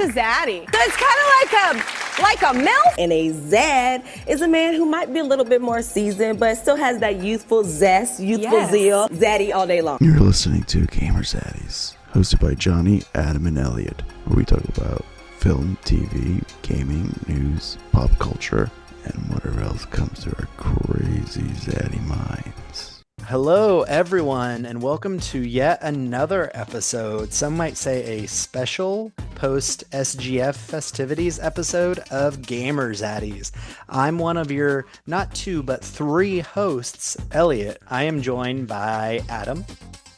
A Zaddy. So it's kind of like a MILF. And a Zad is a man who might be a little bit more seasoned, but still has that youthful zest, youthful zeal. Zaddy all day long. You're listening to Gamer Zaddies, hosted by Johnny, Adam, and Eliot, where we talk about film, TV, gaming, news, pop culture, and whatever else comes to our crazy zaddy minds. Hello, everyone, and welcome to yet another episode. Some might say a special post-SGF festivities episode of Gamer Zaddies. I'm one of your not two, but three hosts, Eliot. I am joined by Adam.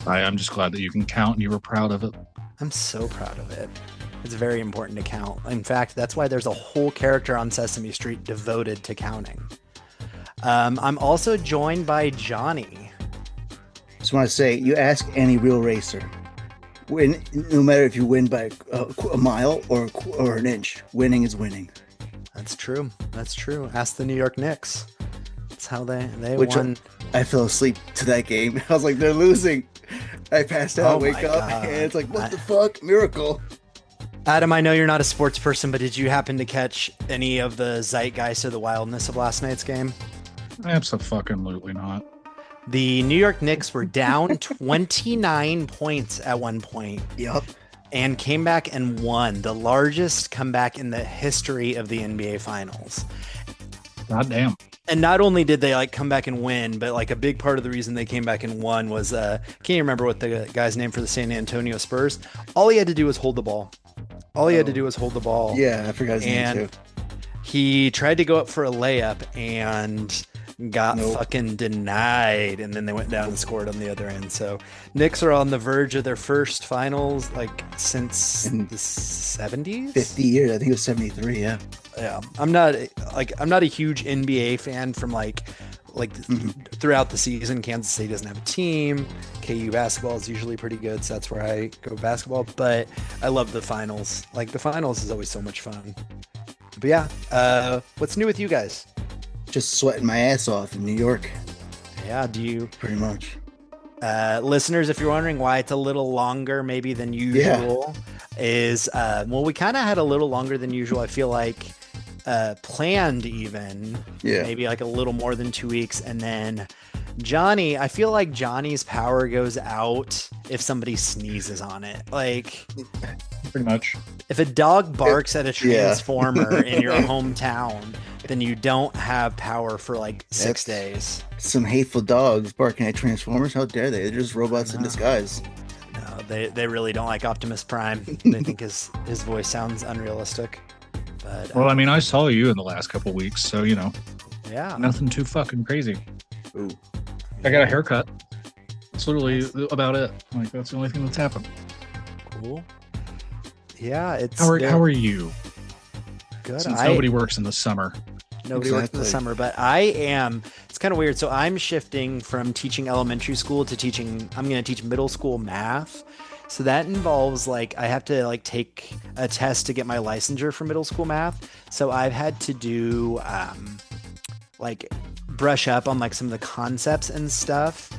Hi, I'm just glad that you can count and you were proud of it. I'm so proud of it. It's very important to count. In fact, that's why there's a whole character on Sesame Street devoted to counting. I'm also joined by Johnny. Just want to say, you ask any real racer, no matter if you win by a mile or an inch, winning is winning. That's true. That's true. Ask the New York Knicks. That's how they won. I fell asleep to that game. I was like, they're losing. I passed out, wake up, and it's like, what the fuck? Miracle. Adam, I know you're not a sports person, but did you happen to catch any of the zeitgeist or the wildness of last night's game? Absolutely not. The New York Knicks were down 29 points at one point. Yep. And came back and won, the largest comeback in the history of the NBA Finals. God damn. And not only did they come back and win, but a big part of the reason they came back and won was, can't even remember what the guy's name for the San Antonio Spurs. All he had to do was hold the ball. Yeah, I forgot his name too. He tried to go up for a layup and got fucking denied, and then they went down and scored on the other end. So Knicks are on the verge of their first finals since the 70s. 50 years. I think it was 73. Yeah. I'm not a huge NBA fan from throughout the season. Kansas City doesn't have a team. KU basketball is usually pretty good, so that's where I go basketball. But I love the finals. The finals is always so much fun. But yeah, what's new with you guys? Just sweating my ass off in New York. Yeah, do you? Pretty much. Listeners, if you're wondering why it's a little longer maybe than usual, is, we kind of had a little longer than usual. I feel like planned even. Yeah. Maybe a little more than 2 weeks. And then Johnny, I feel like Johnny's power goes out if somebody sneezes on it. Pretty much. If a dog barks at a transformer in your hometown, then you don't have power for 6 days. Some hateful dogs barking at Transformers. How dare they? They're just robots in disguise. No, they really don't like Optimus Prime. They think his voice sounds unrealistic. But well, I saw you in the last couple weeks, so yeah, nothing too fucking crazy. Ooh. I got a haircut. That's literally about it. That's the only thing that's happened. Cool. Yeah, it's how are you? Good. Since nobody works in the summer. Nobody works in the summer, but I am. It's kind of weird. So I'm shifting from teaching elementary school to I'm going to teach middle school math. So that involves I have to take a test to get my licensure for middle school math. So I've had to do brush up on some of the concepts and stuff.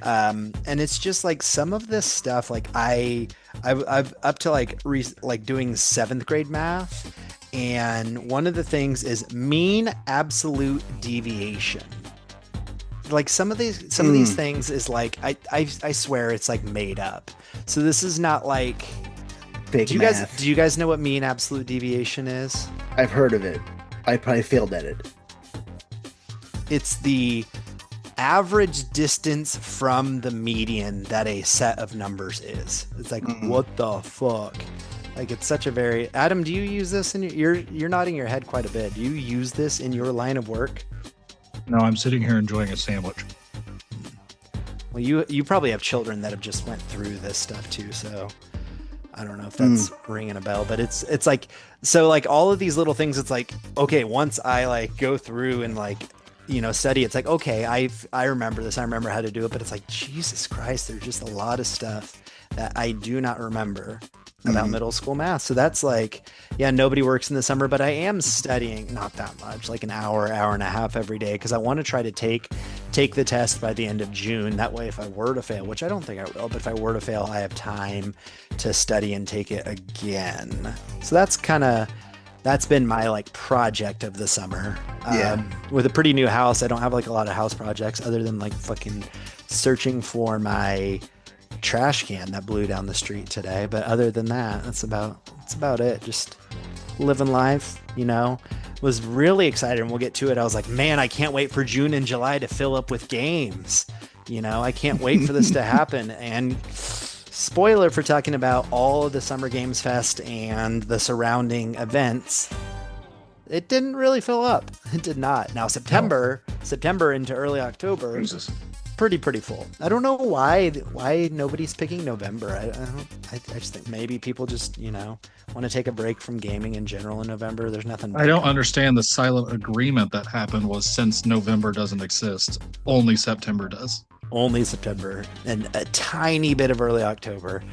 And it's just some of this stuff I've up to doing 7th grade math. And one of the things is mean absolute deviation. Some of these things is I swear it's made up. So this is not fake math. Do you guys know what mean absolute deviation is? I've heard of it. I probably failed at it. It's the average distance from the median that a set of numbers is. It's what the fuck? It's such a very... Adam, do you use this you're nodding your head quite a bit. Do you use this in your line of work? No, I'm sitting here enjoying a sandwich. Well, you probably have children that have just went through this stuff too, so I don't know if that's ringing a bell, but it's so all of these little things, it's okay, once I go through and study, it's okay, I remember this, I remember how to do it, but it's Jesus Christ, there's just a lot of stuff that I do not remember about middle school math. So that's nobody works in the summer, but I am studying not that much, an hour and a half every day, because I want to try to take take the test by the end of June. That way, if I were to fail, which I don't think I will, but if I were to fail, I have time to study and take it again. So that's been my like project of the summer. With a pretty new house, I don't have like a lot of house projects other than like fucking searching for my trash can that blew down the street today. But other than that, that's about it. Just living life, you know. Was really excited, and we'll get to it. I was like, man, I can't wait for June and July to fill up with games. You know, I can't wait for this to happen. And spoiler for talking about all of the Summer Games Fest and the surrounding events, it didn't really fill up. It did not. Now September into early October, pretty full. I don't know why nobody's picking November. I just think maybe people just, you know, want to take a break from gaming in general in November. There's nothing. I don't understand the silent agreement that happened was since November doesn't exist, only September does. Only September and a tiny bit of early October.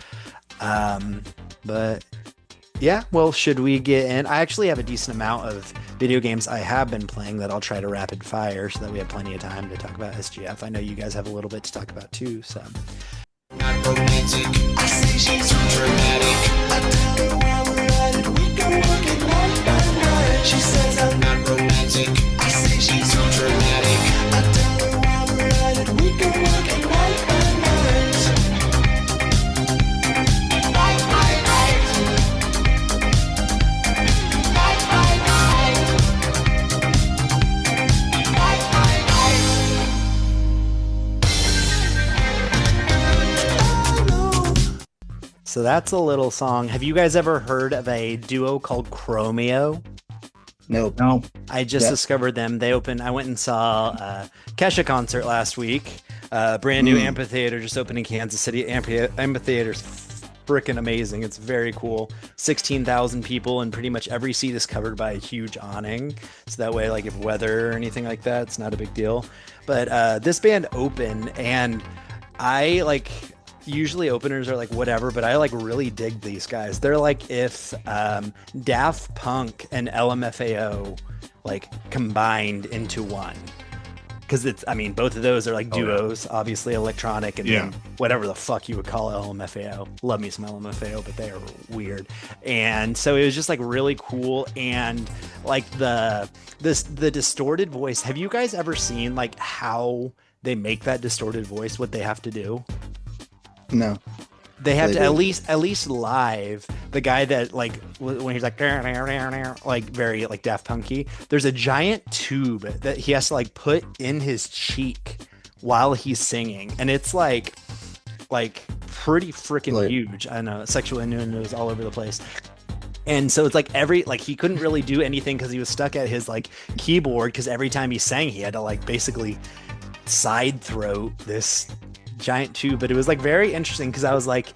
But yeah, well, should we get in? I actually have a decent amount of video games I have been playing that I'll try to rapid fire so that we have plenty of time to talk about SGF. I know you guys have a little bit to talk about too, so. Not romantic. I say she's too dramatic. I tell her while we're at it, we can work it night by night. She says I'm not romantic. I say she's too dramatic. I tell her while we're at it, we can work it night by night. Night by night. Night by night. Night by night. So that's a little song. Have you guys ever heard of a duo called Chromeo? Nope. No. I just discovered them. They opened. I went and saw Kesha concert last week. Brand new amphitheater just opened in Kansas City. Amphitheater's freaking amazing. It's very cool. 16,000 people, and pretty much every seat is covered by a huge awning. So that way, like if weather or anything like that, it's not a big deal. But this band opened, and I like. Usually openers are like whatever, but I like really dig these guys. They're like if Daft Punk and LMFAO like combined into one, because it's, I mean, both of those are like duos, obviously electronic, and then whatever the fuck you would call LMFAO. Love me some LMFAO, but they are weird. And so it was just like really cool, and like the distorted voice. Have you guys ever seen like how they make that distorted voice? What they have to do? No. They have to at least live, the guy that like when he's like very like Daft Punky, there's a giant tube that he has to like put in his cheek while he's singing, and it's like pretty freaking huge. I know, sexual innuendos all over the place. And so it's like he couldn't really do anything because he was stuck at his like keyboard, because every time he sang he had to like basically side throat this giant tube. But it was like very interesting because I was like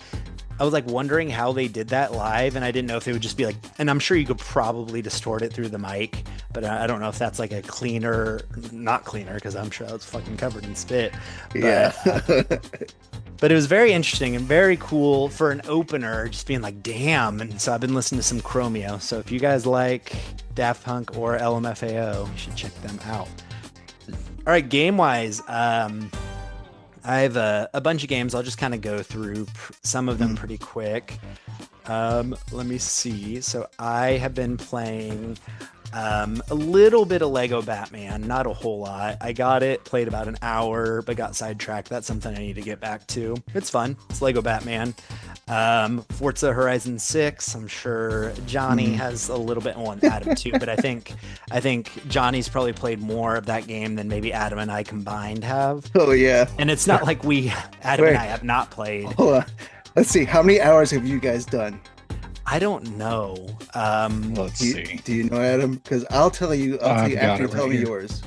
wondering how they did that live, and I didn't know if it would just be like, and I'm sure you could probably distort it through the mic, but I don't know if that's like a not cleaner, because I'm sure it's fucking covered in spit. But it was very interesting and very cool for an opener, just being like, damn. And so I've been listening to some Chromeo. So if you guys like Daft Punk or LMFAO, you should check them out. All right, game-wise, I have a bunch of games. I'll just kind of go through some of them pretty quick. Let me see. So I have been playing a little bit of Lego Batman, not a whole lot. I got it, played about an hour, but got sidetracked. That's something I need to get back to. It's fun. It's Lego Batman. Forza Horizon 6. I'm sure Johnny has a little bit, well, Adam too, but I think Johnny's probably played more of that game than maybe Adam and I combined have. Oh yeah. And it's not like Adam and I have not played. Hold on. Let's see. How many hours have you guys done? I don't know. Let's see. Do you know, Adam? Because I'll tell you after you tell me here. yours.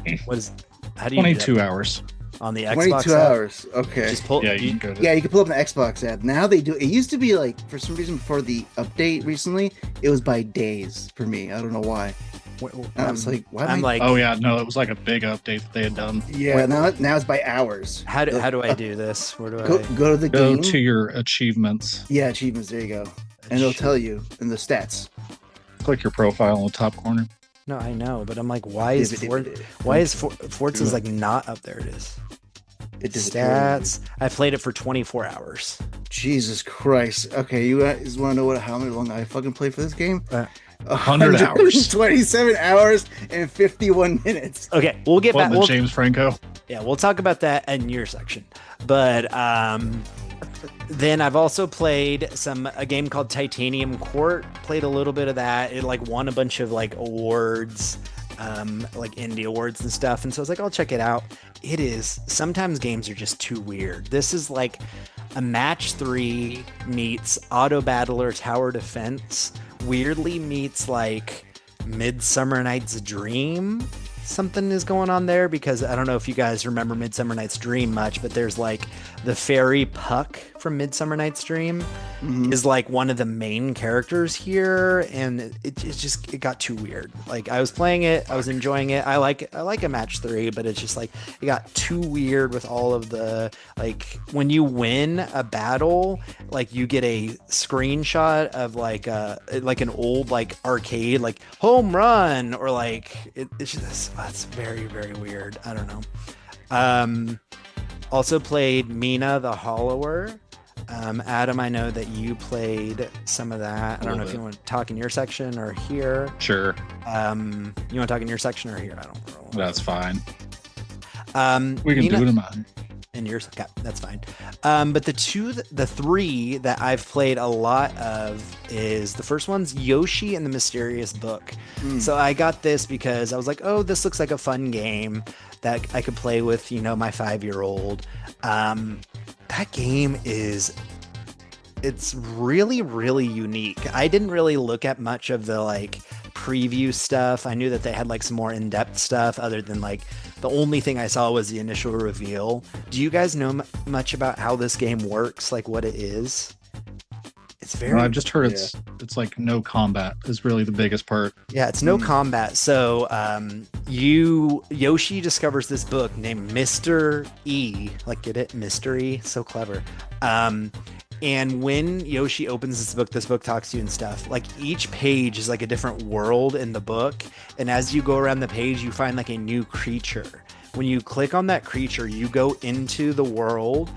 How do you 22 hours. on the Xbox 22 app? hours. Okay. Just pull, Yeah, you can go to You can pull up an Xbox app. Now they do. It used to be like, for some reason, for the update recently, it was by days for me. I don't know why. I was like, why? Oh yeah, no, it was like a big update that they had done. Yeah, now it's by hours. How do I do this? Where do Go to the Go game. to your achievements. Yeah, achievements. There you go. And it'll tell you in the stats. Click your profile in the top corner. No, I know, but I'm like, why is Forza's like not up there? It is. It Stats. I played it for 24 hours. Jesus Christ. Okay, you guys want to know how long I fucking played for this game? 100 hours. 27 hours and 51 minutes. Okay, we'll get back. James Franco. Yeah, we'll talk about that in your section. But then I've also played a game called Titanium Court. Played a little bit of that. It like won a bunch of like awards, like indie awards and stuff. And so I was like, I'll check it out. It is. Sometimes games are just too weird. This is like a match 3 meets Auto Battler Tower Defense. Weirdly meets like Midsummer Night's Dream. Something is going on there because I don't know if you guys remember Midsummer Night's Dream much, but there's like the fairy Puck from Midsummer Night's Dream is like one of the main characters here, and it got too weird. Like I was playing it, I was enjoying it. I like a match 3, but it's just like it got too weird with all of the like when you win a battle, like you get a screenshot of like an old like arcade like home run or like it's just that's very, very weird. I don't know. Also played Mina the Hollower. Adam, I know that you played some of that. I don't know if you want to talk in your section or here. Sure. You want to talk in your section or here? I don't know. That's fine. We can Mina, do it in mine. in yours. Okay, that's fine. But the 3 that I've played a lot of is the first one's Yoshi and the Mysterious Book. So I got this because I was like, oh, this looks like a fun game that I could play with, my 5-year-old. That game it's really, really unique. I didn't really look at much of the like preview stuff. I knew that they had like some more in-depth stuff other than like the only thing I saw was the initial reveal. Do you guys know much about how this game works? Like what it is? It's very. I've just heard it's like no combat is really the biggest part. Yeah, it's no combat. So Yoshi discovers this book named Mr. E. Like get it? Mr. E. So clever. And when Yoshi opens this book talks to you and stuff. Like each page is like a different world in the book. And as you go around the page, you find like a new creature. When you click on that creature, you go into the world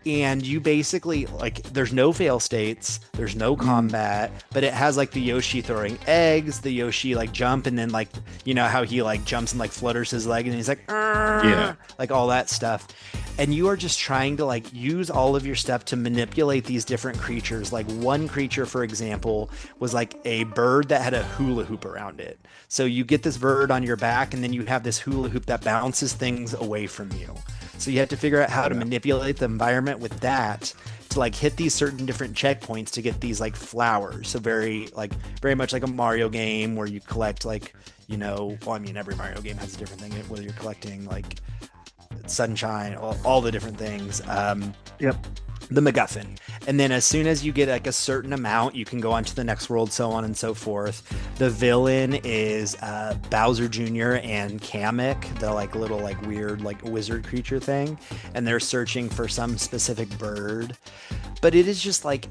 and you basically like there's no fail states, there's no combat, but it has like the Yoshi throwing eggs, the Yoshi like jump, and then like how he like jumps and like flutters his leg and he's like like all that stuff. And you are just trying to like use all of your stuff to manipulate these different creatures. Like one creature, for example, was like a bird that had a hula hoop around it. So you get this bird on your back and then you have this hula hoop that bounces things away from you. So you have to figure out how to manipulate the environment with that to like hit these certain different checkpoints to get these like flowers. So very much like a Mario game where you collect like, every Mario game has a different thing, whether you're collecting like sunshine, all the different things. The MacGuffin. And then as soon as you get like a certain amount, you can go on to the next world, so on and so forth. The villain is Bowser Jr. and Kamek, the like little like weird like wizard creature thing. And they're searching for some specific bird. But it is just like,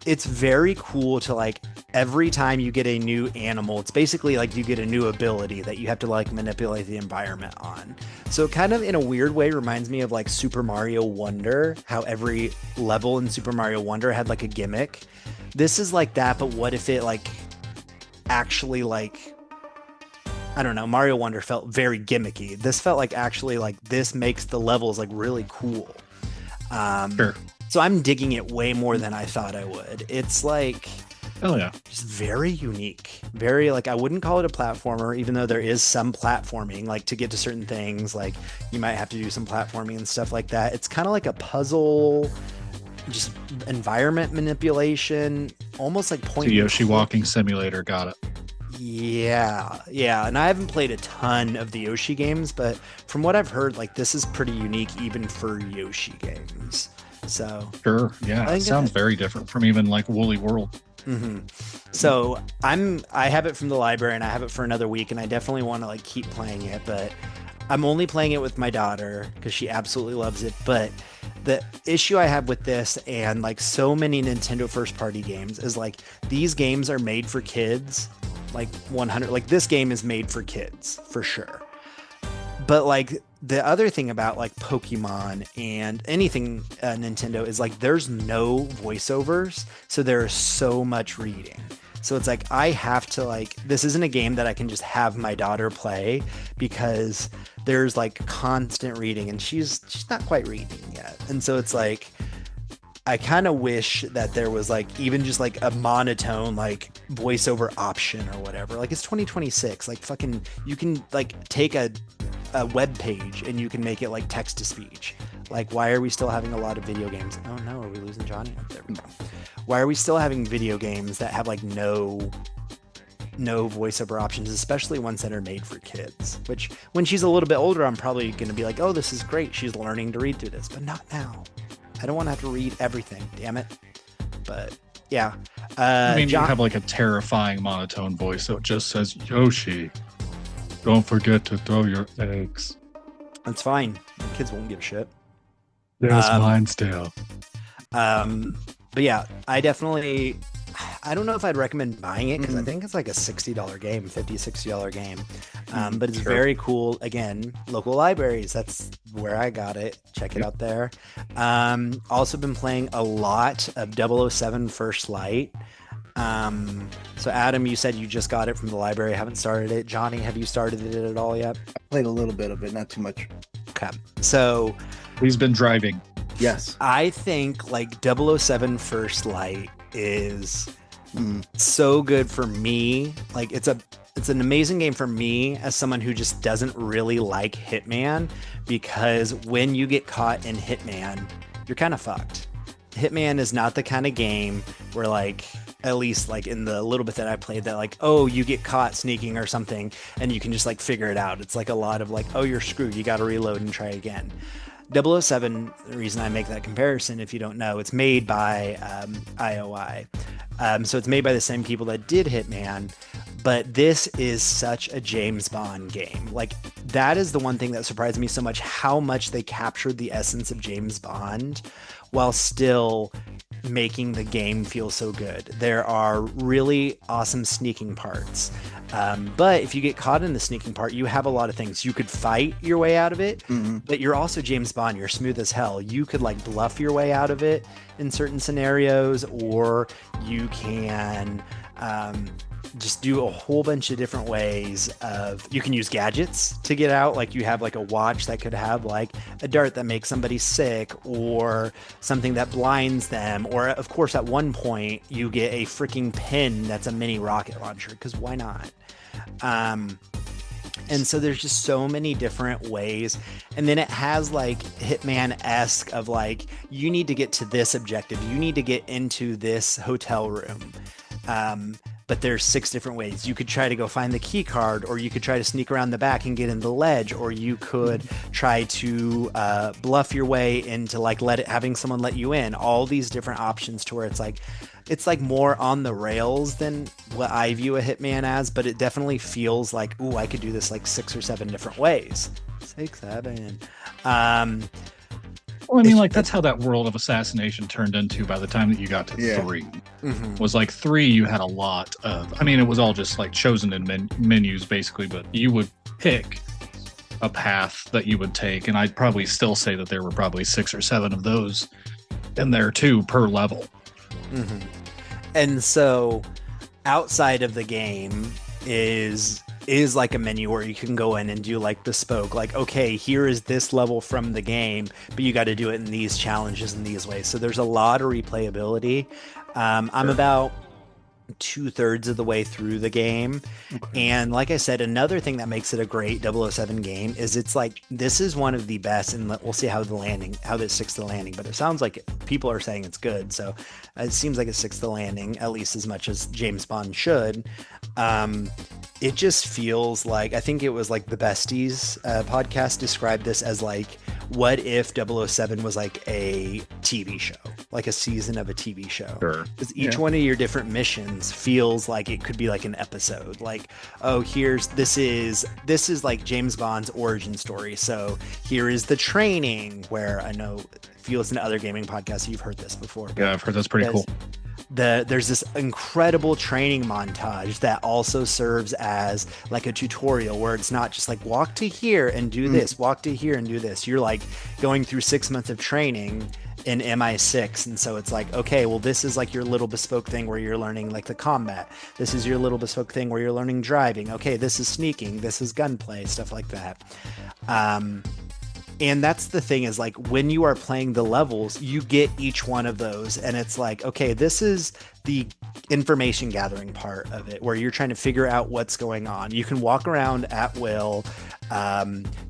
it's very cool to like every time you get a new animal, it's basically like you get a new ability that you have to like manipulate the environment on. So it kind of in a weird way reminds me of like Super Mario Wonder, how every level in Super Mario Wonder had like a gimmick. This is like that, but what if it like actually like, I don't know, Mario Wonder felt very gimmicky. This felt like actually like this makes the levels like really cool. Sure. So I'm digging it way more than I thought I would. It's like, hell yeah, just very unique. Very like, I wouldn't call it a platformer, even though there is some platforming, like to get to certain things, like you might have to do some platforming and stuff like that. It's kind of like a puzzle, just environment manipulation, almost like point. The Yoshi walking simulator, got it. Yeah. And I haven't played a ton of the Yoshi games, but from what I've heard, like this is pretty unique even for Yoshi games. So sure, yeah, it sounds very different from even like Woolly World. So I have it from the library and I have it for another week, and I definitely want to like keep playing it, but I'm only playing it with my daughter because she absolutely loves it. But the issue I have with this and like so many Nintendo first party games is like these games are made for kids. like 100. Like this game is made for kids for sure. But like the other thing about like Pokemon and anything Nintendo is like there's no voiceovers, so there is so much reading. So it's like I have to like, this isn't a game that I can just have my daughter play because there's like constant reading and she's not quite reading yet. And so it's like I kind of wish that there was like even just like a monotone like voiceover option or whatever. Like it's 2026. Like fucking you can like take a web page and you can make it like text to speech. Like why are we still having a lot of video games? Oh no, are we losing Johnny? There we go. Why are we still having video games that have like no voiceover options, especially ones that are made for kids? Which when she's a little bit older, I'm probably going to be like, oh, this is great. She's learning to read through this, but not now. I don't want to have to read everything. Damn it. But yeah. I mean, you have like a terrifying monotone voice that just says, Yoshi, don't forget to throw your eggs. That's fine. The kids won't give a shit. There's mine still. But yeah, I don't know if I'd recommend buying it because I think it's like a $60 game, $50-$60 game. But it's very cool. Again, local libraries. That's where I got it. Check it out there. Also been playing a lot of 007 First Light. So Adam, you said you just got it from the library. Haven't started it. Johnny, have you started it at all yet? I played a little bit of it, not too much. Okay. So he's been driving. Yes. I think like 007 First Light is so good for me. Like it's an amazing game for me as someone who just doesn't really like Hitman, because when you get caught in Hitman, you're kind of fucked. Hitman is not the kind of game where like, at least like in the little bit that I played, that like, oh, you get caught sneaking or something and you can just like figure it out. It's like a lot of like, oh, you're screwed. You got to reload and try again. 007, the reason I make that comparison, if you don't know, it's made by IOI. So it's made by the same people that did Hitman, but this is such a James Bond game. Like that is the one thing that surprised me so much, how much they captured the essence of James Bond while still making the game feel so good. There are really awesome sneaking parts. But if you get caught in the sneaking part, you have a lot of things. You could fight your way out of it, but you're also James Bond. You're smooth as hell. You could like bluff your way out of it in certain scenarios, or you can just do a whole bunch of different ways of, you can use gadgets to get out. Like you have like a watch that could have like a dart that makes somebody sick, or something that blinds them. Or of course, at one point you get a freaking pin that's a mini rocket launcher, because why not? And so there's just so many different ways. And then it has like Hitman-esque of like, you need to get to this objective. You need to get into this hotel room. But there's 6 different ways. You could try to go find the key card, or you could try to sneak around the back and get in the ledge, or you could try to bluff your way into like having someone let you in. All these different options to where it's like more on the rails than what I view a Hitman as, but it definitely feels like, ooh, I could do this like 6 or 7 different ways. 6, 7. Well, I mean, like that's how that world of assassination turned into by the time that you got to 3. Was like 3, you had a lot of, I mean, it was all just like chosen in menus basically, but you would pick a path that you would take, and I'd probably still say that there were probably 6 or 7 of those in there too per level. And so outside of the game is like a menu where you can go in and do like bespoke, like, okay, here is this level from the game, but you got to do it in these challenges in these ways. So there's a lot of replayability. I'm about 2/3 of the way through the game. And like I said, another thing that makes it a great 007 game is it's like, this is one of the best, and we'll see how this sticks to the landing, but it sounds like people are saying it's good. So it seems like it sticks to the landing at least as much as James Bond should. It just feels like, I think it was like the Besties podcast described this as like, what if 007 was like a TV show, like a season of a TV show? Sure. Because each one of your different missions feels like it could be like an episode. Like, oh, this is like James Bond's origin story. So here is the training, where I know if you listen to other gaming podcasts, you've heard this before. Yeah, I've heard that's pretty cool. there's this incredible training montage that also serves as like a tutorial where it's not just like walk to here and do this, walk to here and do this. You're like going through 6 months of training in MI6, and so it's like, okay, well, this is like your little bespoke thing where you're learning like the combat. This is your little bespoke thing where you're learning driving. Okay, this is sneaking, this is gunplay, stuff like that. And that's the thing, is like when you are playing the levels, you get each one of those, and it's like, okay, this is the information gathering part of it where you're trying to figure out what's going on. You can walk around at will.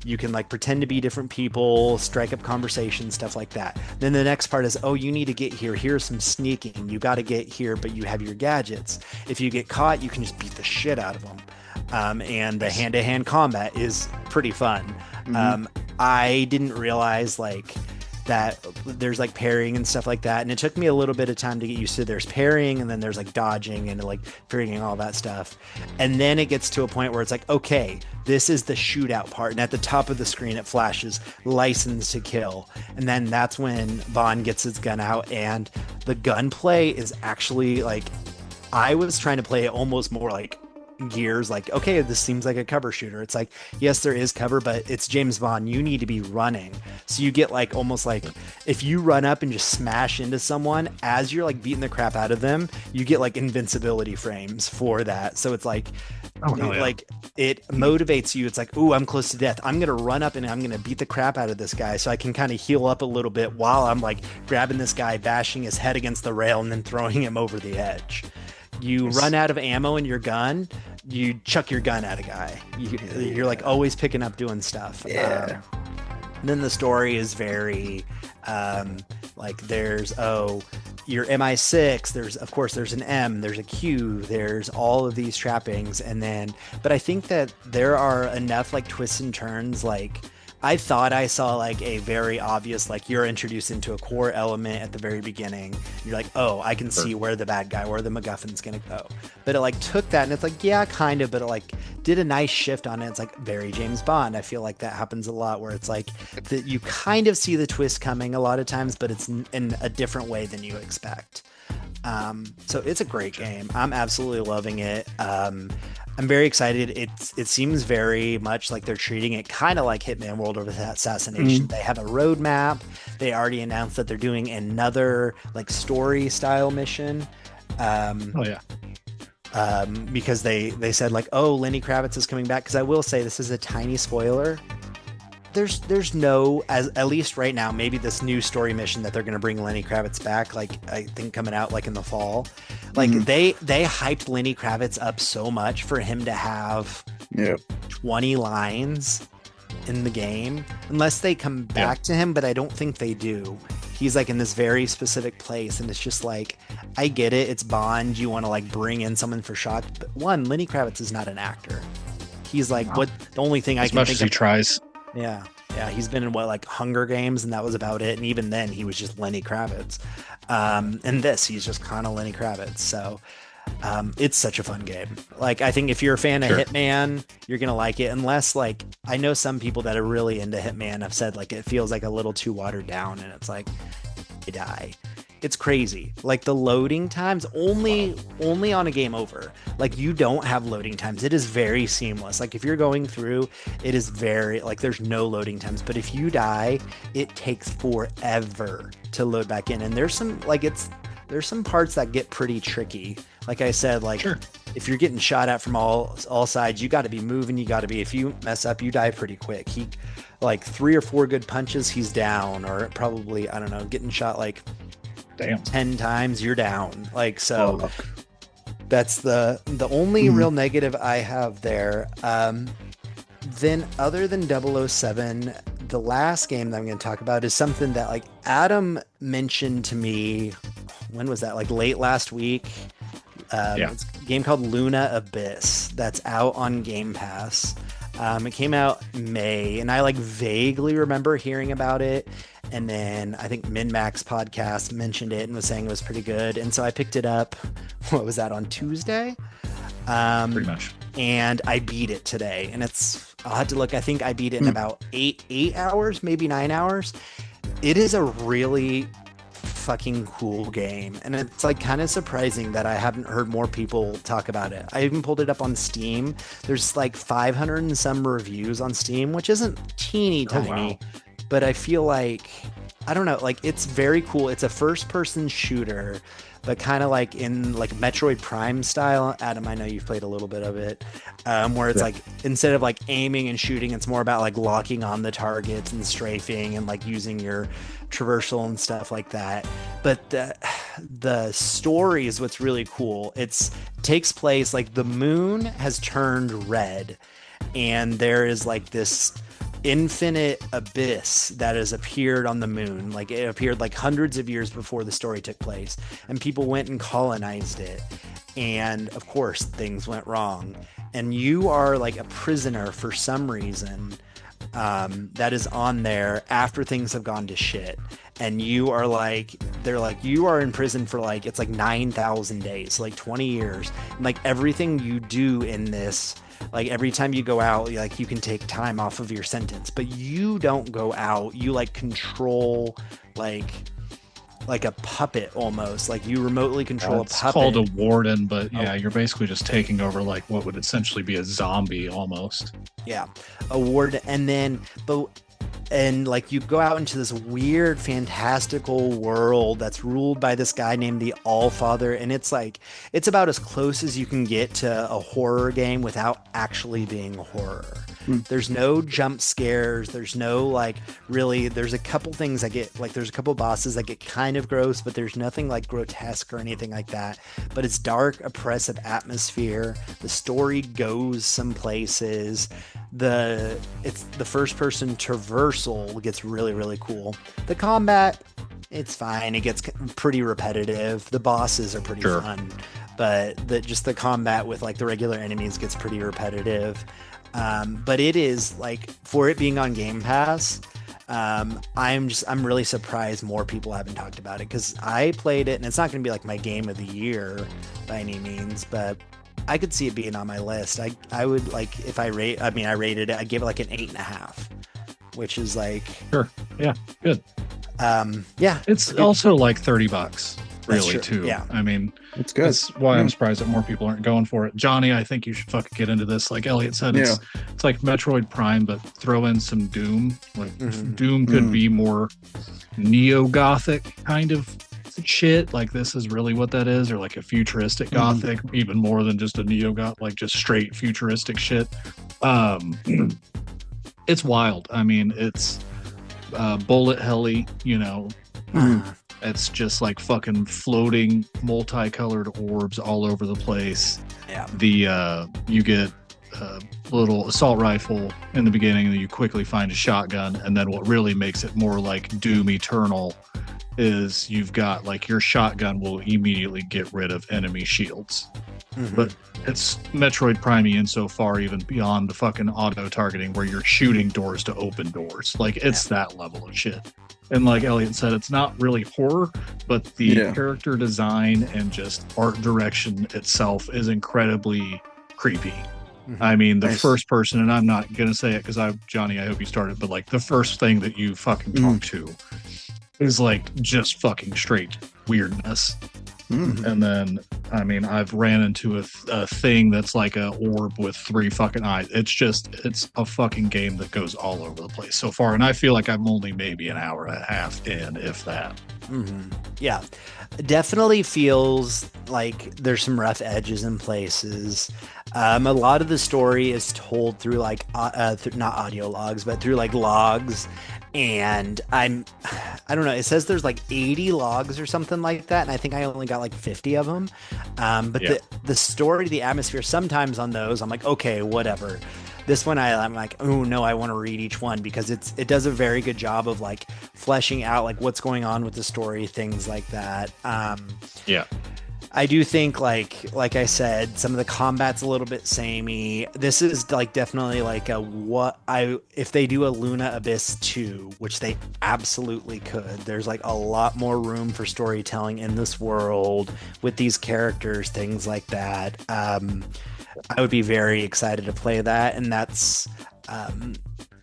You can like pretend to be different people, strike up conversations, stuff like that. Then the next part is, oh, you need to get here. Here's some sneaking. You got to get here, but you have your gadgets. If you get caught, you can just beat the shit out of them. And the hand-to-hand combat is pretty fun. I didn't realize like that there's like parrying and stuff like that, and it took me a little bit of time to get used to. There's parrying, and then there's like dodging and like parrying and all that stuff, and then it gets to a point where it's like, okay, this is the shootout part, and at the top of the screen it flashes license to kill, and then that's when Bond gets his gun out, and the gunplay is actually like, I was trying to play it almost more like Gears, like, okay, this seems like a cover shooter. It's like, yes, there is cover, but it's James Bond. You need to be running. So you get like almost like if you run up and just smash into someone as you're like beating the crap out of them, you get like invincibility frames for that. So it's like, like it motivates you. It's like, ooh, I'm close to death. I'm going to run up and I'm going to beat the crap out of this guy so I can kind of heal up a little bit while I'm like grabbing this guy, bashing his head against the rail and then throwing him over the edge. You run out of ammo in your gun, you chuck your gun at a guy. You're like always picking up doing stuff. And then the story is very like there's, oh, your MI6, there's an M, there's a Q, there's all of these trappings. And then, but I think that there are enough like twists and turns. Like I thought I saw like a very obvious, like you're introduced into a core element at the very beginning. You're like, oh, I can see where the bad guy, where the MacGuffin's gonna go. But it like took that and it's like, yeah, kind of, but it like did a nice shift on it. It's like very James Bond. I feel like that happens a lot where it's like that you kind of see the twist coming a lot of times, but it's in a different way than you expect. So it's a great game. I'm absolutely loving it. I'm very excited. It seems very much like they're treating it kind of like Hitman World of Assassination. They have a roadmap. They already announced that they're doing another like story style mission. Because they said like, oh, Lenny Kravitz is coming back. Because I will say this is a tiny spoiler. There's no, as at least right now, maybe this new story mission that they're going to bring Lenny Kravitz back, like I think coming out like in the fall, like they hyped Lenny Kravitz up so much for him to have 20 lines in the game, unless they come back to him, but I don't think they do. He's like in this very specific place, and it's just like, I get it, it's Bond, you want to like bring in someone for shock, but one, Lenny Kravitz is not an actor. He's like, what, the only thing I can think of, as much as he tries. Yeah, he's been in what, like Hunger Games, and that was about it. And even then, he was just Lenny Kravitz. And this, he's just kind of Lenny Kravitz. So it's such a fun game. Like, I think if you're a fan of Hitman, you're gonna like it. Unless, like, I know some people that are really into Hitman have said like it feels like a little too watered down, and it's like you die. It's crazy. Like the loading times only on a game over. Like you don't have loading times. It is very seamless. Like if you're going through, it is very like there's no loading times. But if you die, it takes forever to load back in. And there's some parts that get pretty tricky. Like I said, like if you're getting shot at from all sides, you got to be moving. You got to be. If you mess up, you die pretty quick. He like 3 or 4 good punches, he's down, or probably I don't know, getting shot like 10 times, you're down. Like so. That's the only real negative I have there. Then other than 007, the last game that I'm going to talk about is something that like Adam mentioned to me. When was that? Like late last week. It's a game called Luna Abyss that's out on Game Pass. It came out May, and I like vaguely remember hearing about it. And then I think MinMax podcast mentioned it and was saying it was pretty good. And so I picked it up. What was that, on Tuesday? Pretty much. And I beat it today. And I'll have to look. I think I beat it in about 8 hours, maybe 9 hours. It is a really fucking cool game, and it's like kind of surprising that I haven't heard more people talk about it. I even pulled it up on Steam. There's like 500 and some reviews on Steam, which isn't teeny tiny, but I feel like, I don't know, like it's very cool. It's a first person shooter, but kind of like in like Metroid Prime style. Adam, I know you've played a little bit of it, where it's like instead of like aiming and shooting, it's more about like locking on the targets and strafing and like using your traversal and stuff like that. But the story is what's really cool. It takes place like the moon has turned red, and there is like this infinite abyss that has appeared on the moon. Like it appeared like hundreds of years before the story took place, and people went and colonized it, and of course things went wrong, and you are like a prisoner for some reason that is on there after things have gone to shit, and you are like, they're like, you are in prison for like, it's like 9,000 days, like 20 years, and like everything you do in this, like every time you go out, like you can take time off of your sentence, but you don't go out. You like control like a puppet almost. Like you remotely control a puppet. It's called a warden, but yeah, you're basically just taking over like what would essentially be a zombie almost. Yeah, a warden, and like you go out into this weird fantastical world that's ruled by this guy named the Allfather, and it's like, it's about as close as you can get to a horror game without actually being horror. There's no jump scares, there's no like, really, there's a couple things that get like, there's a couple bosses that get kind of gross, but there's nothing like grotesque or anything like that. But it's dark, oppressive atmosphere. The story goes some places. It's the first person traversal gets really, really cool. The combat, it's fine. It gets pretty repetitive. The bosses are pretty fun, but just the combat with like the regular enemies gets pretty repetitive. But it is like, for it being on Game Pass, I'm really surprised more people haven't talked about it, because I played it and it's not going to be like my game of the year by any means, but I could see it being on my list. I would like, if I rated it, I gave it like an 8.5, which is like, yeah, good. Yeah, it's also like $30 really too. Yeah, I mean, it's good. That's why I'm surprised that more people aren't going for it. Johnny, I think you should fucking get into this. Like Elliot said, it's like Metroid Prime, but throw in some Doom. Like Doom could be more neo-gothic kind of shit. Like this is really what that is, or like a futuristic gothic, even more than just a neo-goth, like just straight futuristic shit. It's wild. I mean, it's bullet helly, you know. It's just like fucking floating multicolored orbs all over the place. Yeah. You get a little assault rifle in the beginning, and you quickly find a shotgun, and then what really makes it more like Doom Eternal is you've got like your shotgun will immediately get rid of enemy shields. But it's Metroid Prime insofar, even beyond the fucking auto targeting where you're shooting doors to open doors. Like it's that level of shit. And like Elliot said, it's not really horror, but the character design and just art direction itself is incredibly creepy. I mean, the first person, and I'm not going to say it because Johnny, I hope you started, but like the first thing that you fucking talk to is like just fucking straight weirdness. And then, I mean, I've ran into a thing that's like a orb with 3 fucking eyes. It's a fucking game that goes all over the place so far. And I feel like I'm only maybe an hour and a half in, if that. Yeah, definitely feels like there's some rough edges in places. A lot of the story is told through like, not audio logs, but through like logs. And I don't know, it says there's like 80 logs or something like that, and I think I only got like 50 of them. But the story, the atmosphere, sometimes on those, I'm like, okay, whatever. This one, I'm like, oh no, I want to read each one, because it does a very good job of like fleshing out like what's going on with the story, things like that. I do think like I said, some of the combat's a little bit samey. This is like definitely like if they do a Luna Abyss 2, which they absolutely could. There's like a lot more room for storytelling in this world with these characters, things like that. I would be very excited to play that, and that's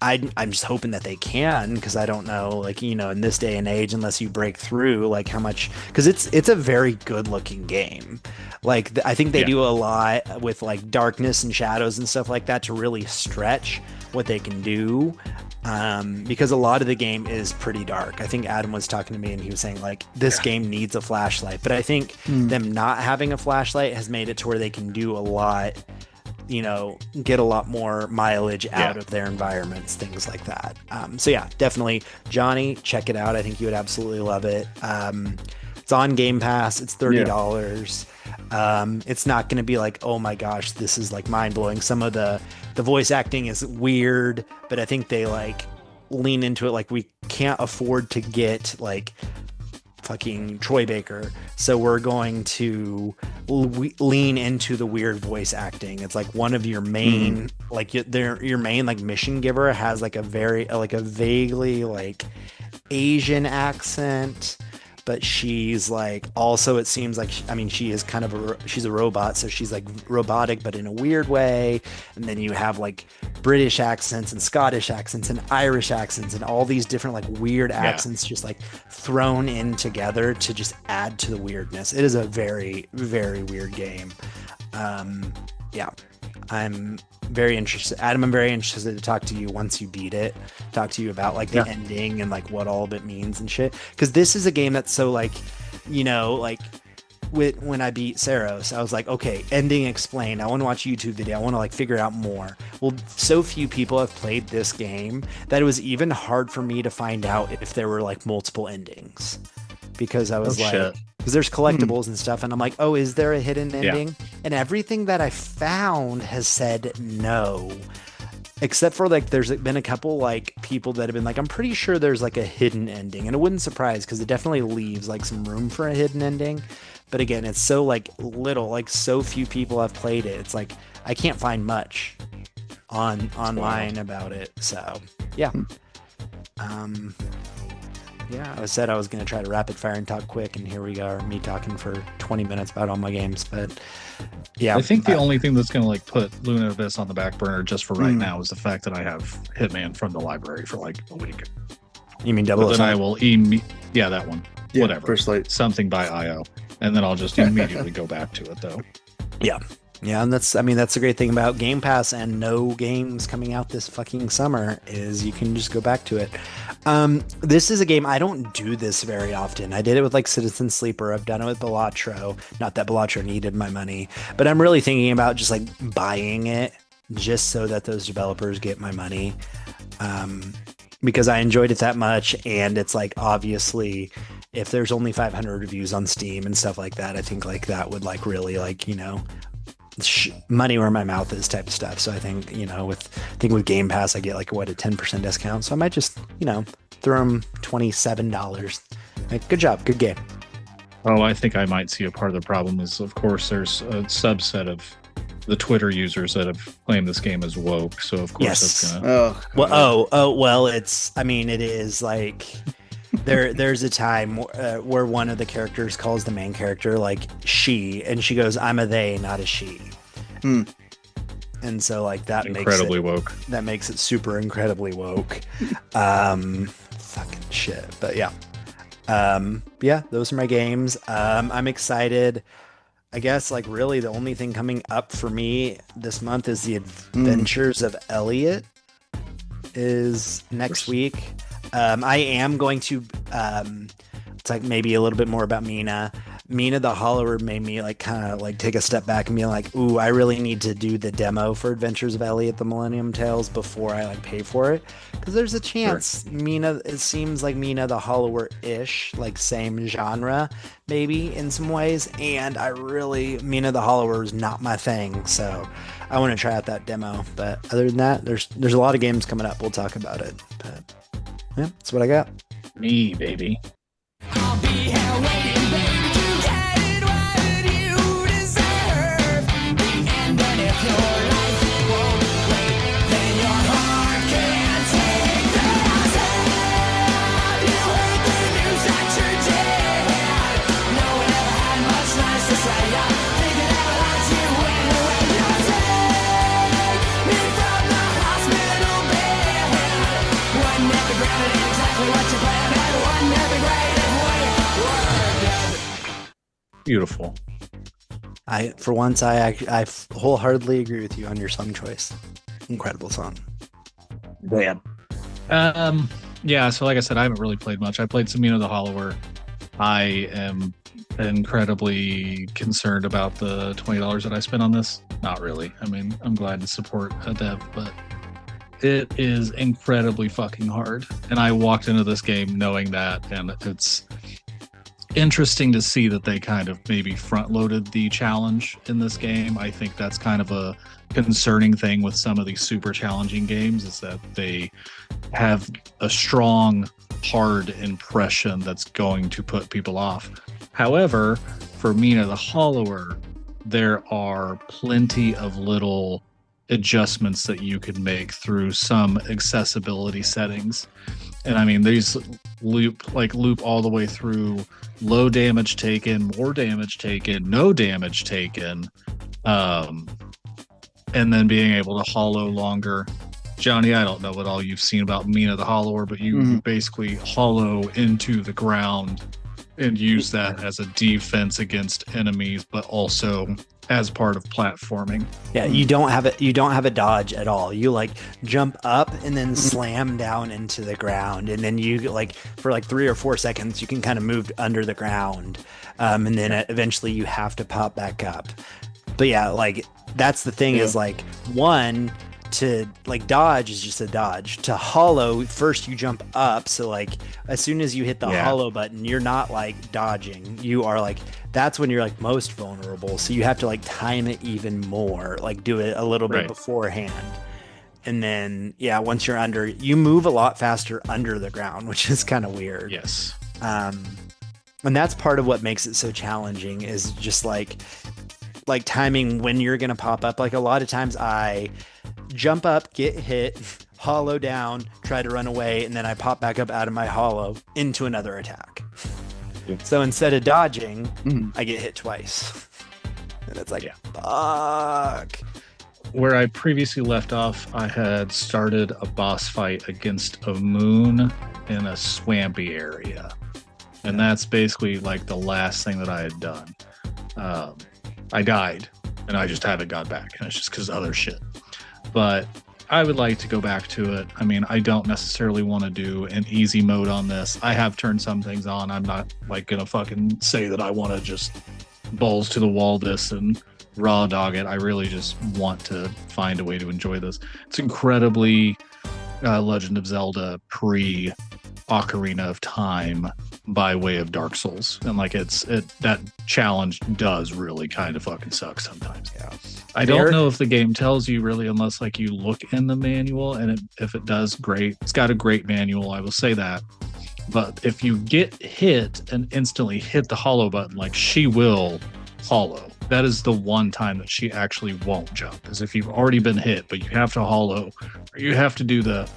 I'm just hoping that they can, because I don't know, like, you know, in this day and age, unless you break through, like how much, because it's a very good looking game. Like I think they do a lot with like darkness and shadows and stuff like that to really stretch what they can do. Because a lot of the game is pretty dark. I think Adam was talking to me and he was saying like this game needs a flashlight, but I think them not having a flashlight has made it to where they can do a lot, you know, get a lot more mileage out of their environments, things like that. So yeah, definitely Johnny, check it out. I think you would absolutely love it. It's on Game Pass. It's $30. It's not going to be like, oh my gosh, this is like mind blowing. Some of the voice acting is weird, but I think they like lean into it. Like we can't afford to get like fucking Troy Baker, so we're going to lean into the weird voice acting. It's like one of your main like your main like mission giver has like a very like a vaguely like Asian accent, but she's like also, it seems like, I mean, she is kind of she's a robot, so she's like robotic but in a weird way. And then you have like British accents and Scottish accents and Irish accents and all these different like weird accents just like thrown in together to just add to the weirdness. It is a very, very weird game. I'm very interested. Adam, I'm very interested to talk to you once you beat it, talk to you about like the ending and like what all of it means and shit. Because this is a game that's so like, you know, like when I beat Saros, I was like, okay, ending explained. I want to watch a YouTube video. I want to like figure out more. Well, so few people have played this game that it was even hard for me to find out if there were like multiple endings, because I was because there's collectibles and stuff, and I'm like, oh, is there a hidden ending? And everything that I found has said no, except for like there's been a couple like people that have been like, I'm pretty sure there's like a hidden ending, and it wouldn't surprise because it definitely leaves like some room for a hidden ending. But again, it's so like little, like so few people have played it. It's like I can't find much online about it. So yeah. Yeah, I said I was going to try to rapid fire and talk quick, and here we are, me talking for 20 minutes about all my games. But yeah, I think the only thing that's going to like put Luna Abyss on the back burner just for right now is the fact that I have Hitman from the library for like a week. You mean Double? Then I will that one. Whatever. First Light. Something by IO, and then I'll just immediately go back to it though. Yeah. Yeah, and that's the great thing about Game Pass and no games coming out this fucking summer is you can just go back to it. This is a game, I don't do this very often. I did it with like Citizen Sleeper. I've done it with Balatro. Not that Balatro needed my money, but I'm really thinking about just like buying it just so that those developers get my money. Because I enjoyed it that much, and it's like obviously if there's only 500 reviews on Steam and stuff like that, I think like that would like really like, you know, money where my mouth is type of stuff. So I think, you know, with Game Pass I get like a 10% discount, so I might just, you know, throw them $27. Like, good job, good game. Oh, I think I might see a part of the problem is, of course, there's a subset of the Twitter users that have claimed this game as woke, so of course that's gonna well it's, I mean, it is like there's a time where one of the characters calls the main character like she, and she goes, I'm a they, not a she. And so like that incredibly woke. That makes it super incredibly woke. Fucking shit. But yeah. Yeah, those are my games. I'm excited. I guess like really the only thing coming up for me this month is the Adventures of Eliot is next week. I am going to it's like maybe a little bit more about Mina. Mina the Hollower made me like kind of like take a step back and be like, ooh, I really need to do the demo for Adventures of Eliot the Millennium Tales before I like pay for it, because there's a chance Mina, it seems like Mina the Hollower-ish, like same genre maybe in some ways, and Mina the Hollower is not my thing, so I want to try out that demo. But other than that, there's a lot of games coming up. We'll talk about it, but yeah, that's what I got. Me, baby. I'll be here waiting, baby, to get what you deserve. And then if your life won't wait, then your heart can't take the loss. You heard the news that you're dead. No one ever had much nice to say. I figured out what you went away. You take me from the hospital bed. Beautiful. For once, I wholeheartedly agree with you on your song choice. Incredible song. Damn. Yeah, so like I said, I haven't really played much. I played some Mina the Hollower. I am incredibly concerned about the $20 that I spent on this. Not really. I mean, I'm glad to support a dev, but it is incredibly fucking hard. And I walked into this game knowing that, and it's interesting to see that they kind of maybe front-loaded the challenge in this game. I think that's kind of a concerning thing with some of these super challenging games, is that they have a strong, hard impression that's going to put people off. However, for Mina the Hollower, there are plenty of little adjustments that you can make through some accessibility settings. And I mean, these loop all the way through low damage taken, more damage taken, no damage taken, and then being able to hollow longer. Johnny, I don't know what all you've seen about Mina the Hollower, but you basically hollow into the ground and use that as a defense against enemies, but also as part of platforming. Yeah, you don't have it. You don't have a dodge at all. You like jump up and then slam down into the ground, and then you like for like 3 or 4 seconds you can kind of move under the ground, and then eventually you have to pop back up. But yeah, like that's the thing is like one. To like dodge is just a dodge. To hollow, first you jump up, so like as soon as you hit the hollow button, you're not like dodging, you are like, that's when you're like most vulnerable, so you have to like time it even more, like do it a little bit beforehand. And then once you're under, you move a lot faster under the ground, which is kind of weird. Yes. And that's part of what makes it so challenging, is just like timing when you're gonna pop up. Like a lot of times I jump up, get hit, hollow down, try to run away, and then I pop back up out of my hollow into another attack. So instead of dodging, I get hit twice. And it's like, fuck. Where I previously left off, I had started a boss fight against a moon in a swampy area. And that's basically like the last thing that I had done. I died, and I just haven't got back. And it's just because other shit. But I would like to go back to it. I mean, I don't necessarily want to do an easy mode on this. I have turned some things on. I'm not like gonna fucking say that I want to just balls to the wall this and raw dog it. I really just want to find a way to enjoy this. It's incredibly Legend of Zelda pre Ocarina of Time by way of Dark Souls, and like that challenge does really kind of fucking suck sometimes. I don't know if the game tells you really, unless like you look in the manual, and if it does, great. It's got a great manual, I will say that. But if you get hit and instantly hit the hollow button, like she will hollow. That is the one time that she actually won't jump, is if you've already been hit, but you have to hollow, or you have to do the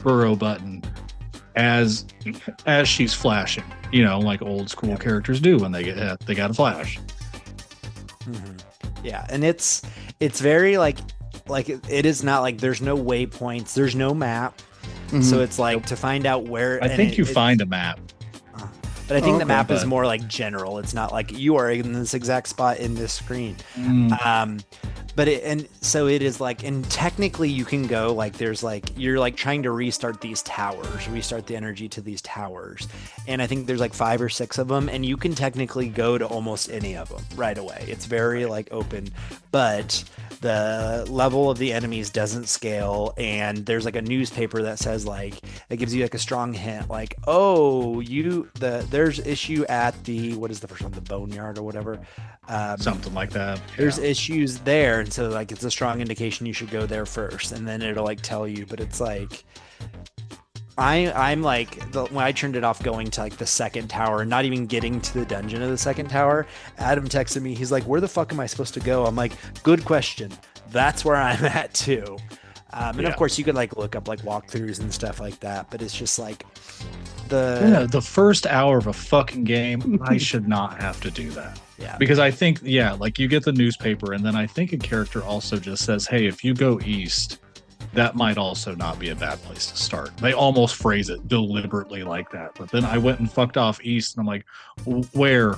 burrow button as she's flashing, like old school characters do when they get hit. They got to flash. Yeah, and it's very like it is not like there's no waypoints, there's no map, so it's like to find out where. I think you find a map, but I think the map is more like general. It's not like you are in this exact spot in this screen. But so it is like, and technically you can go like, there's like, you're like trying to restart these towers, restart the energy to these towers. And I think there's like 5 or 6 of them, and you can technically go to almost any of them right away. It's very like open, but the level of the enemies doesn't scale. And there's like a newspaper that says like, it gives you like a strong hint, like, oh, there's issue at the, what is the first one? The Boneyard or whatever. Something like that. There's issues there, and so like it's a strong indication you should go there first, and then it'll like tell you. But it's like I'm like when I turned it off going to like the second tower, not even getting to the dungeon of the second tower, Adam texted me, he's like, where the fuck am I supposed to go? I'm like, good question, that's where I'm at too. And of course you could like look up like walkthroughs and stuff like that, but it's just like the first hour of a fucking game, I should not have to do that. Yeah. Because I think, like you get the newspaper, and then I think a character also just says, hey, if you go east, that might also not be a bad place to start. They almost phrase it deliberately like that. But then I went and fucked off east, and I'm like, where?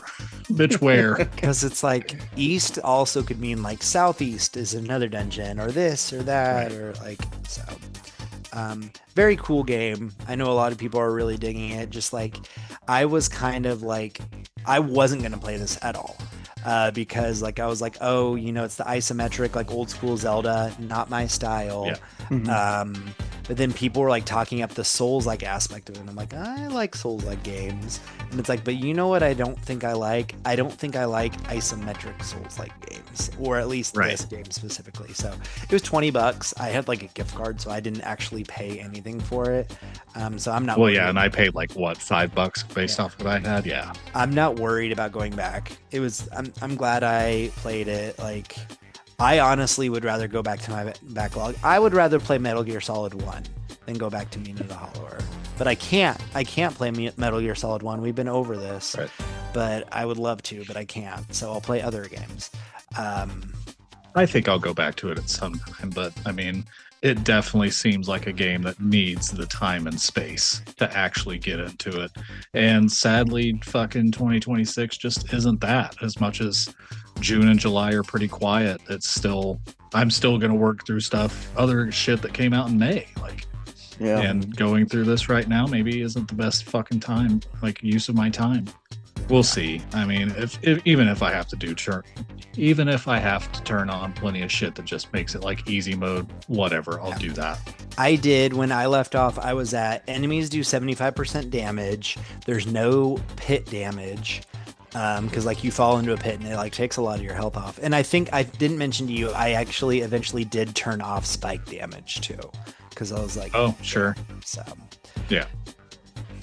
Bitch, where? Because it's like east also could mean like southeast is another dungeon, or this or that, or like so. Very cool game. I know a lot of people are really digging it. Just like I was kind of like, I wasn't gonna play this at all. Because like I was like, oh, you know, it's the isometric, like old school Zelda, not my style. Yeah. But then people were like talking up the Souls-like aspect of it. And I'm like, I like Souls-like games. And it's like, but you know what I don't think I like? I don't think I like isometric Souls-like games, or at least this game specifically. So it was $20. I had like a gift card, so I didn't actually pay anything for it. So I'm not. Well, yeah, and I paid like what, $5 based off what I had. Yeah. I'm not worried about going back. It was. I'm glad I played it. Like, I honestly would rather go back to my backlog. I would rather play Metal Gear Solid 1 than go back to Mina the Hollower. But I can't play Metal Gear Solid 1. We've been over this. Right. But I would love to, but I can't. So I'll play other games. I think I'll go back to it at some time, but I mean, it definitely seems like a game that needs the time and space to actually get into it. And sadly, fucking 2026 just isn't that. As much as June and July are pretty quiet, I'm still going to work through other shit that came out in May. Like, Yeah. and going through this right now maybe isn't the best fucking time, like use of my time. We'll see. I mean, even if I have to turn on plenty of shit that just makes it like easy mode, whatever, I'll do that. I did. When I left off, I was at enemies do 75% damage. There's no pit damage. Because like you fall into a pit and it like takes a lot of your health off. And I think I didn't mention to you, I actually eventually did turn off spike damage too. Because I was like, oh, sure. So Yeah.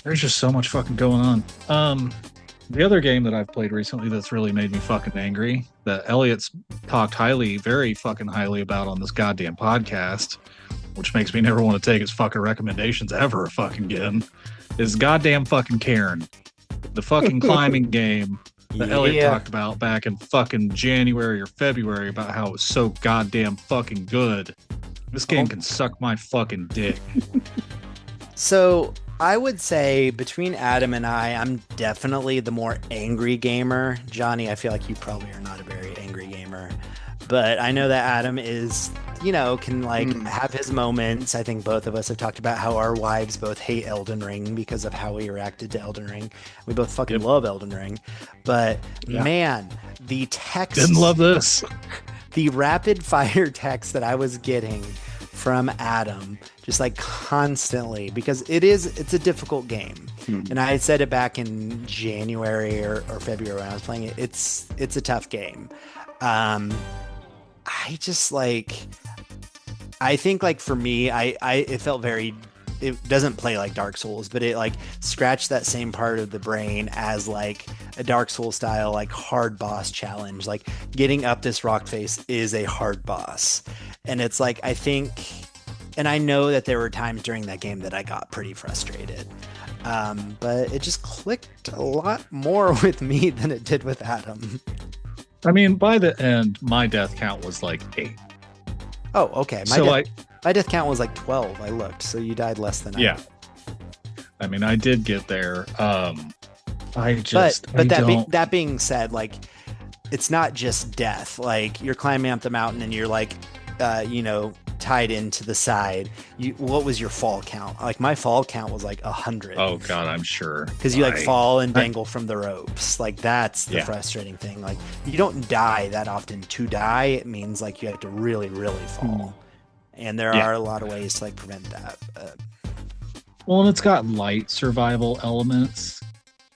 There's just so much fucking going on. The other game that I've played recently that's really made me fucking angry, that Eliot's talked very fucking highly about on this goddamn podcast, which makes me never want to take his fucking recommendations ever fucking again, is goddamn fucking Cairn. The fucking climbing game that Eliot talked about back in fucking January or February about how it was so goddamn fucking good. This game can suck my fucking dick. So I would say between Adam and I'm definitely the more angry gamer. Johnny, I feel like you probably are not a very angry gamer, but I know that Adam is, can like have his moments. I think both of us have talked about how our wives both hate Elden Ring because of how we reacted to Elden Ring. We both fucking love Elden Ring, but man, the text didn't love this. The rapid fire text that I was getting from Adam, just like constantly, because it's a difficult game. And I said it back in January or February when I was playing it. It's a tough game. I just like, I think like for me, it felt very, it doesn't play like Dark Souls, but it like scratched that same part of the brain as like a Dark Souls style, like hard boss challenge. Like getting up this rock face is a hard boss. And it's like, I think, and I know that there were times during that game that I got pretty frustrated. But it just clicked a lot more with me than it did with Adam. I mean, by the end, my death count was like 8. Oh, okay. My death count was like 12. I looked, so you died less than I did. I mean, I did get there. That being said, like, it's not just death. Like, you're climbing up the mountain and you're like, tied into the side. What was your fall count? Like, my fall count was like 100. Oh God, I'm sure. Because you like fall and dangle from the ropes. Like, that's the frustrating thing. Like, you don't die that often. To die, it means like you have to really, really fall. And there are a lot of ways to like prevent that. Well, and it's got light survival elements.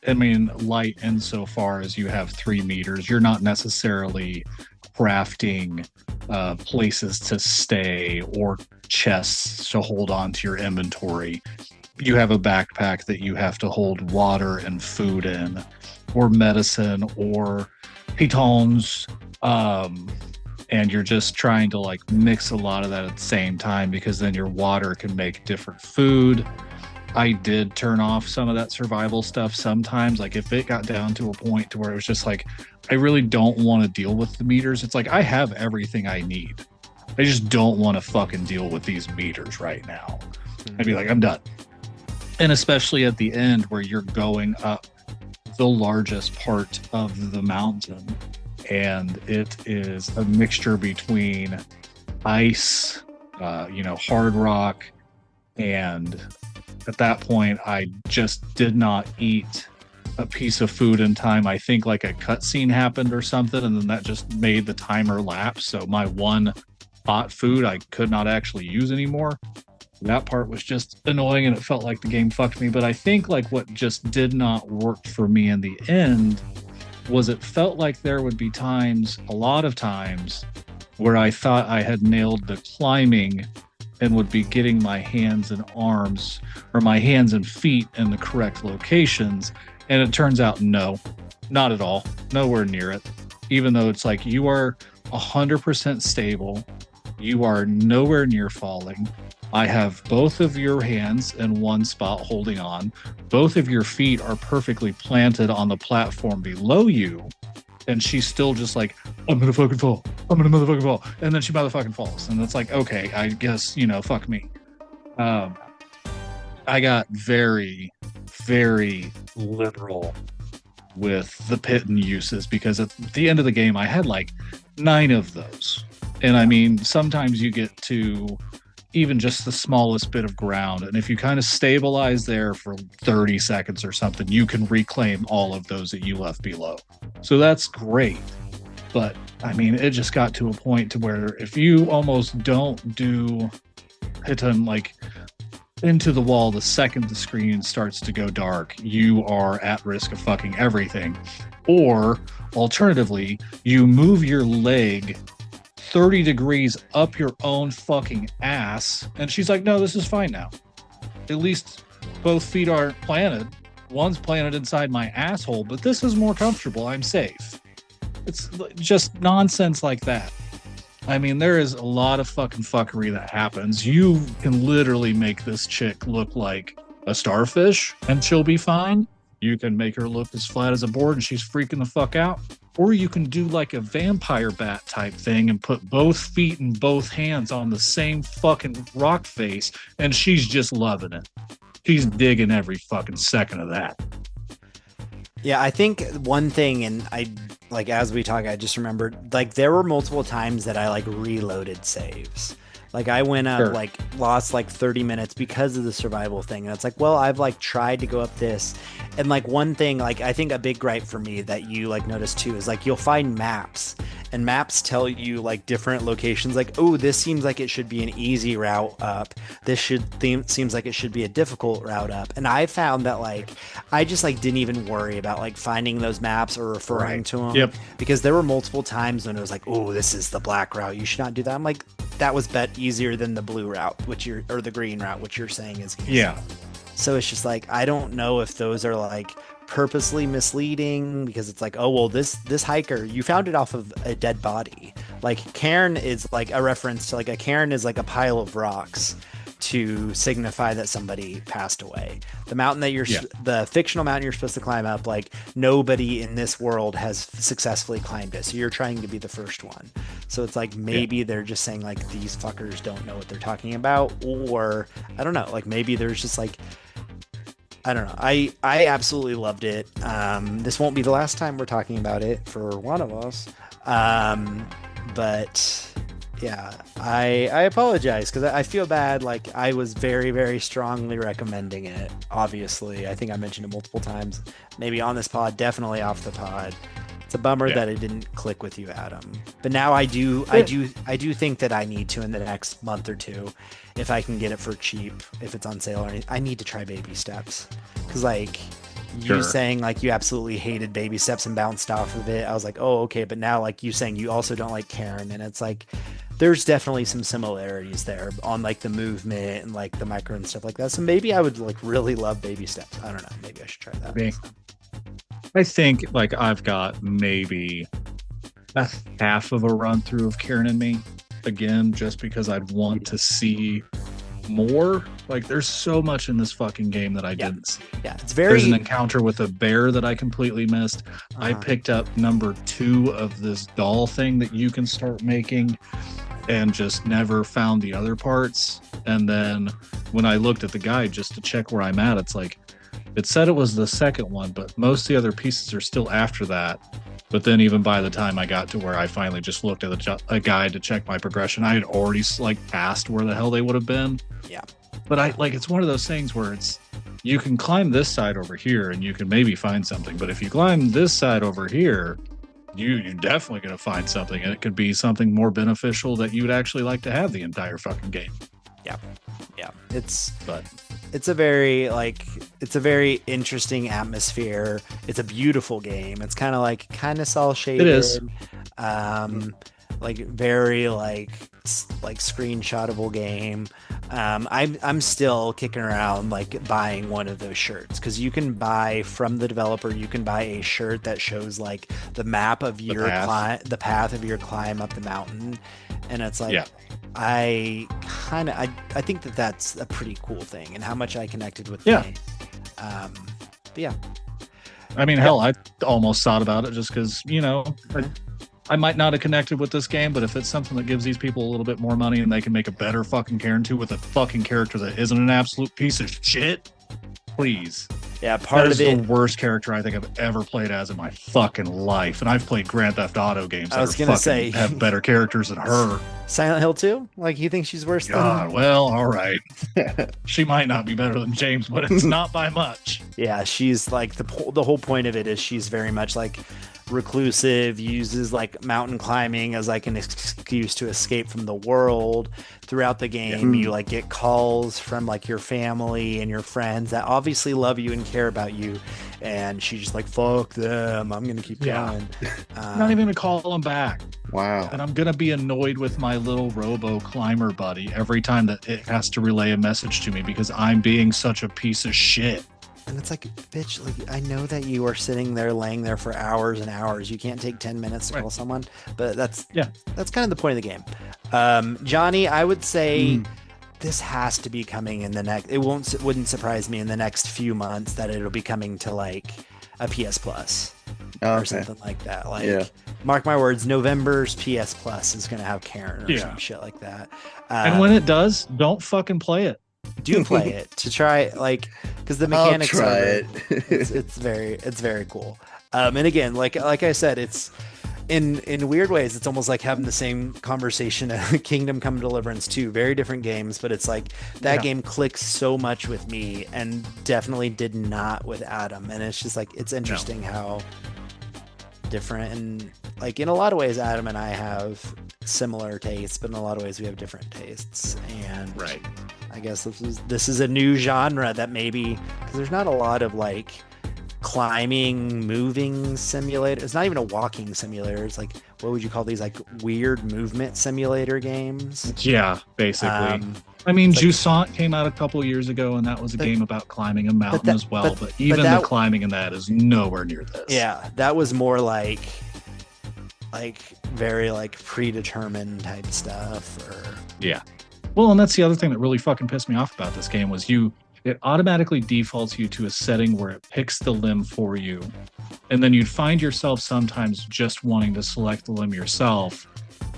I mean, light insofar as you have 3 meters. You're not necessarily crafting places to stay or chests to hold on to your inventory. You have a backpack that you have to hold water and food in, or medicine, or pitons. And you're just trying to like mix a lot of that at the same time, because then your water can make different food. I did turn off some of that survival stuff sometimes. Like if it got down to a point to where it was just like, I really don't want to deal with the meters. It's like, I have everything I need. I just don't want to fucking deal with these meters right now. I'd be like, I'm done. And especially at the end where you're going up the largest part of the mountain, and it is a mixture between ice, hard rock, and at that point I just did not eat a piece of food in time. I think like a cutscene happened or something, and then that just made the timer lapse, so my one hot food I could not actually use anymore. That part was just annoying, and it felt like the game fucked me. But I think like what just did not work for me in the end was it felt like there would be times, a lot of times, where I thought I had nailed the climbing and would be getting my hands and arms, or my hands and feet, in the correct locations. And it turns out, no, not at all. Nowhere near it. Even though it's like you are 100% stable, you are nowhere near falling. I have both of your hands in one spot holding on. Both of your feet are perfectly planted on the platform below you. And she's still just like, I'm gonna fucking fall. I'm gonna motherfucking fall. And then she motherfucking falls. And it's like, okay, I guess, fuck me. I got very, very literal with the pitten uses, because at the end of the game, I had like 9 of those. And I mean, sometimes you get to even just the smallest bit of ground, and if you kind of stabilize there for 30 seconds or something, you can reclaim all of those that you left below. So that's great. But I mean, it just got to a point to where if you almost don't do hit them like into the wall the second the screen starts to go dark, you are at risk of fucking everything. Or alternatively, you move your leg 30 degrees up your own fucking ass, and she's like, no, this is fine now. At least both feet aren't planted. One's planted inside my asshole, but this is more comfortable. I'm safe. It's just nonsense like that. I mean, there is a lot of fucking fuckery that happens. You can literally make this chick look like a starfish and she'll be fine. You can make her look as flat as a board and she's freaking the fuck out. Or you can do like a vampire bat type thing and put both feet and both hands on the same fucking rock face, and she's just loving it. She's digging every fucking second of that. Yeah, I think one thing, and I like as we talk, I just remembered like there were multiple times that I like reloaded saves. Like I went up, like lost like 30 minutes because of the survival thing. And it's like, well, I've like tried to go up this. And like one thing, like I think a big gripe for me that you like notice too is like you'll find maps, and maps tell you like different locations. Like, oh, this seems like it should be an easy route up. This seems like it should be a difficult route up. And I found that like I just like didn't even worry about like finding those maps or referring to them. Yep. Because there were multiple times when it was like, oh, this is the black route. You should not do that. I'm like, that was easier than the blue route, or the green route, which you're saying is easy. Yeah. So it's just like, I don't know if those are like purposely misleading, because it's like, oh, well, this hiker, you found it off of a dead body. Like cairn is like a reference to like a cairn is like a pile of rocks to signify that somebody passed away. The mountain that the fictional mountain you're supposed to climb up, like nobody in this world has successfully climbed it. So you're trying to be the first one. So it's like, maybe they're just saying like, these fuckers don't know what they're talking about. Or I don't know, like maybe there's just like, I don't know. I absolutely loved it. This won't be the last time we're talking about it for one of us. But yeah, I apologize because I feel bad. Like I was very, very strongly recommending it. Obviously, I think I mentioned it multiple times, maybe on this pod, definitely off the pod. It's a bummer that it didn't click with you, Adam. But now I do think that I need to in the next month or two, if I can get it for cheap, if it's on sale or anything. I need to try Baby Steps, because like you saying like you absolutely hated Baby Steps and bounced off of it, I was like, oh, okay. But now like you saying you also don't like Karen, and it's like there's definitely some similarities there on like the movement and like the micro and stuff like that. So maybe I would like really love Baby Steps. I don't know. Maybe I should try that. I think like I've got maybe a half of a run through of Karen and Me again, just because I'd want to see more. Like there's so much in this fucking game that I didn't see. Yeah, there's an encounter with a bear that I completely missed. I picked up number 2 of this doll thing that you can start making. and just never found the other parts. And then when I looked at the guide just to check where I'm at, it's like it said it was the second one, but most of the other pieces are still after that. But then even by the time I got to where I finally just looked at a guide to check my progression, I had already like passed where the hell they would have been. Yeah. But I like, it's one of those things where it's, you can climb this side over here and you can maybe find something. But if you climb this side over here, you're definitely going to find something. And it could be something more beneficial that you would actually like to have the entire fucking game. Yeah. Yeah. It's a very interesting atmosphere. It's a beautiful game. It's kind of cell shaded. It is. Like very like screenshotable game. I'm still kicking around like buying one of those shirts, because you can buy from the developer. You can buy a shirt that shows like the map of your the path of your climb up the mountain, and it's like, I think that's a pretty cool thing, and how much I connected with. Yeah. But yeah. I mean, hell, I almost thought about it just because, you know, I might not have connected with this game, but if it's something that gives these people a little bit more money and they can make a better fucking character with a fucking character that isn't an absolute piece of shit, please. Yeah, part that of is it. The worst character I think I've ever played as in my fucking life, and I've played Grand Theft Auto games that have better characters than her. Silent Hill 2? Like, you think she's worse God, well, all right. She might not be better than James, but it's not by much. Yeah, she's like the whole point of it is she's very much like reclusive, uses like mountain climbing as like an excuse to escape from the world. Throughout the game, you like get calls from like your family and your friends that obviously love you and care about you, and she's just like, fuck them, I'm gonna keep going. Not even gonna call them back. Wow. And I'm gonna be annoyed with my little robo climber buddy every time that it has to relay a message to me because I'm being such a piece of shit. And it's like, bitch, like, I know that you are sitting there, laying there for hours and hours. You can't take 10 minutes to call someone, but that's kind of the point of the game. Johnny, I would say this has to be coming in the next, wouldn't surprise me in the next few months that it'll be coming to like a PS Plus or something like that. Like, mark my words, November's PS Plus is going to have Karen or some shit like that. And when it does, don't fucking play it. Do play it to try, like, because the mechanics I'll try it. It's very cool. And again, like I said, it's in weird ways, it's almost like having the same conversation at Kingdom Come Deliverance 2. Very different games, but it's like that game clicks so much with me and definitely did not with Adam. And it's just like, it's interesting how different, and like in a lot of ways Adam and I have similar tastes, but in a lot of ways we have different tastes. And I guess this is a new genre that maybe, because there's not a lot of like climbing, moving simulator. It's not even a walking simulator. It's like, what would you call these, like weird movement simulator games? Yeah, basically. I mean, Jusant came out a couple years ago, and that was a game about climbing a mountain as well. But even the climbing in that is nowhere near this. Yeah, that was more like very like predetermined type stuff. Well, and that's the other thing that really fucking pissed me off about this game was it automatically defaults you to a setting where it picks the limb for you. And then you'd find yourself sometimes just wanting to select the limb yourself.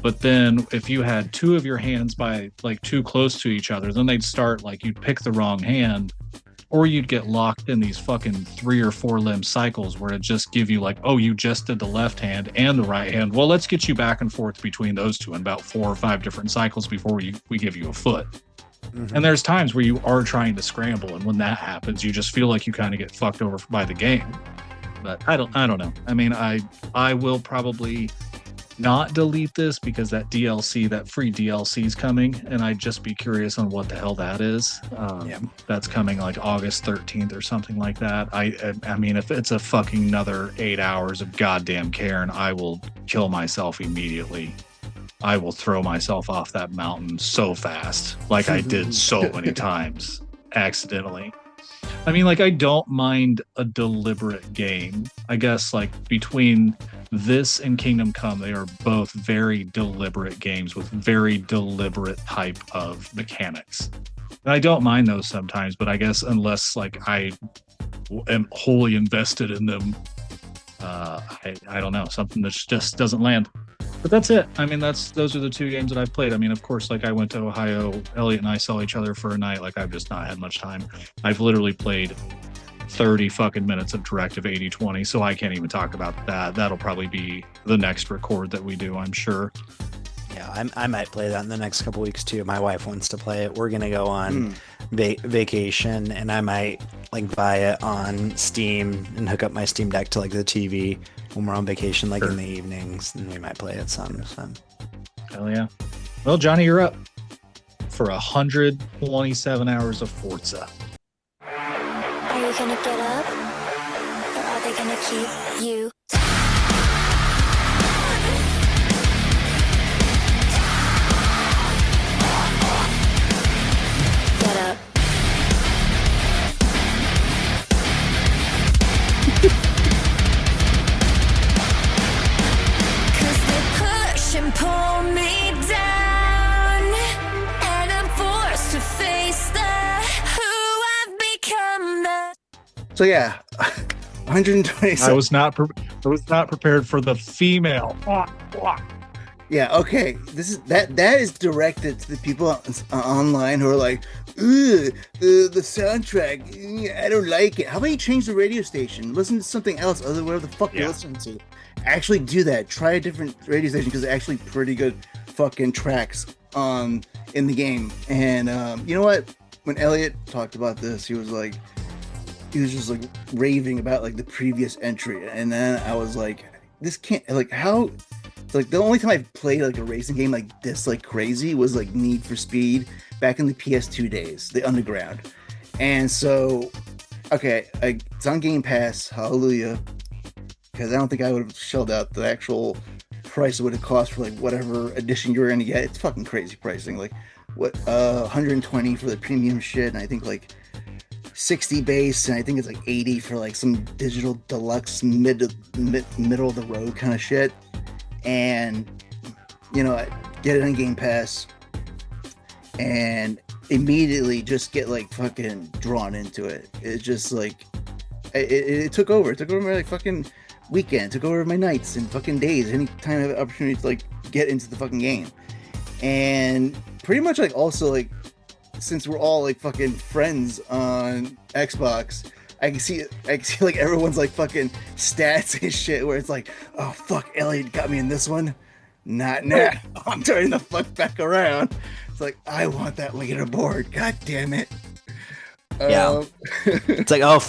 But then if you had two of your hands by like too close to each other, then they'd start like you'd pick the wrong hand, or you'd get locked in these fucking 3 or 4 limb cycles where it just give you like, oh, you just did the left hand and the right hand. Well, let's get you back and forth between those two in about 4 or 5 different cycles before we give you a foot. And there's times where you are trying to scramble, and when that happens, you just feel like you kind of get fucked over by the game. But I don't know. I mean, I will probably not delete this because that free DLC is coming, and I'd just be curious on what the hell that is. That's coming like August 13th or something like that. I mean, if it's a fucking another 8 hours of goddamn Karen, I will kill myself immediately. I will throw myself off that mountain so fast, like I did so many times accidentally. I mean, like, I don't mind a deliberate game. I guess, like, between this and Kingdom Come, they are both very deliberate games with very deliberate type of mechanics. And I don't mind those sometimes, but I guess unless, like, I am wholly invested in them, I don't know, something that just doesn't land. But that's it. I mean, those are the 2 games that I've played. I mean, of course, like I went to Ohio, Elliot and I saw each other for a night. Like I've just not had much time. I've literally played 30 fucking minutes of Directive 8020, so I can't even talk about that. That'll probably be the next record that we do, I'm sure. Yeah, I might play that in the next couple weeks too. My wife wants to play it. We're gonna go on vacation, and I might like buy it on Steam and hook up my Steam Deck to like the TV when we're on vacation, like in the evenings, and we might play it some. So. Hell yeah. Well, Johnny, you're up for 127 hours of Forza. Are you gonna get up? Or are they gonna keep you? Get up. Cause they push and pull me down, and I'm forced to face who I've become. So yeah, 127. I was not prepared for the female. Yeah, okay. This is that is directed to the people online who are like, "Ugh, the soundtrack, I don't like it." How about you change the radio station? Listen to something else other than whatever the fuck you're listening to. Actually do that. Try a different radio station because they're actually pretty good fucking tracks in the game. And you know what? When Eliot talked about this, he was just like raving about like the previous entry, and then I was like, this can't, like, how, like the only time I've played like a racing game like this like crazy was like Need for Speed back in the PS2 days, the Underground. And so okay, it's on Game Pass, hallelujah, because I don't think I would have shelled out the actual price it would have cost for like whatever edition you're gonna get. It's fucking crazy pricing, like what 120 for the premium shit, and I think like 60 base, and I think it's like 80 for like some digital deluxe middle of the road kind of shit. And you know, I get it on Game Pass and immediately just get like fucking drawn into it. It's just like it took over. It took over my like fucking weekend. It took over my nights and fucking days. Any time I have an opportunity to like get into the fucking game. And pretty much like also like, since we're all like fucking friends on Xbox, I can see like everyone's like fucking stats and shit where it's like, oh fuck, Elliot got me in this one. Not now. I'm turning the fuck back around. It's like, I want that leaderboard. God damn it. Yeah. It's like, oh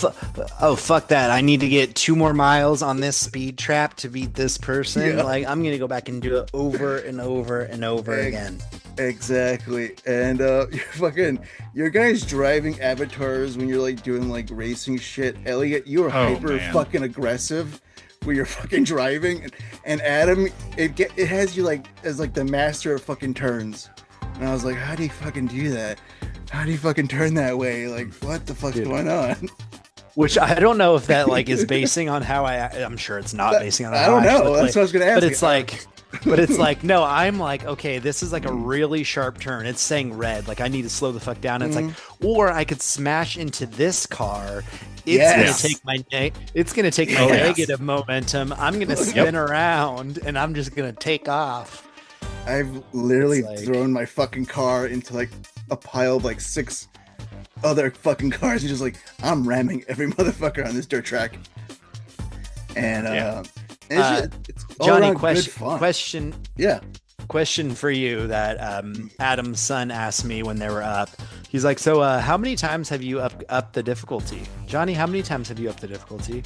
fuck that. I need to get 2 more miles on this speed trap to beat this person. Yeah. Like, I'm gonna go back and do it over and over and over again. Exactly. And your guys driving avatars when you're like doing like racing shit. Elliot, you are fucking aggressive when you're fucking driving, and Adam, it has you like as like the master of fucking turns. And I was like, how do you fucking do that? How do you fucking turn that way? Like, what the fuck's going on? Which I don't know if that like is basing on how I'm sure it's not basing on how I don't know. That's what I was gonna ask. But it's like, no, I'm like, okay, this is like a really sharp turn. It's saying red. Like, I need to slow the fuck down. It's like, or I could smash into this car. It's gonna take my negative momentum. I'm gonna spin around and I'm just gonna take off. I've literally thrown my fucking car into like a pile of like 6 other fucking cars and just like, I'm ramming every motherfucker on this dirt track. And it's Johnny, question for you that Adam's son asked me when they were up. He's like, so how many times have you upped the difficulty? Johnny, how many times have you upped the difficulty?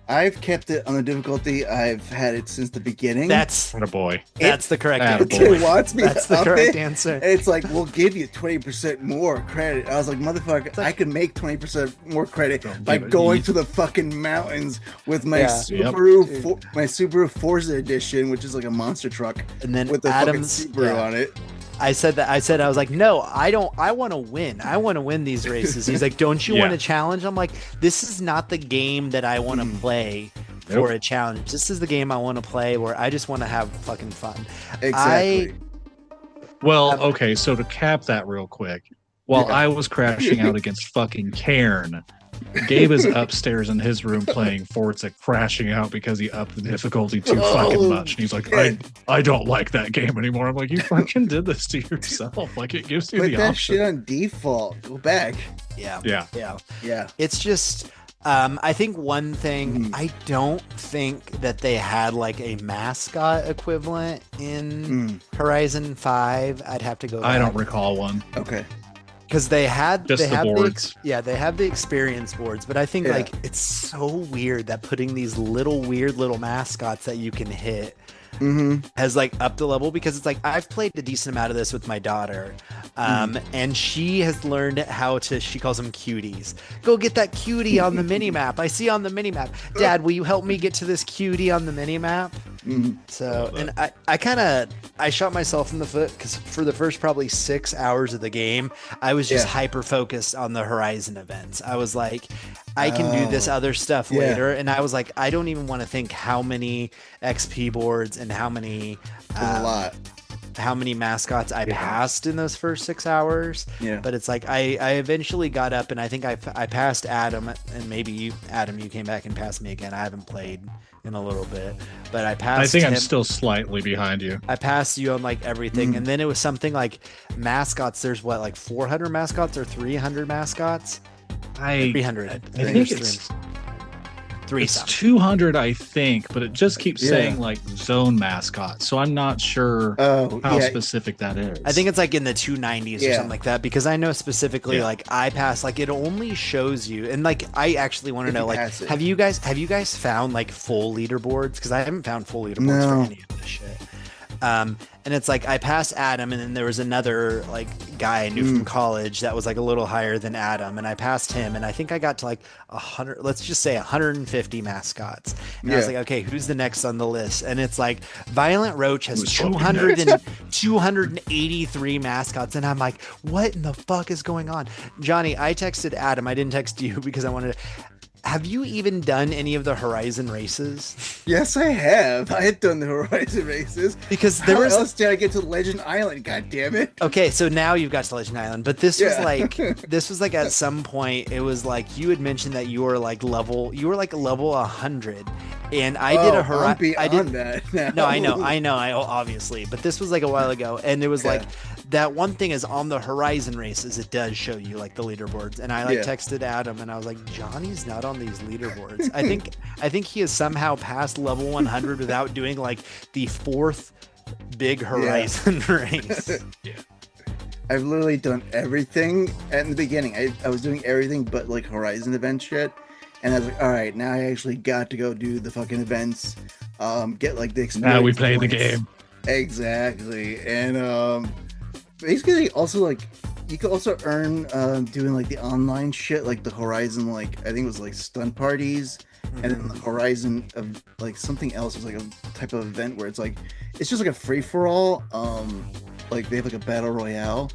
I've kept it on the difficulty. I've had it since the beginning. That's a boy. That's the correct answer. It wants me That's the correct answer. It's like, we'll give you 20% more credit. I was like, motherfucker, I can make 20% more credit by going to the fucking mountains with my Subaru Forza edition, which is like a monster truck, and then with the Adam's fucking Subaru on it. I was like, no, I don't. I want to win. I want to win these races. He's like, don't you want a challenge? I'm like, this is not the game that I want to play for a challenge. This is the game I want to play where I just want to have fucking fun. Exactly. Well, okay, so to cap that real quick, while I was crashing out against fucking Cairn. Gabe is upstairs in his room playing Forza, crashing out because he upped the difficulty too fucking much. And he's like, I don't like that game anymore. I'm like, you fucking did this to yourself. Like, it gives you Put the that option. shit on default. Go back. Yeah. Yeah. It's just, I think one thing, I don't think that they had like a mascot equivalent in Horizon 5. I'd have to go back. I don't recall one. Okay. Because they had Just the boards. they have the experience boards, but I think like it's so weird that putting these weird little mascots that you can hit has like upped the level, because it's like I've played a decent amount of this with my daughter, and she has learned how to, she calls them cuties. Go get that cutie on the mini map. I see on the mini map. Dad, will you help me get to this cutie on the mini map? So, and I shot myself in the foot, because for the first probably 6 hours of the game, I was just hyper focused on the Horizon events. I was like, I can do this other stuff later. And I was like, I don't even want to think how many XP boards and how many, a lot. how many mascots I passed in those first 6 hours. Yeah. But it's like, I eventually got up, and I think I passed Adam, and maybe you, Adam, you came back and passed me again. I haven't played in a little bit, but I passed I think him. I'm still slightly behind you. I passed you on like everything, and then it was something like mascots. There's what, like 400 mascots or 300 mascots? 300. I think it's 300. 200, I think, but it just keeps saying like zone mascot, so I'm not sure how specific that is. I think it's like in the 290s or something like that, because I know specifically like I passed, like it only shows you, and like I actually want to know, like, have you guys found like full leaderboards? Because I haven't found full leaderboards for any of this shit. And it's like I passed Adam, and then there was another like guy I knew from college that was like a little higher than Adam, and I passed him, and I think I got to like 100, let's just say 150 mascots. And I was like, okay, who's the next on the list? And it's like Violent Roach has 283 mascots, and I'm like, what in the fuck is going on? Johnny, I texted Adam. I didn't text you because I wanted to. Have you even done any of the Horizon races? Yes, I have. I had done the Horizon races. Because how else did I get to Legend Island? God damn it! Okay, so now you've got to Legend Island, but this was like at some point it was like you had mentioned that you were like level 100, and I did a Horizon. I did that. Now. No, I know, obviously, but this was like a while ago, and it was like that one thing is on the Horizon races, it does show you like the leaderboards, and I like texted Adam, and I was like, Johnny's not on these leaderboards. I think he has somehow passed level 100 without doing like the 4th big Horizon race. I've literally done everything at the beginning. I was doing everything but like Horizon event shit, and I was like, all right, now I actually got to go do the fucking events, get like the experience. Now we play the game. Exactly. And basically also like you could also earn doing like the online shit, like the Horizon, like I think it was like stunt parties, and then the Horizon of like something else was like a type of event where it's just like a free-for-all, like they have like a battle royale.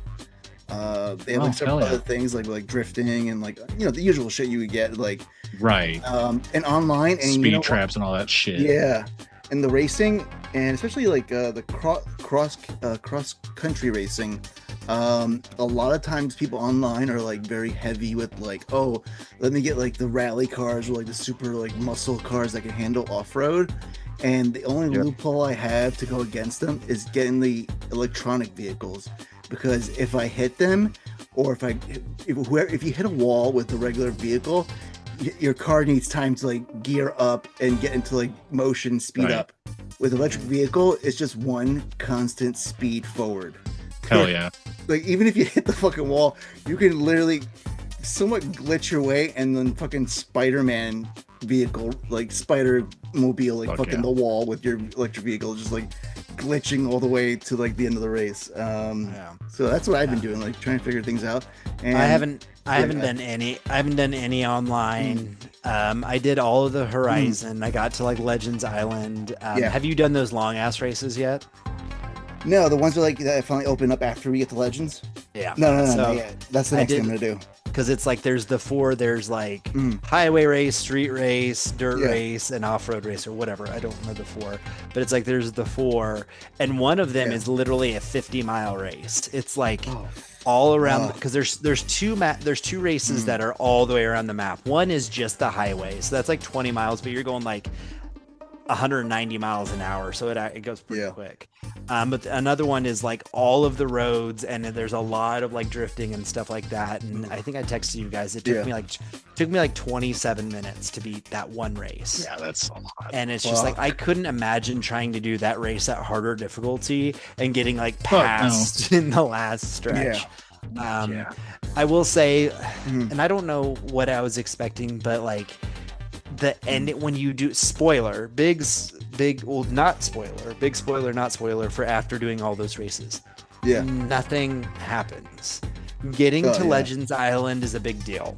They have like several other things like drifting and like, you know, the usual shit you would get like and online, and speed traps and all that shit. Yeah. And the racing, and especially like the cross country racing, a lot of times people online are like very heavy with like, oh, let me get like the rally cars or like the super like muscle cars that can handle off-road, and the only loophole I have to go against them is getting the electronic vehicles, because if I hit them, or if you hit a wall with the regular vehicle, your car needs time to like gear up and get into like motion, speed up. With electric vehicle, it's just one constant speed forward. Hell yeah. Like even if you hit the fucking wall, you can literally somewhat glitch your way, and then fucking Spider-Man vehicle, like Spider Mobile, like the wall with your electric vehicle, just like glitching all the way to like the end of the race. So that's what I've been doing, like trying to figure things out. And I haven't done any online. I did all of the Horizon. I got to like Legends Island. Have you done those long ass races yet? No, the ones that finally open up after we get to Legends. Yeah. No, not yet. That's the next thing I'm gonna do. Because it's like there's the 4. There's like highway race, street race, dirt race, and off-road race, or whatever. I don't remember the 4, but it's like there's the 4, and one of them is literally a 50-mile race. It's like all around because there's two races that are all the way around the map. One is just the highway, so that's like 20 miles, but you're going like 190 miles an hour, so it goes pretty quick. But another one is like all of the roads, and there's a lot of like drifting and stuff like that. And I think I texted you guys. It took me like 27 minutes to beat that one race. Yeah, that's a lot. And it's just like I couldn't imagine trying to do that race at harder difficulty and getting like passed in the last stretch. I will say, and I don't know what I was expecting, but like the end when you do big spoiler, not spoiler for after doing all those races. Nothing happens. Getting to Legends Island is a big deal.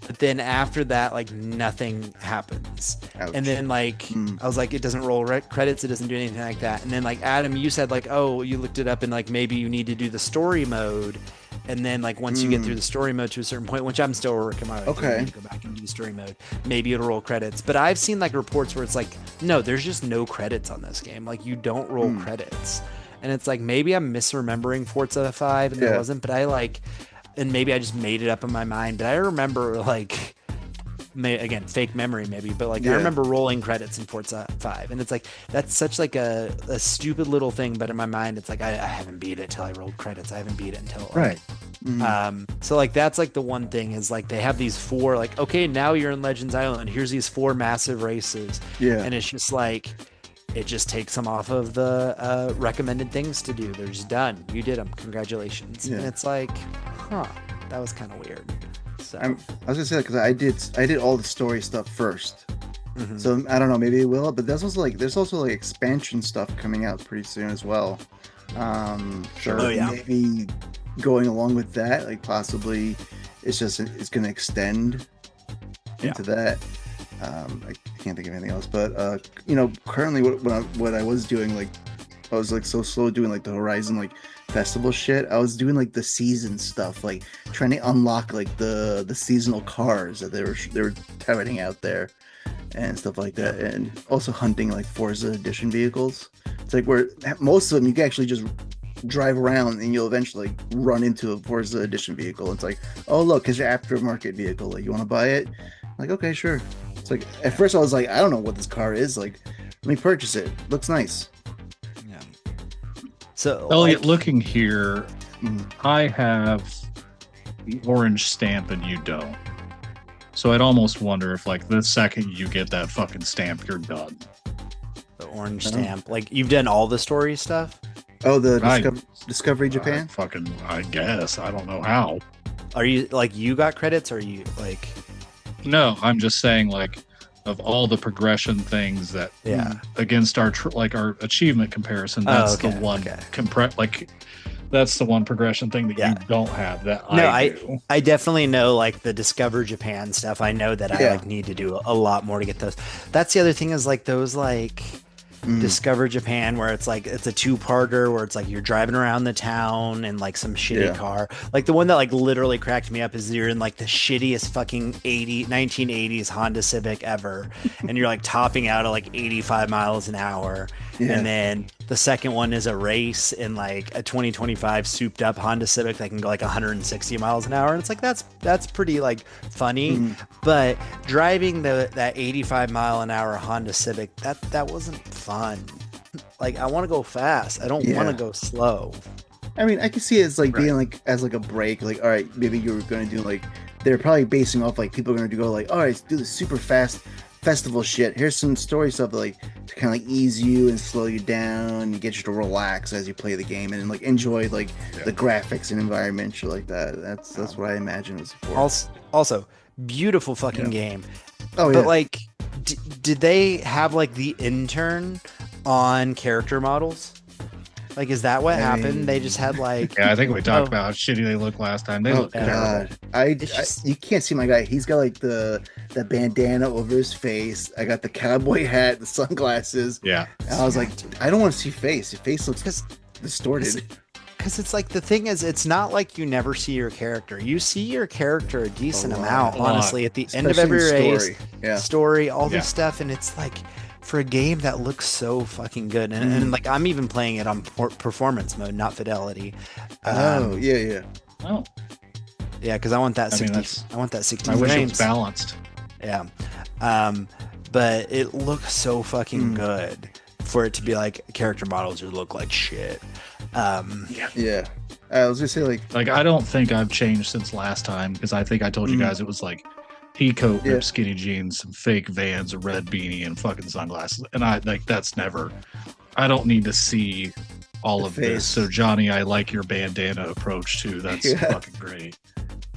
But then after that, like nothing happens. Ouch. And then like I was like, it doesn't roll credits, it doesn't do anything like that. And then like Adam, you said like, oh, you looked it up and like maybe you need to do the story mode. And then like once you get through the story mode to a certain point, which I'm still working my way through, I need to go back and do the story mode, maybe it'll roll credits. But I've seen like reports where it's like, no, there's just no credits on this game. Like you don't roll credits. And it's like maybe I'm misremembering Forza 5 and there wasn't, but I like, and maybe I just made it up in my mind, but I remember like, again, fake memory maybe, but like I remember rolling credits in Forza 5, and it's like that's such like a stupid little thing, but in my mind it's like I haven't beat it till I rolled credits. I haven't beat it until like, so like that's like the one thing is like they have these 4 like, okay, now you're in Legends Island, here's these 4 massive races, and it's just like it just takes them off of the recommended things to do. They're just done. You did them. Congratulations. And it's like, that was kind of weird. So I was gonna say that because I did all the story stuff first. So I don't know, maybe it will. But there's also like expansion stuff coming out pretty soon as well. Maybe going along with that, like possibly it's gonna extend into that. I can't think of anything else, but currently what I was doing, like I was like so slow doing like the Horizon like festival shit. I was doing like the season stuff, like trying to unlock like the seasonal cars that they were touting out there and stuff like that, and also hunting like Forza edition vehicles. It's like where most of them you can actually just drive around and you'll eventually like, run into a Forza edition vehicle. It's like, oh look, it's your aftermarket vehicle, like you want to buy it? I'm like, okay, sure. It's like at first I was like, I don't know what this car is, like let me purchase it, looks nice. So Elliot, looking here, I have the orange stamp and you don't. So I'd almost wonder if like the second you get that fucking stamp, you're done. The orange stamp, like you've done all the story stuff. Oh, the Discovery Japan. I guess I don't know how. Are you like you got credits? Or are you like? No, I'm just saying like. Of all the progression things that against our our achievement comparison, that's the one that's the one progression thing that you don't have that I do. I definitely know like the Discover Japan stuff. I know that I like need to do a lot more to get those. That's the other thing is like those like Discover Japan where it's like it's a 2-parter where it's like you're driving around the town in like some shitty car. Like the one that like literally cracked me up is you're in like the shittiest fucking 1980s Honda Civic ever and you're like topping out at like 85 miles an hour. And then the second one is a race in like a 2025 souped up Honda Civic that can go like 160 miles an hour. And it's like that's pretty like funny. But driving that 85 mile an hour Honda Civic, that wasn't fun. Like I want to go fast. I don't want to go slow. I mean, I can see it as like being like as like a break. Like, all right, maybe you're going to do like they're probably basing off like people are going to go like, all right, let's do the super fast festival shit. Here's some story stuff like to kind of like ease you and slow you down and get you to relax as you play the game and like enjoy like the graphics and environment, shit like that. That's what I imagine it was for. Also, beautiful fucking game. Oh, but like, did they have like the intern on character models? Like, is that what happened? They just had like... Yeah, I think we talked about how shitty they look last time. They look terrible. You can't see my guy. He's got like the bandana over his face. I got the cowboy hat, the sunglasses. Yeah. And I was like, I don't want to see face. Your face looks distorted. Because it's like the thing is, it's not like you never see your character. You see your character a decent amount, honestly, at the end of every race, story, all this stuff. And it's like... for a game that looks so fucking good, and like I'm even playing it on performance mode, not fidelity. Yeah. Oh, Yeah, because I want that I mean, 60. I want that 60 I wish it frames. was balanced. Yeah. But it looks so fucking good for it to be like character models just look like shit. Yeah. I was gonna say Like, I don't think I've changed since last time, because I think I told you guys it was like pea coat, ripped skinny jeans, some fake Vans, a red beanie, and fucking sunglasses. And I like that's never. I don't need to see all of this. So Johnny, I like your bandana approach too. That's fucking great.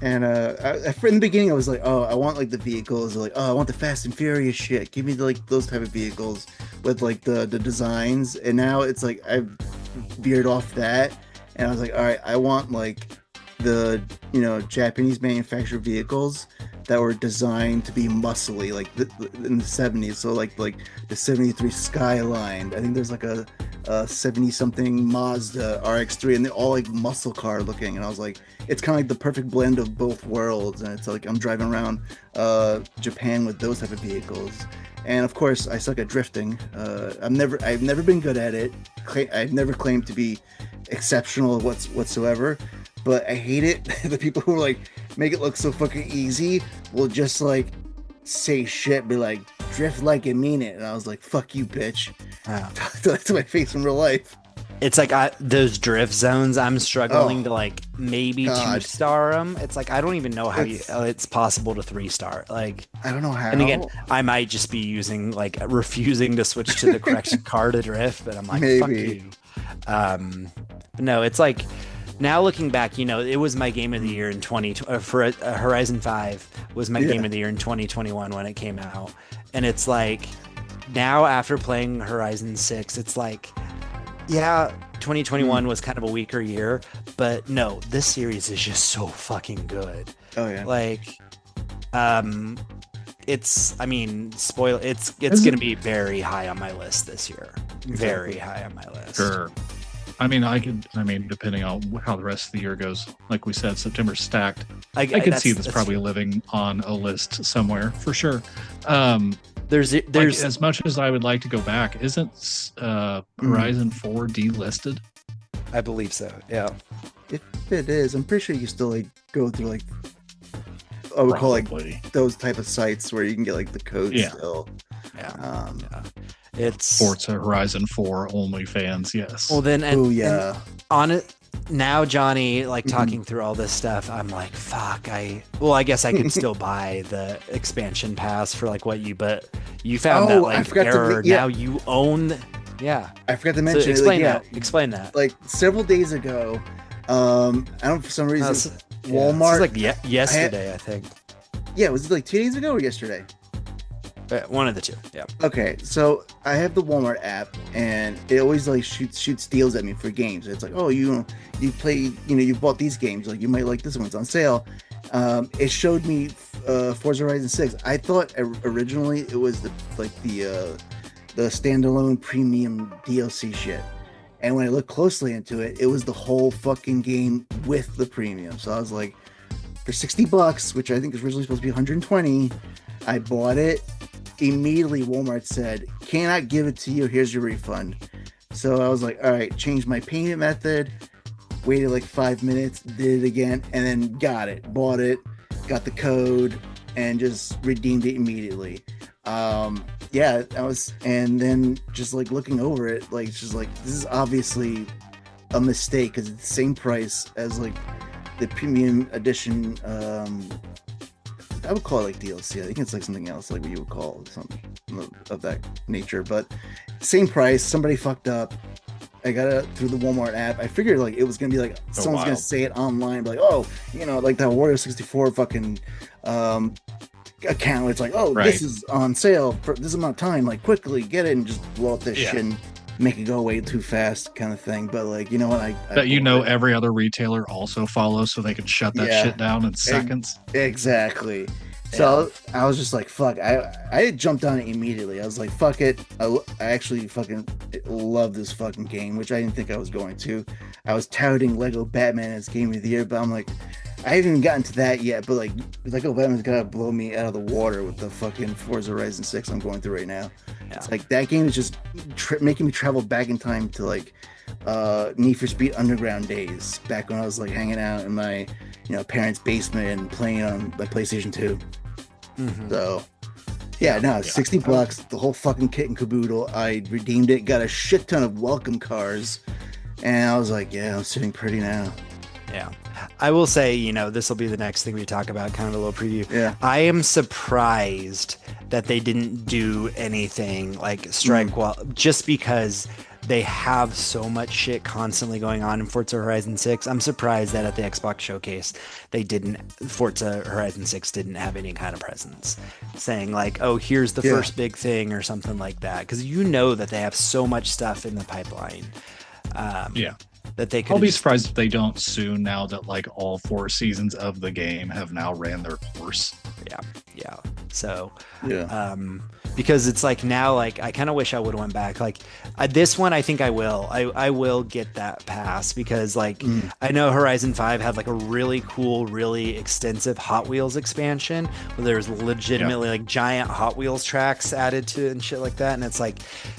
And in the beginning, I was like, oh, I want like the vehicles, like, oh, I want the Fast and Furious shit. Give me like those type of vehicles with like the designs. And now it's like I've veered off that, and I was like, all right, I want like the Japanese manufactured vehicles that were designed to be muscly, like in the 70s. So like the 73 Skyline. I think there's like a 70 something Mazda RX-3, and they're all like muscle car looking. And I was like, it's kind of like the perfect blend of both worlds. And it's like I'm driving around Japan with those type of vehicles. And of course, I suck at drifting. I've never been good at it. I've never claimed to be exceptional whatsoever. But I hate it. The people who like make it look so fucking easy will just like say shit, be like, drift like it, mean it. And I was like, fuck you, bitch. Wow. That's my face in real life. It's like those drift zones, I'm struggling to like maybe 2-star them. It's like I don't even know how it's possible to 3-star. Like I don't know how. And again, I might just be refusing to switch to the correct car to drift, but I'm like, fuck you. But no, it's like now looking back, it was my game of the year in for Horizon 5 was my game of the year in 2021 when it came out. And it's like now after playing Horizon 6, it's like, yeah, 2021 was kind of a weaker year, but no, this series is just so fucking good. Oh yeah. Like, it's going to be very high on my list this year. Very high on my list. Sure. Depending on how the rest of the year goes, like we said, September's stacked. I could see this probably living on a list somewhere for sure. There's as much as I would like to go back, isn't Horizon 4 delisted? I believe so. Yeah. If it is, I'm pretty sure you can still like go through like I would call like those type of sites where you can get like the code still. Yeah. It's Forza Horizon 4 OnlyFans, yes. Well then, and on it now, Johnny, like talking through all this stuff, I'm like, fuck. I guess I could still buy the expansion pass for like but you found that like error. Now you own. I forgot to mention. So explain that. Explain that. Like several days ago, I don't for some reason Walmart. This was like yesterday, I think. Yeah, was it like 2 days ago or yesterday? One of the two. Yeah. Okay, so I have the Walmart app, and it always like shoots deals at me for games. It's like, oh, you play, you bought these games, like you might like this one's on sale. It showed me Forza Horizon 6. I thought originally it was the standalone premium DLC shit, and when I looked closely into it, it was the whole fucking game with the premium. So I was like, for $60, which I think is originally supposed to be 120, I bought it. Immediately Walmart said, cannot give it to you, here's your refund. So I was like, all right, changed my payment method, waited like 5 minutes, did it again, and then bought it, got the code, and just redeemed it immediately. And then just like looking over it, like it's just like, this is obviously a mistake because it's the same price as like the premium edition. I would call it like DLC. I think it's like something else, like what you would call something of that nature. But same price. Somebody fucked up. I got it through the Walmart app. I figured like it was gonna be like someone's gonna say it online, like, oh, like that Wario 64 fucking account. It's like, oh, this is on sale for this amount of time. Like, quickly get it and just blow up this shit and make it go away too fast, kind of thing. But like, you know what? Every other retailer also follows, so they can shut that shit down in seconds. Exactly. So I was just like, fuck. I jumped on it immediately. I was like, fuck it. I actually fucking love this fucking game, which I didn't think I was going to. I was touting Lego Batman as game of the year, but I'm like, I haven't even gotten to that yet, but like 11's gotta blow me out of the water with the fucking Forza Horizon 6 I'm going through right now. Yeah. It's like that game is just making me travel back in time to like Need for Speed Underground days, back when I was like hanging out in my parents' basement and playing on my PlayStation 2. So yeah, no, $60, the whole fucking kit and caboodle. I redeemed it, got a shit ton of welcome cars, and I was like, yeah, I'm sitting pretty now. Yeah. I will say, this will be the next thing we talk about, kind of a little preview. Yeah. I am surprised that they didn't do anything like strike while, just because they have so much shit constantly going on in Forza Horizon 6. I'm surprised that at the Xbox showcase, Forza Horizon 6 didn't have any kind of presence saying like, oh, here's the first big thing or something like that. Because that they have so much stuff in the pipeline. That they could. I'll be surprised if they don't soon, now that like all 4 seasons of the game have now ran their course. Yeah. So, because it's like now, like I kind of wish I would have went back. Like this one, I think I will. I will get that pass because like I know Horizon 5 had like a really cool, really extensive Hot Wheels expansion where there's legitimately like giant Hot Wheels tracks added to it and shit like that. And it's like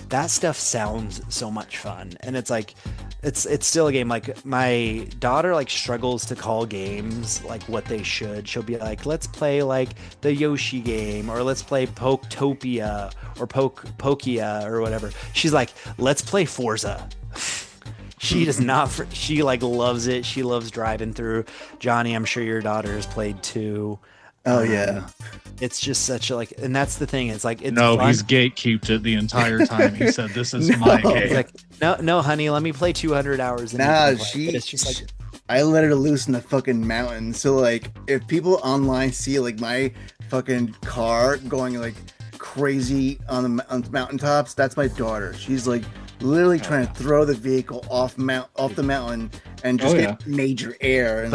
that stuff sounds so much fun. And it's like it's still a game. Like my daughter like struggles to call games like what they should. She'll be like, let's play like the Yoshi game, or let's play Poketopia or Pokia or whatever. She's like, let's play Forza. She does not. She like loves it. She loves driving through. Johnny, I'm sure your daughter has played too. Oh yeah. It's just such a like, and that's the thing. It's like it's no, fun. he's gatekeeped it the entire time. He said, "This is my game." It's like, no, honey, let me play 200 hours. It's just like. I let her loose in the fucking mountain. So like, if people online see like my fucking car going like crazy on the mountaintops, that's my daughter. She's like literally trying to throw the vehicle off the mountain and just get major air and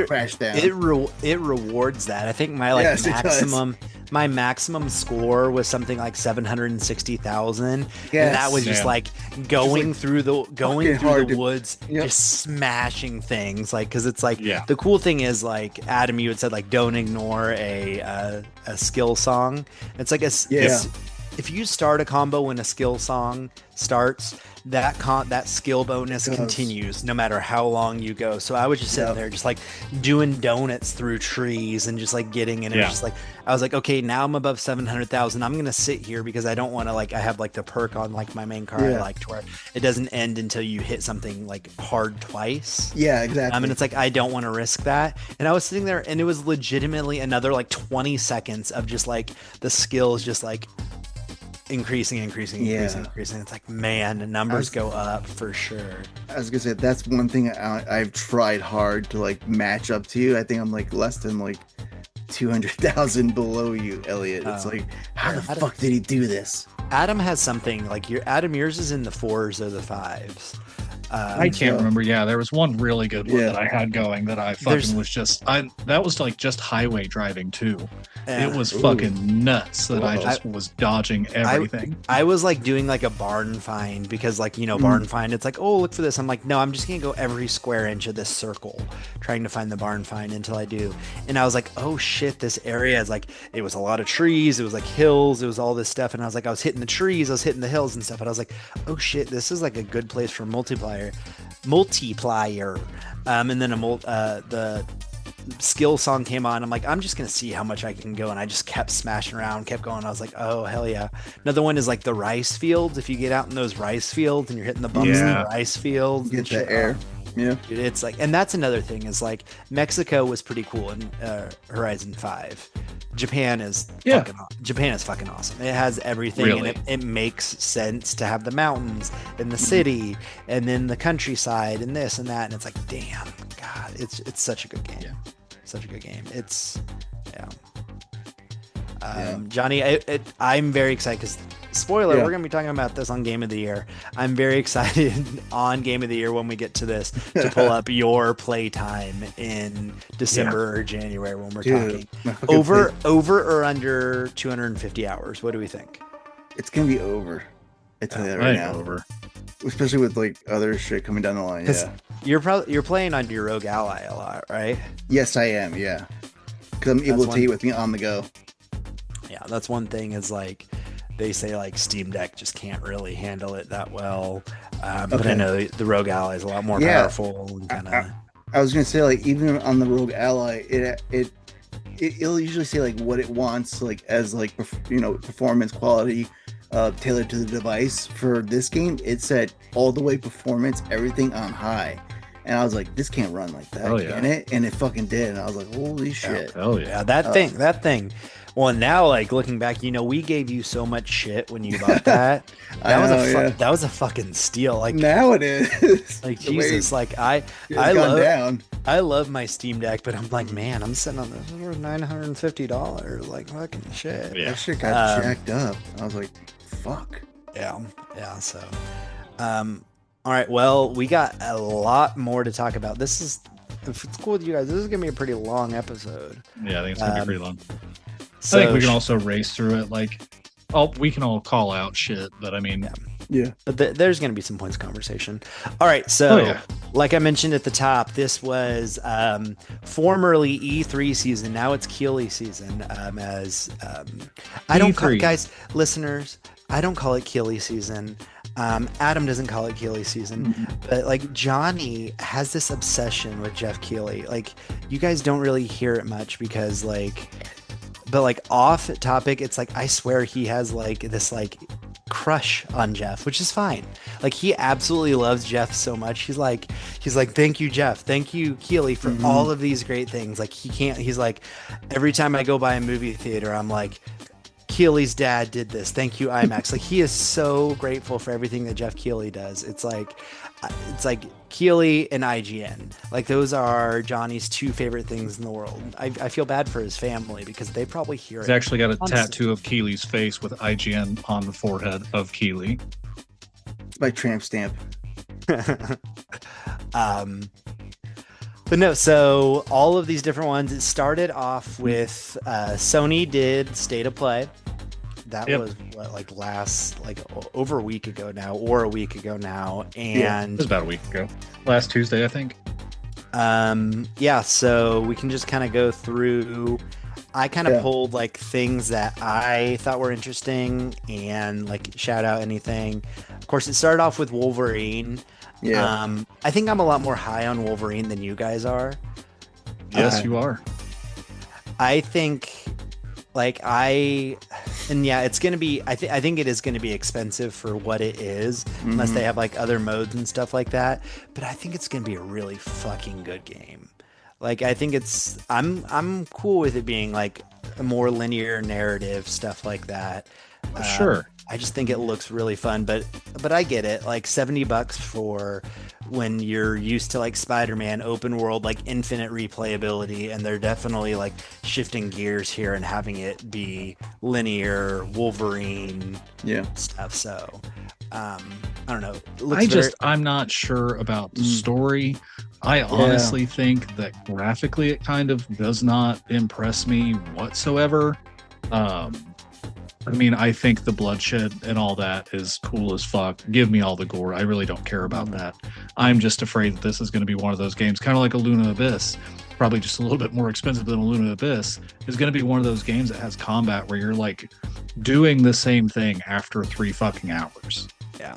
crash down. It rewards that. I think my my maximum score was something like 760,000. And that was just like going through the woods, just smashing things. Like, cause it's like, the cool thing is like, Adam, you had said like, don't ignore a skill song. It's like if you start a combo when a skill song starts, that skill bonus continues no matter how long you go. So I was just sitting there just like doing donuts through trees and just like getting in. It was just like, I was like, okay, now I'm above 700,000. I'm going to sit here because I don't want to like, I have like the perk on like my main car. I like to where it doesn't end until you hit something like hard twice. Yeah, exactly. And it's like, I don't want to risk that. And I was sitting there and it was legitimately another like 20 seconds of just like the skills just like increasing. It's like, man, the numbers go up for sure. I was gonna say that's one thing I've tried hard to like match up to you. I think I'm like less than like 200,000 below you, Eliot. It's like, how the fuck did he do this? Adam has something like yours is in the 4s or the 5s. I can't remember. Yeah, there was one really good one that I had going that I fucking was just. That was like just highway driving too. It was fucking nuts that I just was dodging everything. I was like doing like a barn find because like barn find. It's like, oh, look for this. I'm like, no, I'm just gonna go every square inch of this circle trying to find the barn find until I do. And I was like, oh shit, this area is like, it was a lot of trees. It was like hills. It was all this stuff. And I was like, I was hitting the trees. I was hitting the hills and stuff. And I was like, oh shit, this is like a good place for multiplier. And then the skill song came on. I'm like, I'm just gonna see how much I can go, and I just kept smashing around, kept going. I was like, oh hell yeah. Another one is like the rice fields. If you get out in those rice fields and you're hitting the bumps in the rice fields, get the air. Yeah, dude, it's like, and that's another thing is like Mexico was pretty cool in Horizon 5. Japan is fucking awesome. It has everything, and it makes sense to have the mountains and the city and then the countryside and this and that. And it's like, damn, God, it's such a good game. Such a good game. It's Johnny, I'm very excited because spoiler, we're gonna be talking about this on Game of the Year. I'm very excited on Game of the Year when we get to this to pull up your playtime in December or January when we're talking. Over or under 250 hours. What do we think? It's gonna be over. I tell you that right now. Over. especially with like other shit coming down the line. 'Cause Yeah. you're playing on your Rogue Ally a lot, right? Yes, I am. Yeah. Because I'm able to one- take it with me on the go. Yeah, that's one thing is like they say like Steam Deck just can't really handle it that well. But I Okay. know the Rogue Ally is a lot more Yeah. powerful and kind of. I was gonna say like even on the Rogue Ally, it'll usually say like what it wants like as like performance quality tailored to the device. For this game, it said all the way performance, everything on high, and I was like, this can't run like that, Oh, yeah. can it? And it fucking did, and I was like, holy shit. Hell yeah. Yeah, that thing. Well, now like looking back, we gave you so much shit when you bought that. That was a fucking steal. Like Now it is. like The way Jesus, like I it's gone down. I love my Steam Deck, but I'm like, man, I'm sitting on this worth $950. Like fucking shit. Yeah. That shit got Um, jacked up. I was like, fuck. Yeah. So, all right. Well, we got a lot more to talk about. If it's cool with you guys, this is gonna be a pretty long episode. Yeah, I think it's gonna be pretty long. So I think we can also race through it. Like, we can all call out shit, but I mean, Yeah. But there's going to be some points of conversation. All right. So, Oh, yeah. like I mentioned at the top, this was formerly E3 season. Now it's Keeley season. I don't call, E3. guys, listeners, I don't call it Keeley season. Adam doesn't call it Keeley season, but like Johnny has this obsession with Jeff Keeley. Like you guys don't really hear it much because but like off topic, it's like I swear he has like this like crush on Jeff, which is fine. Like he absolutely loves Jeff so much. He's like, thank you, Jeff. Thank you, Keeley, for all of these great things. Like he's like, every time I go by a movie theater, I'm like, Keeley's dad did this. Thank you, IMAX. Like he is so grateful for everything that Jeff Keeley does. It's like Keeley and IGN. Like those are Johnny's two favorite things in the world. I feel bad for his family because they probably hear he's it. actually got a Honestly. tattoo of Keeley's face with IGN on the forehead of Keeley. It's my tramp stamp. But no, so all of these different ones, it started off with Sony did State of Play. That Yep. was over a week ago now, or a week ago now. It And was about a week ago. Last Tuesday, I think. so we can just kind of go through. I kind of Yeah. pulled like things that I thought were interesting and like shout out anything. Of course, it started off with Wolverine. Yeah. I think I'm a lot more high on Wolverine than you guys are. Yes, Okay. you are. I think it's gonna be I think it is gonna be expensive for what it is, unless they have like other modes and stuff like that. But I think it's gonna be a really fucking good game. Like I think I'm cool with it being like a more linear narrative, stuff like that. Sure. I just think it looks really fun, but I get it. Like $70 for when you're used to like Spider-Man open world, like infinite replayability, and they're definitely like shifting gears here and having it be linear Wolverine Yeah. stuff. So I don't know. It looks I'm not sure about the story. I honestly think that graphically it kind of does not impress me whatsoever. I mean, I think the bloodshed and all that is cool as fuck. Give me all the gore. I really don't care about that. I'm just afraid that this is going to be one of those games, kind of like a Luna Abyss, probably just a little bit more expensive than a Luna Abyss, is going to be one of those games that has combat where you're like doing the same thing after 3 fucking hours. Yeah.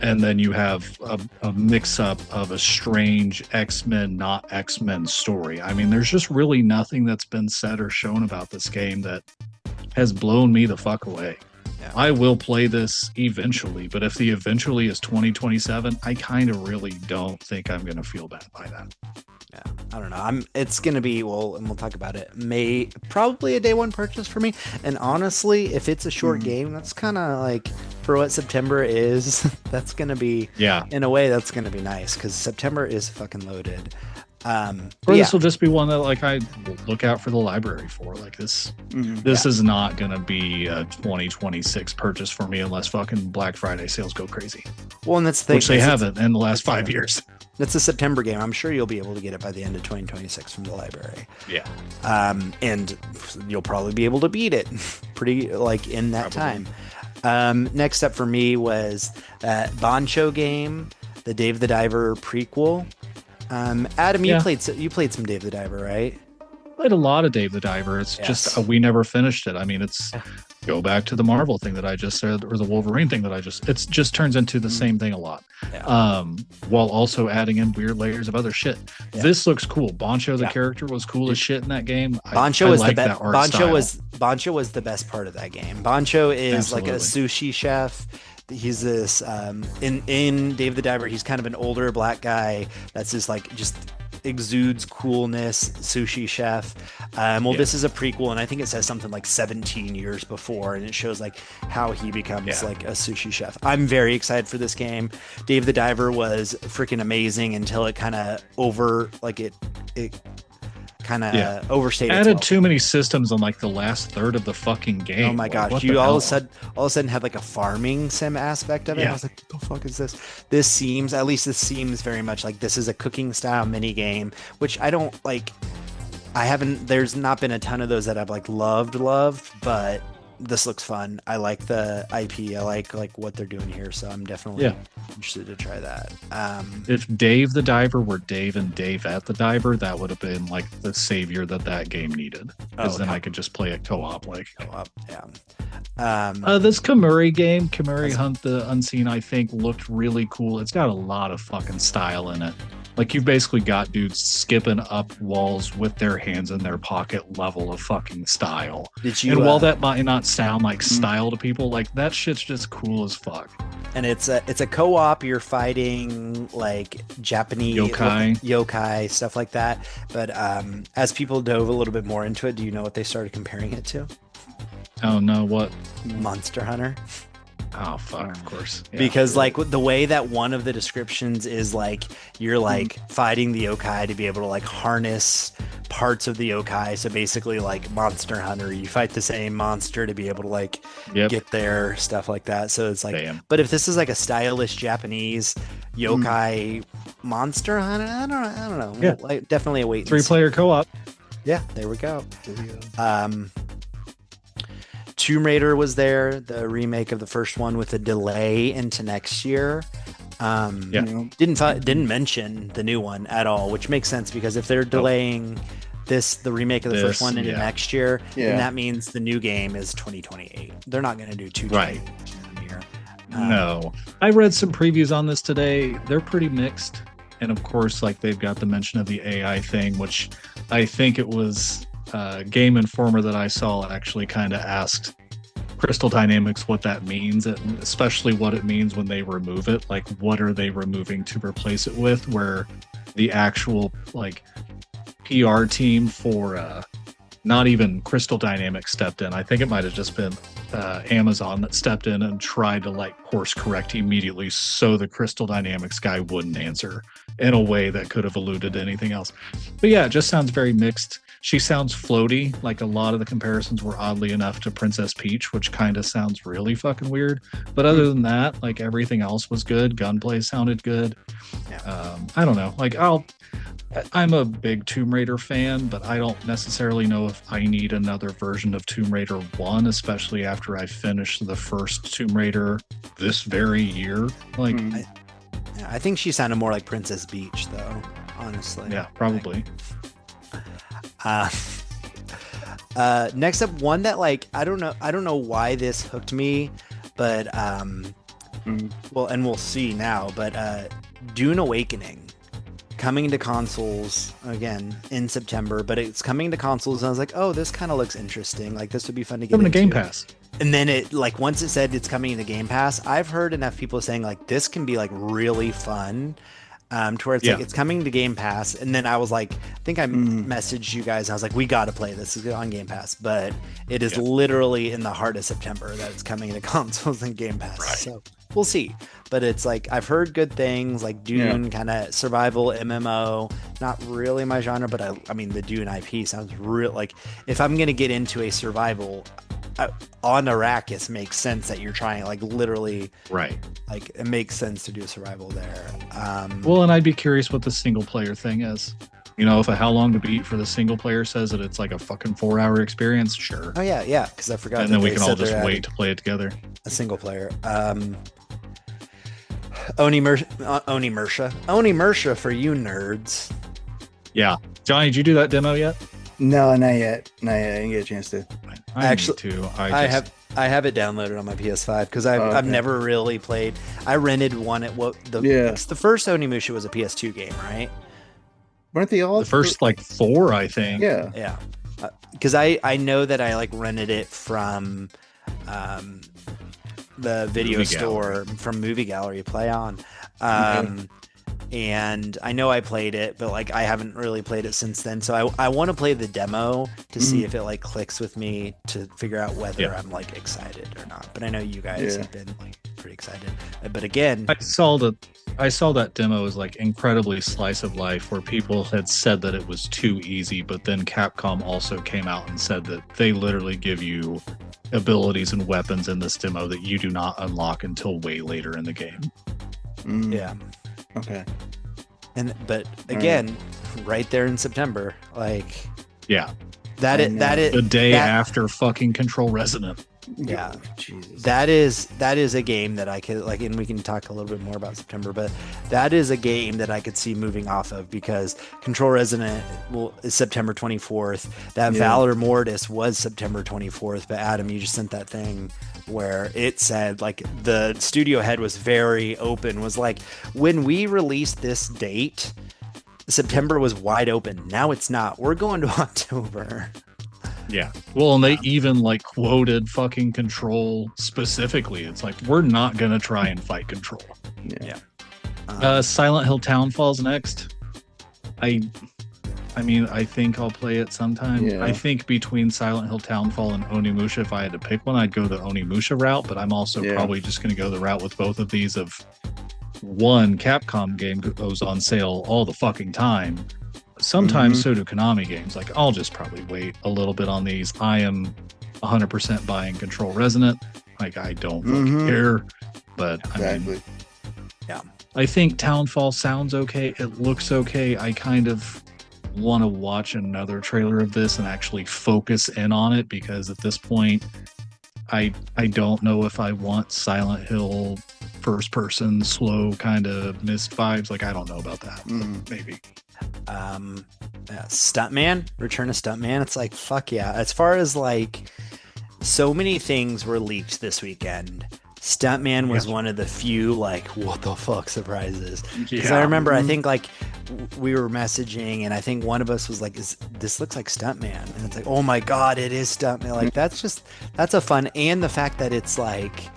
And then you have a mix-up of a strange X-Men, not X-Men story. I mean, there's just really nothing that's been said or shown about this game that has blown me the fuck away. Yeah. I will play this eventually, but if the eventually is 2027, I kind of really don't think I'm going to feel bad by that. Yeah, I don't know. It's gonna be and we'll talk about it. Probably a day one purchase for me. And honestly, if it's a short game, that's kind of like for what September is. That's gonna be in a way that's gonna be nice because September is fucking loaded. Or But this will just be one that like I will look out for the library for. Like this is not going to be a 2026 purchase for me unless fucking Black Friday sales go crazy, Well, and that's the thing. which they is haven't in the last 5 years. It's a September game. I'm sure you'll be able to get it by the end of 2026 from the library. Yeah. And you'll probably be able to beat it pretty like in that time. Next up for me was that Bancho game, the Dave the Diver prequel. Adam, you played some Dave the Diver, right? Played a lot of Dave the Diver. It's just we never finished it. I mean, it's go back to the Marvel thing that I just said, or the Wolverine thing that it just turns into the same thing a lot. While also adding in weird layers of other shit. This looks cool. Bancho the character was cool as shit in that game. Bancho was like the that art Bancho was the best part of that game. Bancho is like a sushi chef. He's this in Dave the Diver, he's kind of an older black guy that's just like exudes coolness, sushi chef. This is a prequel, and I think it says something like 17 years before, and it shows like how he becomes like a sushi chef. I'm very excited for this game. Dave the Diver was freaking amazing until it kind of overstated. Added itself. too many systems on like the last third of the fucking game. Oh my gosh! You all of a sudden had like a farming sim aspect of it. I was like, what the fuck is this? This seems very much like this is a cooking style mini game, which I don't like. There's not been a ton of those that I've like loved, but this looks fun. I like the IP. I like what they're doing here, so I'm definitely interested to try that. If Dave the Diver were Dave and Dave at the Diver, that would have been like the savior that game needed. Because then I could just play it co-op. This Kamuri game, Kamuri Hunt the Unseen, I think looked really cool. It's got a lot of fucking style in it. Like you've basically got dudes skipping up walls with their hands in their pocket level of fucking style. And while that might not sound like style to people, like that shit's just cool as fuck. And it's a co-op. You're fighting like Japanese yokai stuff like that. But as people dove a little bit more into it, do you know what they started comparing it to? Oh no, what? Monster Hunter. Oh fuck, of course. Yeah. Because like the way that one of the descriptions is like you're like fighting the yokai to be able to like harness parts of the yokai. So basically like Monster Hunter, you fight the same monster to be able to like get there, stuff like that. So it's like, but if this is like a stylish Japanese yokai Monster Hunter, I don't know. Yeah. Like definitely a wait. 3-player co-op. Yeah, there we go. Tomb Raider was there, the remake of the first one with a delay into next year. Didn't mention the new one at all, which makes sense because if they're delaying the remake of the first one into next year, then that means the new game is 2028. They're not going to do two games in a year. No. I read some previews on this today. They're pretty mixed. And of course, like they've got the mention of the AI thing, which I think it was Game Informer that I saw actually kind of asked Crystal Dynamics what that means, and especially what it means when they remove it. Like, what are they removing to replace it with? Where the actual like PR team for not even Crystal Dynamics stepped in. I think it might have just been Amazon that stepped in and tried to like course correct immediately so the Crystal Dynamics guy wouldn't answer in a way that could have alluded to anything else. But yeah, it just sounds very mixed. She sounds floaty, like a lot of the comparisons were oddly enough to Princess Peach, which kind of sounds really fucking weird. But other than that, like everything else was good. Gunplay sounded good. I don't know. Like I'm a big Tomb Raider fan, but I don't necessarily know if I need another version of Tomb Raider 1, especially after I finished the first Tomb Raider this very year. Like, I think she sounded more like Princess Peach, though. Honestly. Yeah, probably. Next up, one that like I don't know why this hooked me, but well, and we'll see now. But Dune Awakening coming to consoles again in September, but it's coming to consoles, and I was like, oh, this kind of looks interesting. Like this would be fun to get into. Coming to Game Pass. And then it like once it said it's coming to Game Pass, I've heard enough people saying like this can be like really fun. To where it's like it's coming to Game Pass, and then I was like, I think I messaged you guys. I was like, we got to play this. It's on Game Pass, but it is literally in the heart of September that it's coming to consoles and Game Pass. Right. So we'll see. But it's like I've heard good things, like Dune, kind of survival MMO. Not really my genre, but I mean the Dune IP sounds real. Like if I'm gonna get into a survival. On Arrakis makes sense that you're trying like literally like it makes sense to do a survival there. Well, and I'd be curious what the single player thing is. You know, if a how long to beat for the single player says that it's like a fucking 4-hour experience, sure. Oh yeah, because I forgot. And then we can all just wait to play it together. A single player. Onimusha for you nerds. Yeah. Johnny, did you do that demo yet? No, not yet. Not yet. I didn't get a chance to. I Actually, need to. I have it downloaded on my PS5 because I've never really played. I rented one at the first Onimusha was a PS2 game, right? Weren't they all the first like 4? I think. Yeah. Yeah. Because I know that I like rented it from the video store from Movie Gallery Play On. And I know I played it, but like I haven't really played it since then. So I want to play the demo to see if it like clicks with me to figure out whether I'm like excited or not. But I know you guys have been like pretty excited. But again, I saw that demo as like incredibly slice of life, where people had said that it was too easy, but then Capcom also came out and said that they literally give you abilities and weapons in this demo that you do not unlock until way later in the game. Yeah. Okay. But again, right there in September, like that is the day after fucking Control Resonant. Yeah. Jesus. That is a game that I could like, and we can talk a little bit more about September, but that is a game that I could see moving off of because Control Resonant is September 24th. That Valor Mortis was September 24th, but Adam, you just sent that thing where it said like the studio head was very open, was like, when we released this date, September was wide open. Now it's not. We're going to October. Yeah. Well, and they even like quoted fucking Control specifically. It's like, we're not going to try and fight Control. Yeah. Silent Hill Townfall's next. I mean, I think I'll play it sometime. Yeah. I think between Silent Hill Townfall and Onimusha, if I had to pick one, I'd go the Onimusha route, but I'm also probably just going to go the route with both of these of one Capcom game goes on sale all the fucking time. Sometimes so do Konami games. Like, I'll just probably wait a little bit on these. I am 100% buying Control Resonant. Like, I don't fucking care. But I mean, I think Townfall sounds okay. It looks okay. I kind of want to watch another trailer of this and actually focus in on it, because at this point, I don't know if I want Silent Hill first person slow kind of missed vibes. Like, I don't know about that. Maybe. Stuntman, Return of Stuntman. It's like, fuck yeah. As far as like, so many things were leaked this weekend. Stuntman was one of the few like, what the fuck surprises. Because I remember, I think like we were messaging, and I think one of us was like, this looks like Stuntman, and it's like, oh my god, it is Stuntman. Like, that's a fun, and the fact that it's like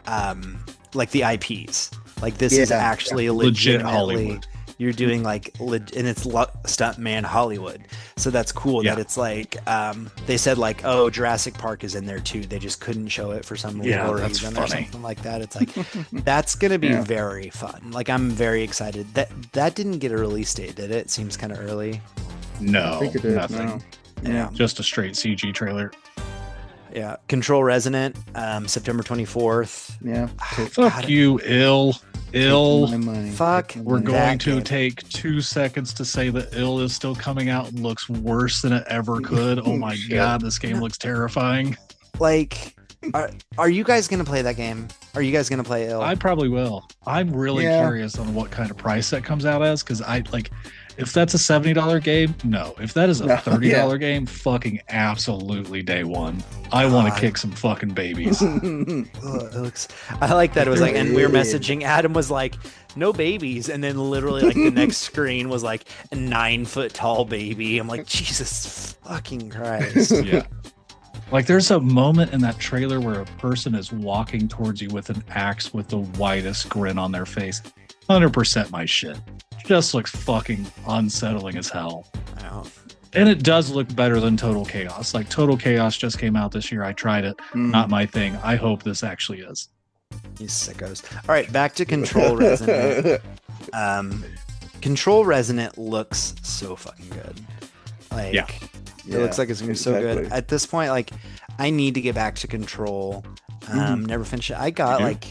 the IPs, like this is actually legit legitimately Hollywood. You're doing like and it's Stuntman Hollywood, so that's cool. That it's like they said like, oh, Jurassic Park is in there too, they just couldn't show it for some legal reason or something like that. It's like that's gonna be very fun. Like, I'm very excited. That didn't get a release date, did it? Seems kind of early. No, I think it did. nothing. No. Just a straight CG trailer. Yeah. Control Resonant, September 24th. Yeah. Fuck you, ill. My money. Fuck. We're that going to game. take 2 seconds to say that Ill is still coming out and looks worse than it ever could. Oh my god, this game looks terrifying. Like, are you guys gonna play that game? Are you guys gonna play Ill? I probably will. I'm really curious on what kind of price that comes out as, because I like, if that's a $70 game, no. If that is a $30 game, fucking absolutely day one. I want to kick some fucking babies. It looks. I like that. It was like, and we were messaging. Adam was like, "No babies," and then literally like the next screen was like a 9-foot tall baby. I'm like, Jesus fucking Christ. Yeah. Like, there's a moment in that trailer where a person is walking towards you with an axe with the widest grin on their face. 100% my shit. Just looks fucking unsettling as hell. And it does look better than Total Chaos. Like, Total Chaos just came out this year. I tried it. Not my thing. I hope this actually is. You sickos. All right, back to Control Resonant. Control Resonant looks so fucking good. Like, it looks like it's gonna be so good. At this point, like, I need to get back to Control. Never finished it. I got like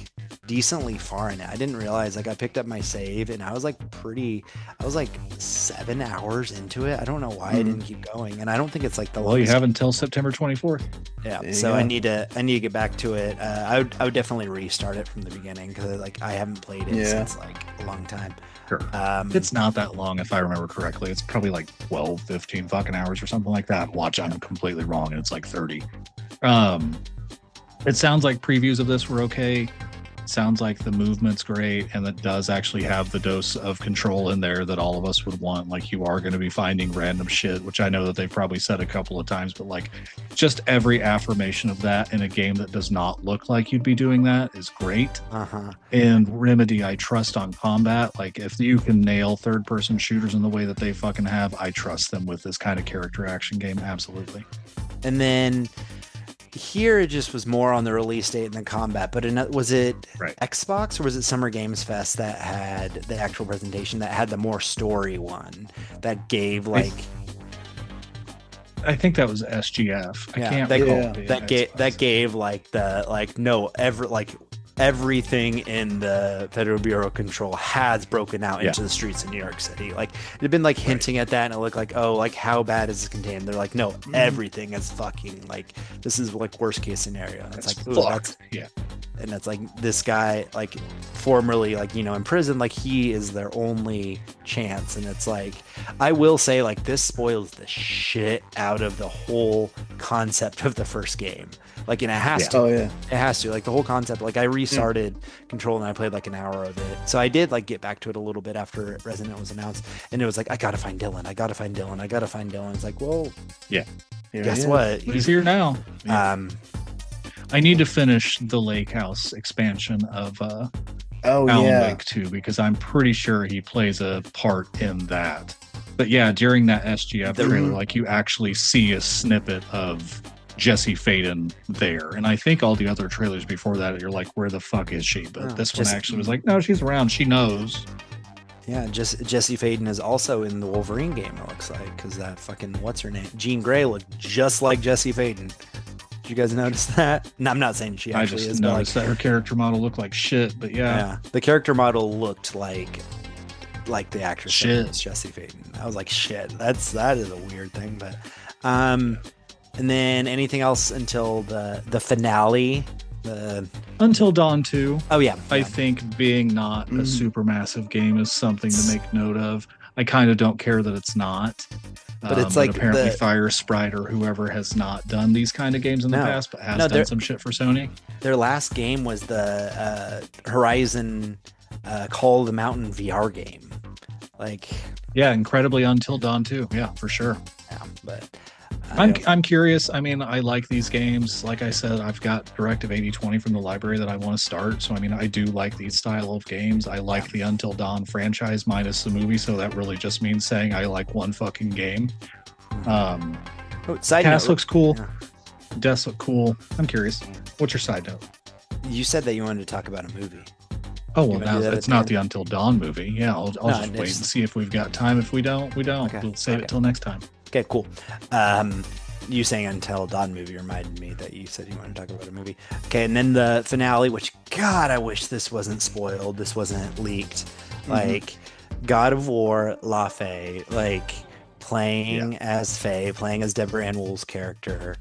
decently far in it. I didn't realize, like, I picked up my save and I was like I was like 7 hours into it. I don't know why I didn't keep going, and I don't think it's like the Well, you longest. have until September 24th. Yeah, There you so go. I need to get back to it. I would definitely restart it from the beginning because like I haven't played it Yeah. since like a long time. Sure. It's not that long, if I remember correctly. It's probably like 12, 15 fucking hours or something like that. Watch, I'm completely wrong, and it's like 30. It sounds like previews of this were okay. Sounds like the movement's great, and it does actually have the dose of control in there that all of us would want. Like, you are going to be finding random shit, which I know that they've probably said a couple of times, but like just every affirmation of that in a game that does not look like you'd be doing that is great. And Remedy, I trust on combat. Like, if you can nail third-person shooters in the way that they fucking have, I trust them with this kind of character action game. Absolutely. And then here it just was more on the release date and the combat. But was it Right. Xbox or was it Summer Games Fest that had the actual presentation that had the more story one that gave like I think that was SGF. I can't that, recall. Yeah. the that gave Xbox. that gave like the like no ever like everything in the Federal Bureau of Control has broken out into the streets of New York City. Like it had been like hinting at that, and it looked like, oh, like how bad is this contained? They're like, no, everything is fucking like this is like worst case scenario. And it's like, ooh, that's Yeah. and it's like this guy like formerly like in prison, like he is their only chance. And it's like, I will say like this spoils the shit out of the whole concept of the first game. Like, and it has to. Oh yeah. It has to. Like the whole concept. Like I restarted Control and I played like an hour of it. So I did like get back to it a little bit after Resident was announced, and it was like, I gotta find Dylan. I gotta find Dylan. I gotta find Dylan. It's like, well, Yeah. guess what? He's here now. I need to finish the Lake House expansion of Oh Alan yeah. Wake 2 because I'm pretty sure he plays a part in that. But yeah, during that SGF trailer, like you actually see a snippet of Jesse Faden there. And I think all the other trailers before that, you're like, where the fuck is she? But No, this one just- actually was like, no, she's around. She knows. Yeah, Jesse Faden is also in the Wolverine game, it looks like, because that fucking, what's her name? Jean Grey looked just like Jesse Faden. Did you guys notice that? No, I'm not saying she I actually just is, but like, noticed that her character model looked like shit. But yeah. the character model looked like the actress that Shit. was Jesse Faden. I was like, shit, that is a weird thing. But and then anything else until the finale? Until Dawn 2. Oh yeah, I think being not a super massive game is something to make note of. I kind of don't care that it's not. But it's like apparently the- Fire Sprite or whoever has not done these kind of games in the No. past, but has No, done they're- some shit for Sony. their last game was the Horizon Call of the Mountain VR game. Like, Yeah, incredibly Until Dawn 2. Yeah, for sure. yeah, but I'm curious. I mean, I like these games. Like I said, I've got Directive 8020 from the library that I want to start. So I mean, I do like these style of games. I like the Until Dawn franchise minus the movie. So that really just means saying I like one fucking game. side Cast note, looks cool. Yeah. Deaths look cool. I'm curious. What's your side note? you said that you wanted to talk about a movie. Oh, You well, wanna do now that it's at the not end? the Until Dawn movie. Yeah, I'll No, just wait and it's- see if we've got time. If we don't, we don't. Okay, We'll save okay. it till next time. Okay, cool. You saying Until Dawn movie reminded me that you said you wanted to talk about a movie. Okay, and then the finale, which, God, I wish this wasn't spoiled. This wasn't leaked. Like, God of War, La Fey, like, playing as Faye, playing as Deborah Ann Wool's character,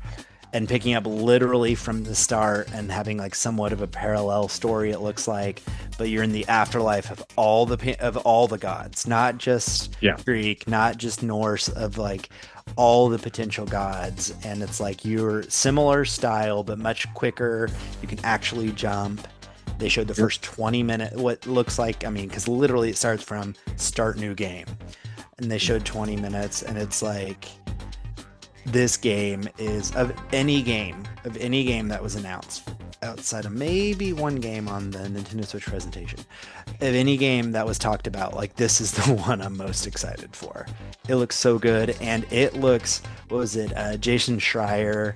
and picking up literally from the start and having like somewhat of a parallel story, it looks like, but you're in the afterlife of all the gods, not just Greek, not just Norse, of like all the potential gods. And it's like you're similar style but much quicker. You can actually jump. They showed the first 20 minutes, what looks like, I mean, because literally it starts from start new game, and they showed 20 minutes, and it's like, this game is of any game that was announced outside of maybe one game on the Nintendo Switch presentation, of any game that was talked about, like, this is the one I'm most excited for. It looks so good, and it looks, what was it, Jason Schreier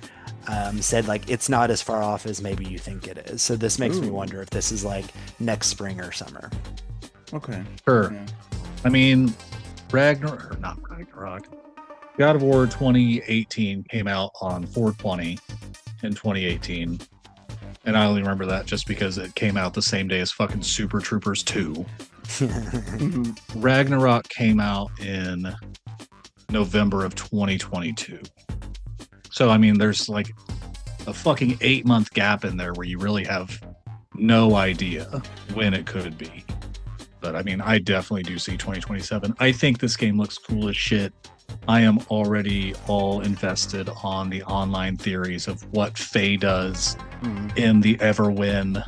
said like it's not as far off as maybe you think it is. So this makes me wonder if this is like next spring or summer. Okay. Sure. Yeah. I mean, not Ragnarok. God of War 2018 came out on 4/20 in 2018. And I only remember that just because it came out the same day as fucking Super Troopers 2. Ragnarok came out in November of 2022. So, I mean, there's like a fucking 8-month gap in there where you really have no idea when it could be. But I mean, I definitely do see 2027. I think this game looks cool as shit. I am already all invested on the online theories of what Faye does in the Everwin,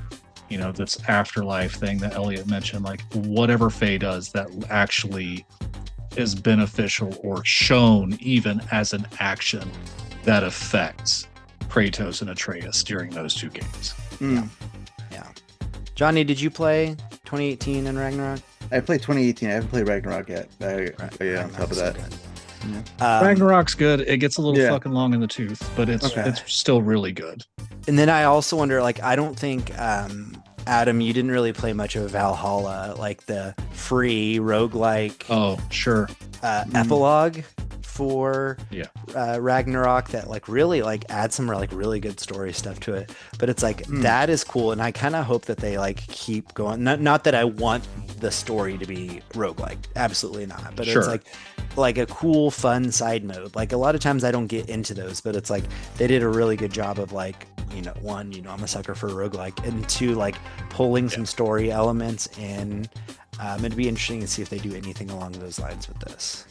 you know, this afterlife thing that Eliot mentioned. Like, whatever Faye does that actually is beneficial or shown even as an action that affects Kratos and Atreus during those two games. Yeah. Johnny, did you play 2018 and Ragnarok? I played 2018. I haven't played Ragnarok yet. Yeah, on top of that. Ragnarok's good. It gets a little fucking long in the tooth, but it's still really good. And then I also wonder, like, I don't think Adam, you didn't really play much of Valhalla, like the free roguelike epilogue for Ragnarok that like really like adds some like really good story stuff to it. But it's like that is cool, and I kind of hope that they like keep going. Not that I want the story to be roguelike, absolutely not. But it's like a cool, fun side mode. Like a lot of times I don't get into those, but it's like they did a really good job of like, you know, one, you know, I'm a sucker for roguelike, and two, like pulling some story elements in. It'd be interesting to see if they do anything along those lines with this.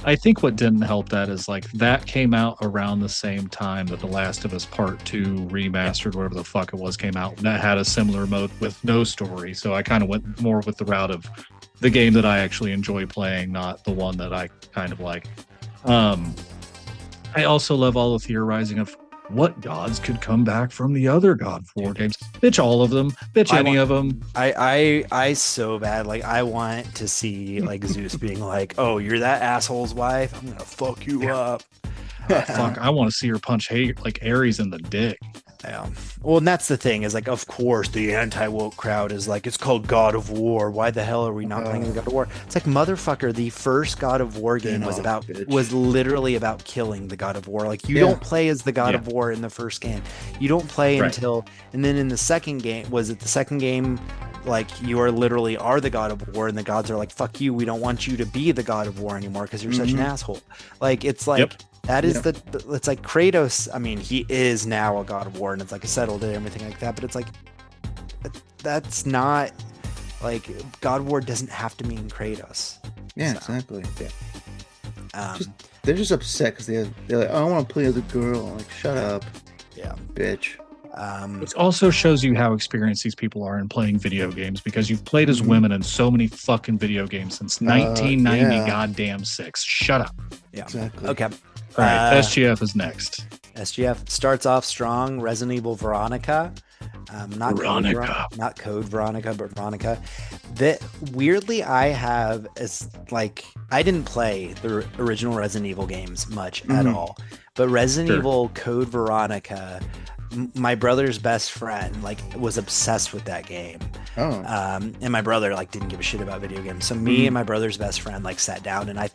I think what didn't help that is like that came out around the same time that The Last of Us Part 2 remastered, whatever the fuck it was, came out. And that had a similar mode with no story. So I kind of went more with the route of the game that I actually enjoy playing, not the one that I kind of like. I also love all the theorizing of what gods could come back from the other God of War games. Bitch all of them. Bitch any of them. I so bad. Like, I want to see, like, Zeus being like, oh, you're that asshole's wife? I'm going to fuck you up. Fuck, I want to see her punch like Ares in the dick. Yeah. Well, and that's the thing is like, of course, the anti-woke crowd is like, it's called God of War. Why the hell are we not playing the God of War? It's like, motherfucker, the first God of War game was literally about killing the God of War. Like, you don't play as the God of War in the first game. You don't play until, and then in the second game, like, you are literally the God of War, and the gods are like, fuck you, we don't want you to be the God of War anymore because you're such an asshole. Like, it's like, that is it's like Kratos, I mean, he is now a God of War, and it's like settled and everything like that, but it's like, that's not, like, God of War doesn't have to mean Kratos. Yeah, exactly. They're just upset because they're like, oh, I want to play as a girl. I'm like, shut up. Yeah. Bitch. It also shows you how experienced these people are in playing video games, because you've played as women in so many fucking video games since 1990 goddamn 6. Shut up. Yeah. Exactly. Okay. All right, SGF is next. SGF starts off strong. Resident Evil Veronica. Not Code Veronica, but Veronica. That weirdly I have is like, I didn't play the original Resident Evil games much at all, but Resident Evil Code Veronica, my brother's best friend like was obsessed with that game. And my brother like didn't give a shit about video games, so me and my brother's best friend like sat down, and I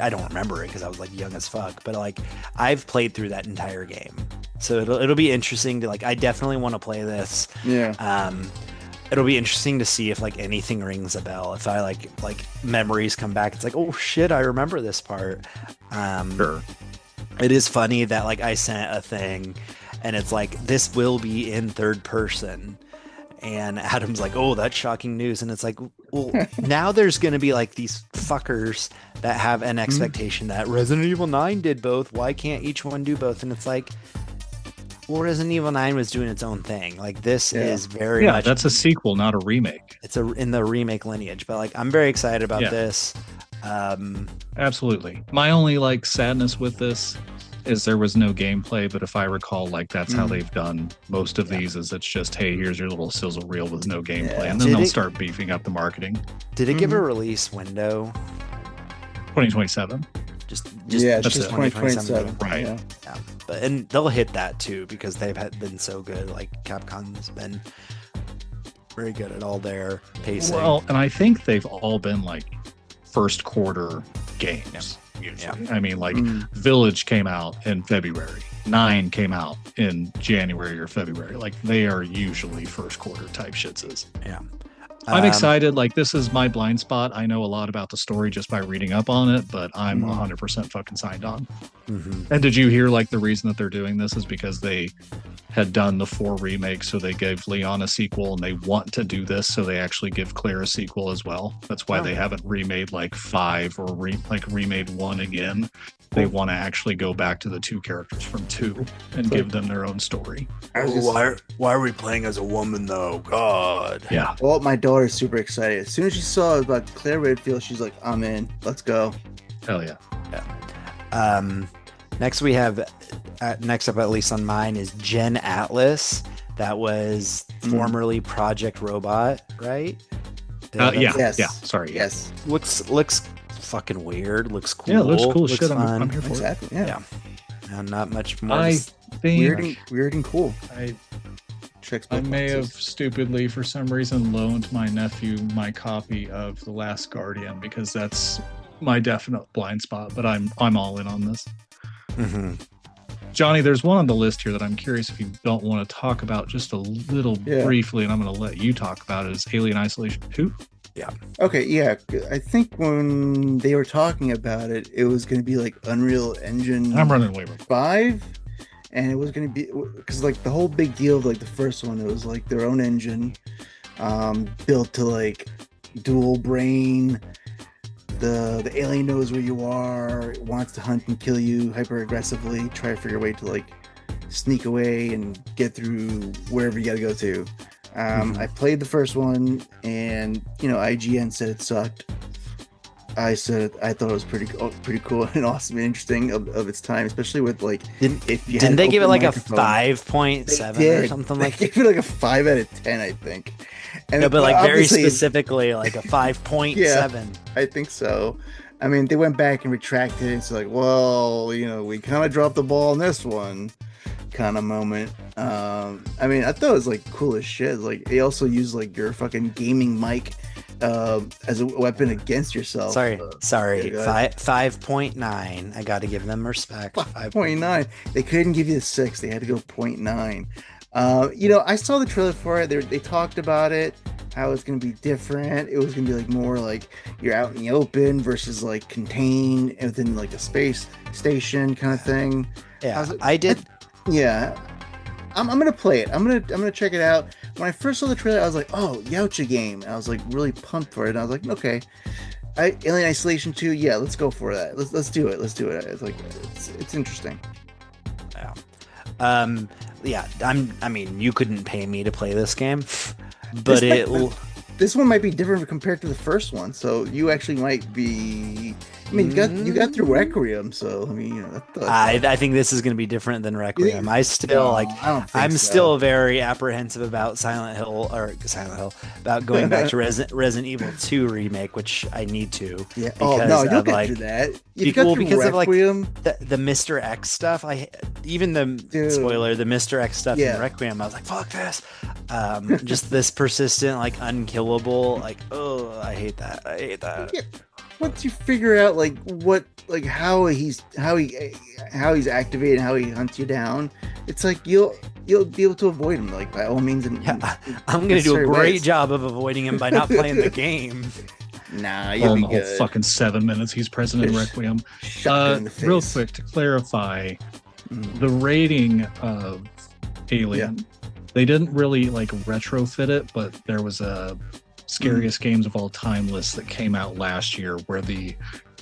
don't remember it because I was like young as fuck, but like I've played through that entire game, so it'll be interesting to like, I definitely want to play this. It'll be interesting to see if like anything rings a bell, if I like memories come back, it's like, oh shit, I remember this part. It is funny that like I sent a thing and it's like, this will be in third person. And Adam's like, oh, that's shocking news. And it's like, well, now there's going to be like these fuckers that have an expectation that Resident Evil 9 did both. Why can't each one do both? And it's like, well, Resident Evil 9 was doing its own thing. Like, this is very much... that's a sequel, not a remake. It's in the remake lineage. But like, I'm very excited about this. Absolutely. My only like sadness with this is there was no gameplay, but if I recall, like that's how they've done most of these, is it's just, hey, here's your little sizzle reel with no gameplay, and then they'll start beefing up the marketing. Did it give a release window? 2027. Just 2027. Right. Yeah. But and they'll hit that too, because they've been so good. Like, Capcom's been very good at all their pacing. Well, and I think they've all been like first quarter games. Usually. I mean, like Village came out in February, 9 came out in January or February. Like, they are usually first quarter type shitses. I'm excited. Like, this is my blind spot. I know a lot about the story just by reading up on it, but I'm 100% fucking signed on. And did you hear, like, the reason that they're doing this is because they had done the 4 remakes, so they gave Leon a sequel, and they want to do this, so they actually give Claire a sequel as well. That's why they haven't remade, like, 5 or remade 1 again. They want to actually go back to the 2 characters from 2 and give them their own story. Why are we playing as a woman though? God. Yeah. Well, my daughter's super excited. As soon as she saw about Claire Redfield, she's like, I'm in. Let's go. Hell yeah. Next we have, next up at least on mine, is Gen Atlas. That was formerly Project Robot, right? Yeah. Yes. Yeah. Sorry. Yes. Looks fucking weird. Looks cool. Yeah, it looks cool as shit. Fun. I'm here for it. Exactly. Yeah. And not much more. I think Weird and cool. I may have stupidly, for some reason, loaned my nephew my copy of The Last Guardian because that's my definite blind spot. But I'm all in on this. Johnny, there's one on the list here that I'm curious if you don't want to talk about just a little briefly, and I'm going to let you talk about it. Is Alien Isolation 2? Yeah. Okay, yeah. I think when they were talking about it, it was going to be like Unreal Engine I'm running away. 5, and it was going to be because like the whole big deal of like the first one, it was like their own engine, built to like dual brain. The alien knows where you are, wants to hunt and kill you hyper aggressively, try to figure a way to like sneak away and get through wherever you got to go to. I played the first one, and IGN said it sucked. I said I thought it was pretty cool and awesome and interesting of its time, especially with like didn't they give it like a 5.7 or something like that? They gave it like a 5 out of 10, I think. And no, but like very specifically like a 5.7. Yeah, I think so. I mean, they went back and retracted it. It's like, well, we kind of dropped the ball on this one kind of moment. I mean, I thought it was like cool as shit. Like they also use like your fucking gaming mic as a weapon against yourself. Sorry. Yeah, 5.9. I got to give them respect. 5.9. They couldn't give you a 6. They had to go 0.9. I saw the trailer for it. They talked about it, how it's going to be different. It was going to be like more like you're out in the open versus like contained within like a space station kind of thing. Yeah, I did. I'm gonna play it. I'm gonna check it out. When I first saw the trailer, I was like, oh, Yautja game. I was like really pumped for it. And I was like, okay, Alien Isolation 2. Yeah, let's go for that. Let's do it. It's like it's interesting. Yeah. I mean, you couldn't pay me to play this game, but this one might be different compared to the first one. So you actually might be. I mean, you got through Requiem, so I mean, I think this is going to be different than Requiem. I'm still very apprehensive about Silent Hill, about going back to Resident Evil 2 remake, which I need to. Yeah. Oh no, you'll get through that. Because Requiem, of like the Mr. X stuff. Even the spoiler, the Mr. X stuff in Requiem. I was like, fuck this. Just this persistent, like unkillable, like I hate that. Yeah. Once you figure out like how he's activated and how he hunts you down, it's like you'll be able to avoid him like by all means. I'm gonna do a great job of avoiding him by not playing the game. Nah, you'll be good. Whole fucking 7 minutes he's present in Requiem. Real quick to clarify, the rating of Alien, they didn't really like retrofit it, but there was a scariest games of all time list that came out last year where the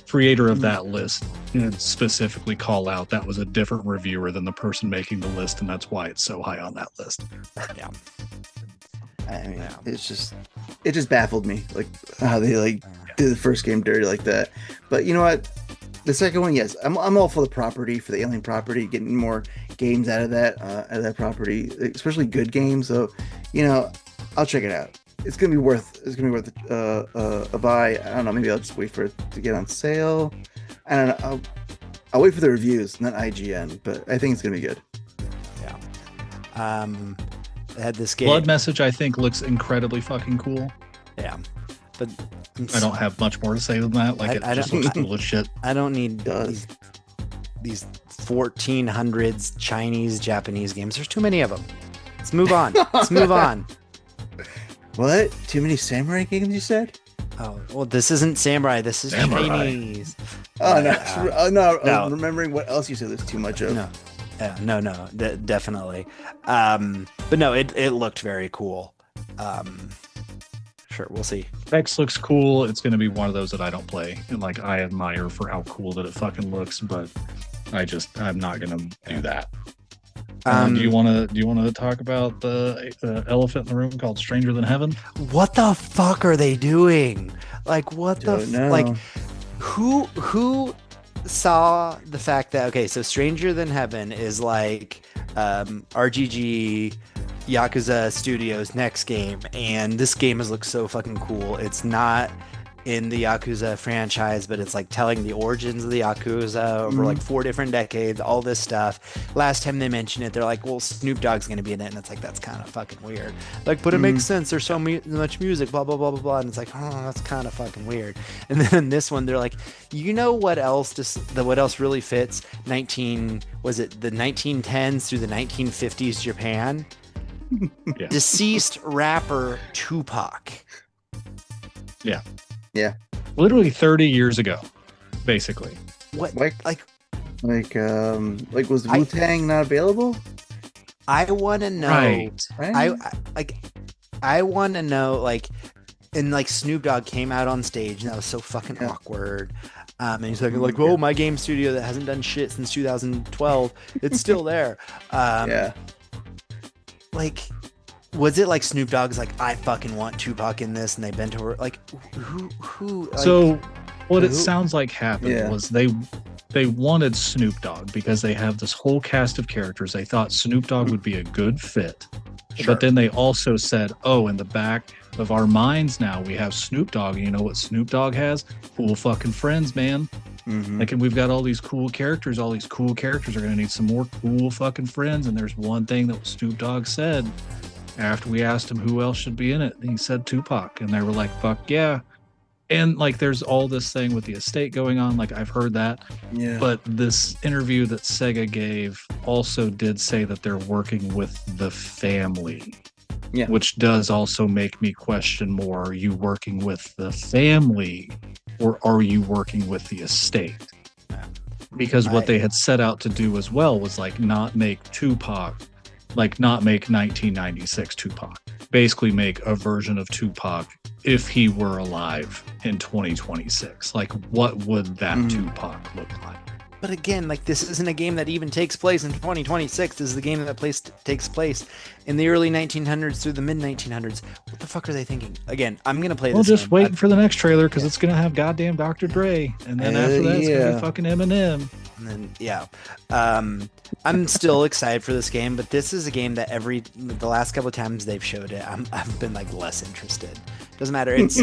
creator of that list did specifically call out that was a different reviewer than the person making the list, and that's why it's so high on that list. I mean, it just baffled me like how they like did the first game dirty like that. But you know what, the second one, yes, I'm all for the property, for the Alien property, getting more games out of that property, especially good games. So I'll check it out. It's gonna be worth a buy. I don't know. Maybe I'll just wait for it to get on sale. I don't know. I'll wait for the reviews, not IGN. But I think it's gonna be good. Yeah. They had this game. Blood Message, I think, looks incredibly fucking cool. Yeah, but I don't have much more to say than that. Like, it just looks cool as shit. I don't need these 1400s Chinese, Japanese games. There's too many of them. Let's move on. What? Too many samurai games? You said? Oh well, this isn't samurai. This is Samurai. Chinese. Oh no, no. no. I'm remembering what else you said. There's too much of. No, no, definitely. But no, it looked very cool. Sure, we'll see. X looks cool. It's going to be one of those that I don't play, and like I admire for how cool that it fucking looks, but I'm not going to do that. Do you want to talk about the elephant in the room called Stranger Than Heaven? What the fuck are they doing? Like, what the Don't know. like? Who saw the fact that so Stranger Than Heaven is like RGG Yakuza Studios' next game, and this game has looked so fucking cool. It's not in the Yakuza franchise, but it's like telling the origins of the Yakuza over like 4 different decades, all this stuff. Last time they mentioned it, they're like, well, Snoop Dogg's gonna be in it, and it's like, that's kind of fucking weird. Like, but it makes sense, there's so much music, blah blah blah blah blah, and it's like, oh, that's kind of fucking weird. And then this one, they're like, you know what else what else really fits the 1910s through the 1950s Japan? Yeah. Deceased rapper Tupac. Yeah. Yeah. Literally 30 years ago, basically. What? Like was I- Wu-Tang not available? I want to know. Right. I want to know, like, and like Snoop Dogg came out on stage, and that was so fucking awkward. And he's like, "Oh, my game studio that hasn't done shit since 2012, it's still there." Yeah. Like, was it like Snoop Dogg's like, I fucking want Tupac in this, and they bent over? Like, who? Like, So what it who- sounds like happened Yeah. was they wanted Snoop Dogg because they have this whole cast of characters. They thought Snoop Dogg would be a good fit. Sure. But then they also said, oh, in the back of our minds now, we have Snoop Dogg. And you know what Snoop Dogg has? Cool fucking friends, man. Like, and we've got all these cool characters. All these cool characters are going to need some more cool fucking friends. And there's one thing that Snoop Dogg said after we asked him who else should be in it. And he said Tupac. And they were like, fuck yeah. And like, there's all this thing with the estate going on. Like, I've heard that. Yeah. But this interview that Sega gave also did say that they're working with the family. Yeah. Which does also make me question more, are you working with the family or are you working with the estate? Because what they had set out to do as well was like not make Tupac, like not make 1996 Tupac. Basically make a version of Tupac if he were alive in 2026. Like, what would that Tupac look like? But again, like, this isn't a game that even takes place in 2026. This is the game that takes place in the early 1900s through the mid 1900s. What the fuck are they thinking? Again, I'm gonna play Well, this. just game. waiting for the next trailer because it's gonna have goddamn Dr. Dre, and then after that, it's gonna be fucking Eminem. And then I'm still excited for this game, but this is a game that the last couple of times they've showed it, I've been like less interested. Doesn't matter. It's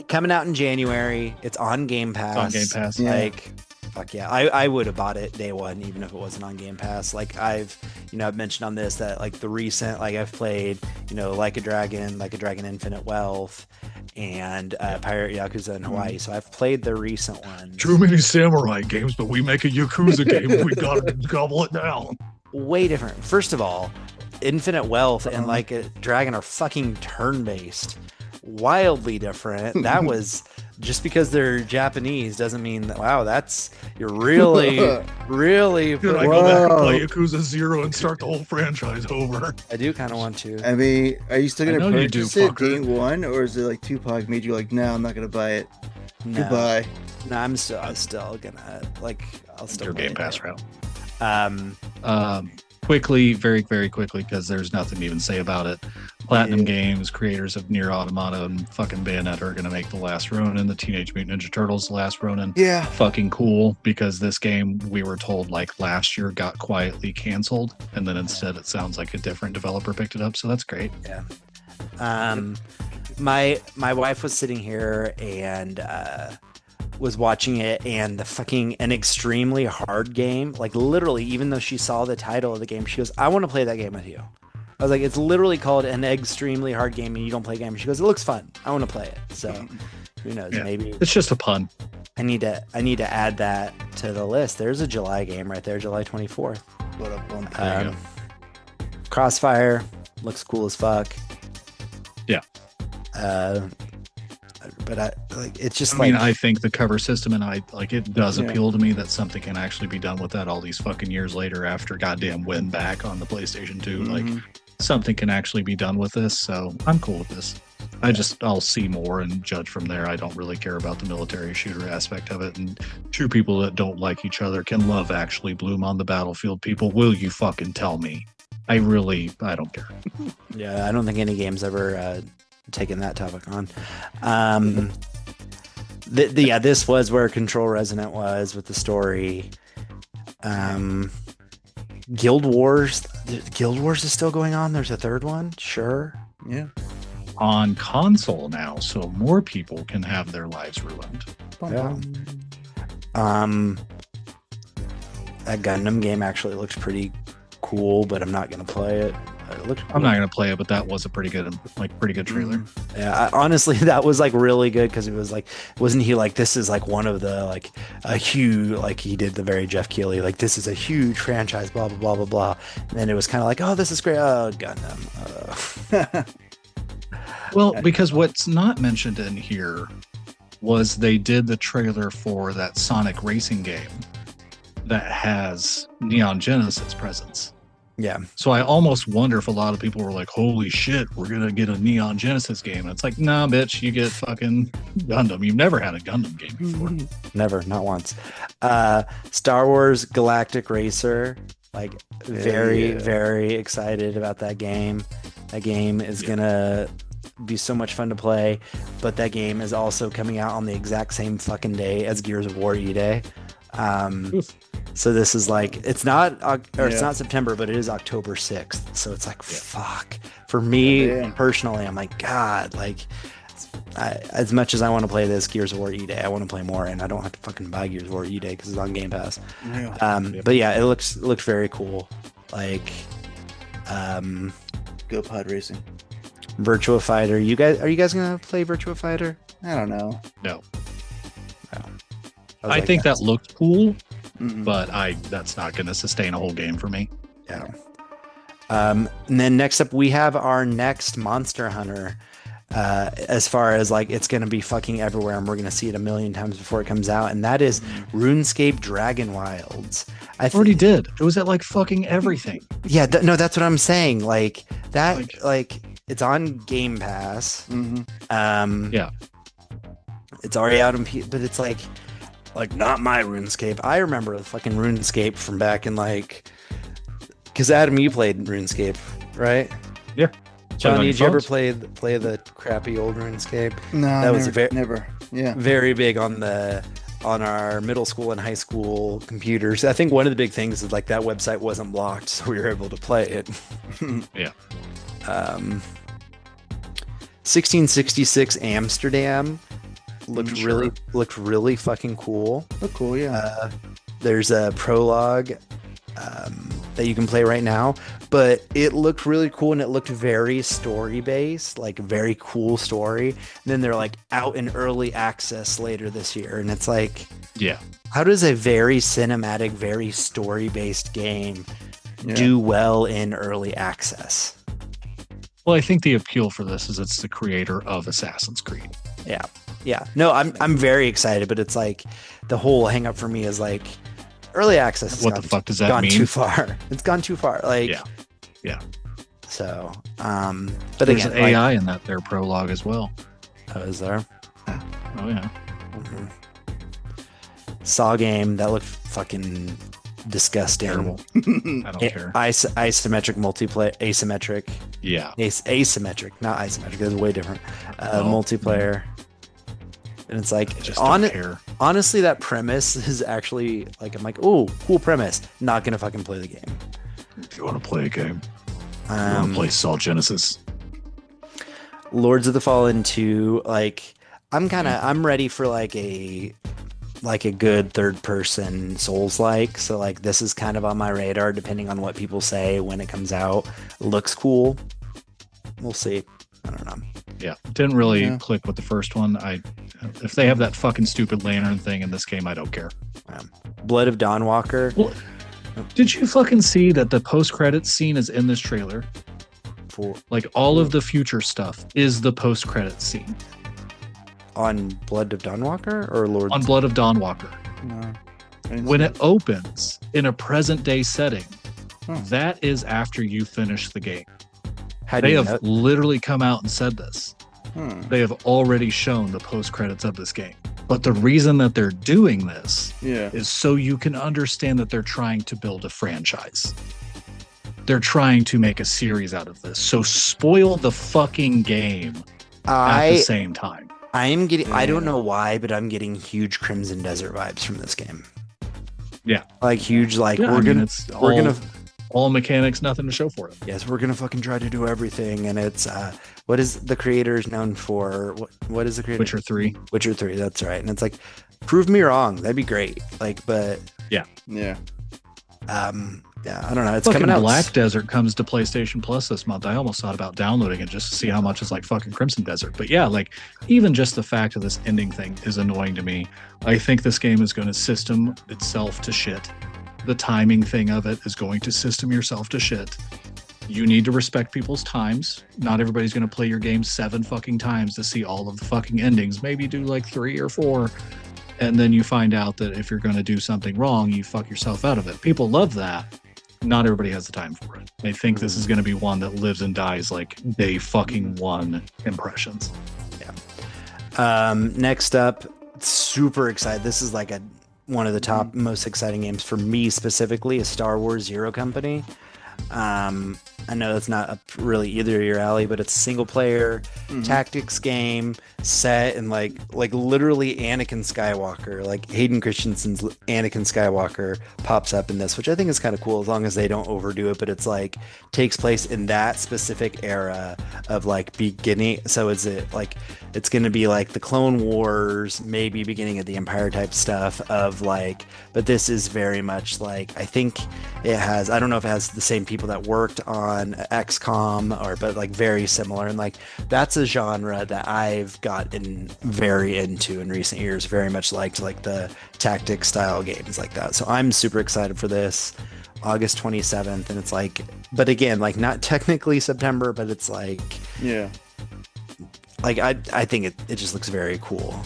coming out in January. It's on Game Pass. It's on Game Pass. Yeah. Like, fuck yeah, I would have bought it day one, even if it wasn't on Game Pass. Like, I've mentioned on this that like the recent, like, I've played, Like a Dragon Infinite Wealth, and Pirate Yakuza in Hawaii. So I've played the recent ones. Too many samurai games, but we make a Yakuza game. We gotta gobble it down. Way different. First of all, Infinite Wealth and Like a Dragon are fucking turn-based. Wildly different. That was just because they're Japanese doesn't mean that, wow, you're really Dude, I go back and play Yakuza 0 and start the whole franchise over. I do kind of want to. I mean, are you still I gonna know you do, purchase it fucker. day one, or is it like Tupac made you like, no, I'm not gonna buy it? No. Goodbye. No, I'm still gonna, like, I'll still Your play Game it. Pass route. Quickly, Very, very quickly, because there's nothing to even say about it. Platinum Games, creators of Nier Automata and fucking Bayonetta, are going to make The Last Ronin, the Teenage Mutant Ninja Turtles, The Last Ronin. Yeah. Fucking cool, because this game, we were told, like, last year got quietly canceled, and then instead it sounds like a different developer picked it up, so that's great. Yeah. My wife was sitting here and was watching it, and an extremely hard game, like, literally, even though she saw the title of the game, she goes, I want to play that game with you. I was like, it's literally called an extremely hard game and you don't play a game. She goes, it looks fun, I want to play it. So who knows? Yeah. Maybe It's just a pun. I need to add that to the list. There's a July game right there, July 24th. What up, There you go. Crossfire looks cool as fuck. Yeah. But I like it's just I like mean, I think the cover system and it does appeal to me that something can actually be done with that all these fucking years later after goddamn win back on the PlayStation 2. Like something can actually be done with this, so I'm cool with this. I'll see more and judge from there. I don't really care about the military shooter aspect of it. And two people that don't like each other can love actually bloom on the battlefield. People, will you fucking tell me? I don't care. yeah, I don't think any game's ever taken that topic on. This was where Control Resonant was with the story. Guild Wars is still going on. There's a third one, sure. Yeah. On console now, so more people can have their lives ruined. Yeah. That Gundam game actually looks pretty cool, but I'm not gonna play it. I'm not gonna play it, but that was a pretty good trailer. Yeah, honestly, that was like really good because it was like, wasn't he like, this is like one of the like a huge, like he did the very Jeff Keighley, like this is a huge franchise, blah blah blah blah blah. And then it was kind of like, oh, this is great. Oh, Gundam. Well, because what's not mentioned in here was they did the trailer for that Sonic racing game that has Neon Genesis presence. Yeah. So I almost wonder if a lot of people were like, holy shit, we're going to get a Neon Genesis game. And it's like, nah, bitch, you get fucking Gundam. You've never had a Gundam game before. Never, not once. Star Wars Galactic Racer, like very excited about that game. That game is going to be so much fun to play, but that game is also coming out on the exact same fucking day as Gears of War E-Day. So this is like, it's not September, but it is October 6th. So it's like, fuck. For me personally, I'm like, God, like, as much as I want to play this Gears of War E-Day, I want to play more, and I don't have to fucking buy Gears of War E-Day because it's on Game Pass. But yeah, it looks very cool. Like, Go Pod Racing. Virtua Fighter. Are you guys gonna play Virtua Fighter? I don't know. No. I I think that looked cool, but that's not going to sustain a whole game for me. Yeah. And then next up, we have our next Monster Hunter. As far as like, it's going to be fucking everywhere, and we're going to see it a million times before it comes out, and that is RuneScape Dragon Wilds. I already did. It was at like fucking everything. Yeah, no, that's what I'm saying. Like that, like it's on Game Pass. Yeah. It's already out in but it's like not my RuneScape. I remember the fucking RuneScape from back in like, because Adam, you played RuneScape, right? Yeah. Johnny, did you ever play the crappy old RuneScape? No, that was never. Yeah, very big on our middle school and high school computers. I think one of the big things is like that website wasn't blocked, so we were able to play it. Yeah. 1666 Amsterdam looked really fucking cool. Oh, cool, yeah. There's a prologue that you can play right now, but it looked really cool, and it looked very story based, like very cool story. And then they're like out in early access later this year, and it's like, yeah, how does a very cinematic, very story based game do well in early access? Well, I think the appeal for this is it's the creator of Assassin's Creed. Yeah. No, I'm very excited, but it's like the whole hang up for me is like early access. What the fuck does that gone mean? Too far. It's gone too far. Like, yeah. So, but there's again, an AI in that their prologue as well. Oh, is there? Oh yeah. Saw game that looked fucking disgusting. Terrible. I don't care. Isometric multiplayer, asymmetric. Yeah. Asymmetric, not isometric. That's way different. Multiplayer. And it's like, I just don't care. Honestly, that premise is actually like, I'm like, oh, cool premise. Not gonna fucking play the game. If you want to play a game, you want to play Saw Genesis. Lords of the Fallen 2, like, I'm ready for like a good third person Souls-like. So like, this is kind of on my radar, depending on what people say when it comes out. Looks cool. We'll see. I don't know. Yeah, didn't really click with the first one. If they have that fucking stupid lantern thing in this game, I don't care. Blood of Dawnwalker. Well, did you fucking see that the post-credits scene is in this trailer? For Like all of the future stuff is the post-credit scene on Blood of Dawnwalker or Lord on Blood of Dawnwalker. No, I didn't When see it opens in a present day setting, Huh. that is after you finish the game. How do They you have know? literally come out and said this. Hmm. They have already shown the post credits of this game. But the reason that they're doing this Yeah. is so you can understand that they're trying to build a franchise. They're trying to make a series out of this. So spoil the fucking game at the same time. I am getting. I don't Yeah. know why, but I'm getting huge Crimson Desert vibes from this game. Yeah. Like huge. Like Yeah, I we're mean, gonna. it's We're all, gonna. all mechanics, nothing to show for it. Yes, we're gonna fucking try to do everything, and it's. What is the creators known for? What is the creator? Witcher 3. Witcher 3. That's right. And it's like, prove me wrong. That'd be great. Like, but Yeah. yeah, I don't know. It's Fucking coming out. Black Desert comes to PlayStation Plus this month. I almost thought about downloading it just to see how much it's like fucking Crimson Desert. But yeah, like even just the fact of this ending thing is annoying to me. I think this game is going to system itself to shit. The timing thing of it is going to system yourself to shit. You need to respect people's times. Not everybody's going to play your game 7 fucking times to see all of the fucking endings. Maybe do like 3 or 4. And then you find out that if you're going to do something wrong, you fuck yourself out of it. People love that. Not everybody has the time for it. They think this is going to be one that lives and dies like day fucking 1 impressions. Next up, super excited. This is like one of the top most exciting games for me specifically, is Star Wars Zero Company. I know that's not really either of your alley, but it's a single player tactics game set in like literally Anakin Skywalker, like Hayden Christensen's Anakin Skywalker pops up in this, which I think is kind of cool as long as they don't overdo it. But it's like takes place in that specific era of like beginning. So is it like it's going to be like the Clone Wars, maybe beginning of the Empire type stuff of like, but this is very much like, I think it has, I don't know if it has the same people that worked on XCOM but like very similar. And like, that's a genre that I've gotten very into in recent years, very much liked like the tactic style games like that. So I'm super excited for this. August 27th. And it's like, but again, like not technically September, but it's like, Yeah. like I think it just looks very cool.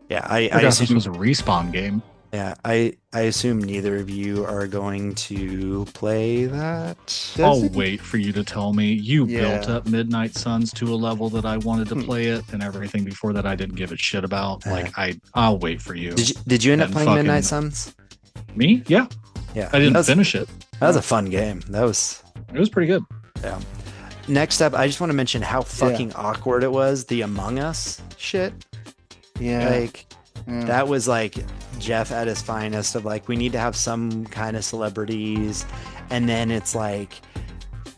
Yeah, I This assume, was a Respawn game. yeah, I assume neither of you are going to play that. I'll wait for you to tell me. You Yeah. built up Midnight Suns to a level that I wanted to play it, and everything before that I didn't give a shit about. Like I'll wait for you. Did you end up And playing fucking- Midnight Suns? Me? Yeah. Yeah, I didn't that was, finish it. That was a fun game. That was. It was pretty good. Yeah. Next up, I just want to mention how fucking awkward it was. The Among Us shit. Yeah. Like that was like Jeff at his finest of like, we need to have some kind of celebrities. And then it's like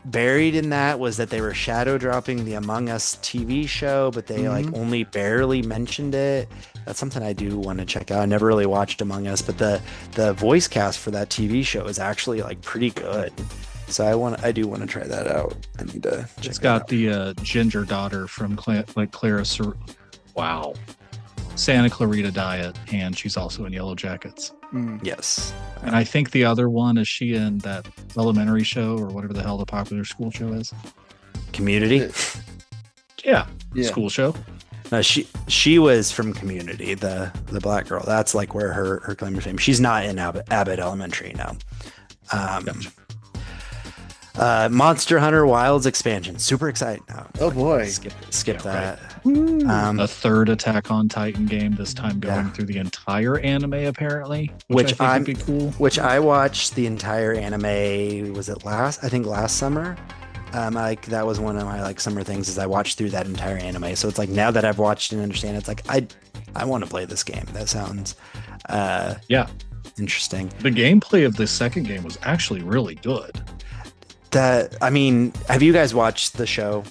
buried in that was that they were shadow dropping the Among Us TV show, but they like only barely mentioned it. That's something I do want to check out. I never really watched Among Us, but the voice cast for that TV show is actually like pretty good. So I do want to try that out. I need to check It's that got out. the ginger daughter from Clara. Wow. Santa Clarita Diet, and she's also in Yellow Jackets. Yes. And I think the other one is she in that elementary show or whatever the hell the popular school show is. Community. Yeah, Yeah. school show. No, she was from Community, the black girl. That's like where her claim to fame. She's not in Abbott Elementary now. Monster Hunter Wilds expansion. Super excited. No, Oh boy. skip that. A third Attack on Titan game, this time going Yeah. through the entire anime apparently, Which I think would be cool. Which I watched the entire anime. Was it last summer? Like that was one of my like summer things is I watched through that entire anime. So it's like now that I've watched and understand, it's like I want to play this game. That sounds Yeah. interesting. The gameplay of this second game was actually really good. I mean, have you guys watched the show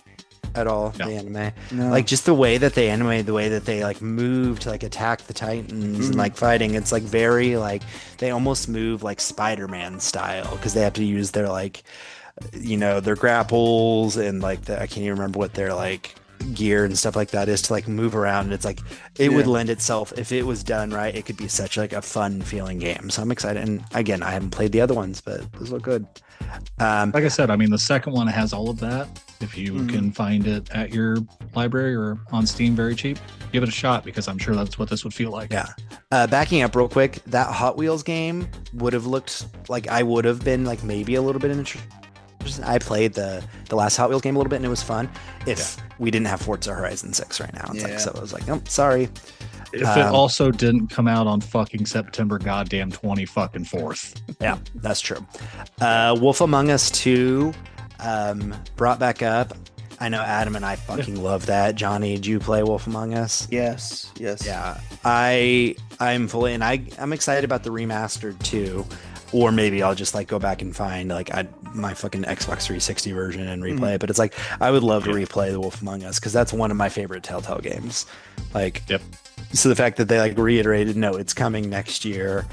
at all? No. The anime? No. Like just the way that they animate, the way that they like move to like attack the Titans and like fighting, it's like very like they almost move like Spider-Man style because they have to use their like, you know, their grapples and like I can't even remember what their like gear and stuff like that is to like move around. And it's like it would lend itself, if it was done right, it could be such like a fun feeling game. So I'm excited. And again, I haven't played the other ones, but those look good. Like I said, I mean, the second one has all of that. If you can find it at your library or on Steam very cheap, give it a shot, because I'm sure that's what this would feel like. Yeah. Backing up real quick, that Hot Wheels game would have looked like I would have been like maybe a little bit interested. I played the last Hot Wheels game a little bit and it was fun. If we didn't have Forza Horizon 6 right now, it's like, so I was like, oh, sorry. If it also didn't come out on fucking September goddamn 24th. Yeah, that's true. Wolf Among Us 2 brought back up. I know Adam and I fucking love that. Johnny, did you play Wolf Among Us? Yes. Yeah, I'm fully, and I'm excited about the remastered too. Or maybe I'll just like go back and find like my fucking Xbox 360 version and replay it. But it's like I would love to replay the Wolf Among Us because that's one of my favorite Telltale games. Like, so the fact that they like reiterated, no, it's coming next year.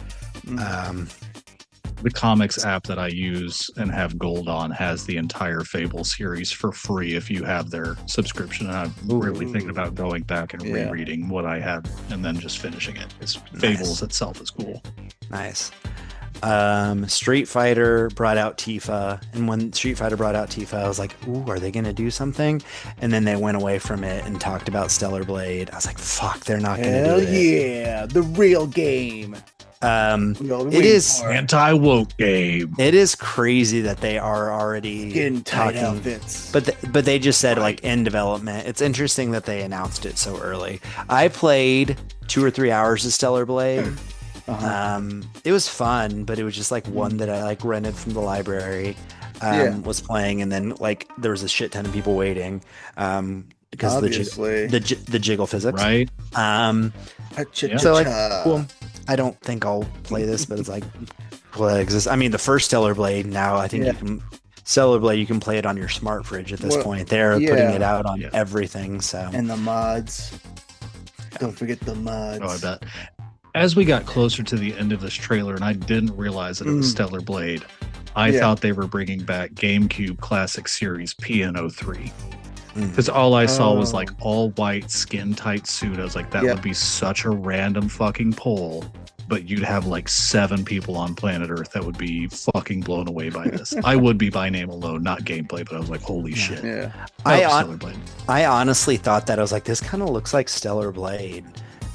The comics app that I use and have gold on has the entire Fable series for free if you have their subscription. And I'm really thinking about going back and rereading what I had and then just finishing it. Fables itself is cool. Nice. Street Fighter brought out Tifa, and when Street Fighter brought out Tifa, I was like, ooh, are they gonna do something? And then they went away from it and talked about Stellar Blade. I was like, fuck, they're not gonna do it. Hell yeah, the real game. It is anti-woke game. It is crazy that they are already getting tight talking, outfits. but they just said like in development. It's interesting that they announced it so early. I played 2 or 3 hours of Stellar Blade. It was fun, but it was just like one that I like rented from the library, was playing, and then like there was a shit ton of people waiting, because the jiggle physics, right? So like, well, I don't think I'll play this, but it's like, well, it exists. I mean, the first Stellar Blade, now I think you can Stellar Blade, you can play it on your smart fridge at this point. They're putting it out on everything. So, and the mods. Don't forget the mods. Oh, I bet. As we got closer to the end of this trailer, and I didn't realize that it was Stellar Blade, I thought they were bringing back GameCube Classic Series PN03. Because all I saw was like all white, skin tight suit. I was like, that would be such a random fucking poll. But you'd have like 7 people on planet Earth that would be fucking blown away by this. I would be by name alone, not gameplay, but I was like, holy shit. Yeah. I honestly thought that. I was like, this kind of looks like Stellar Blade.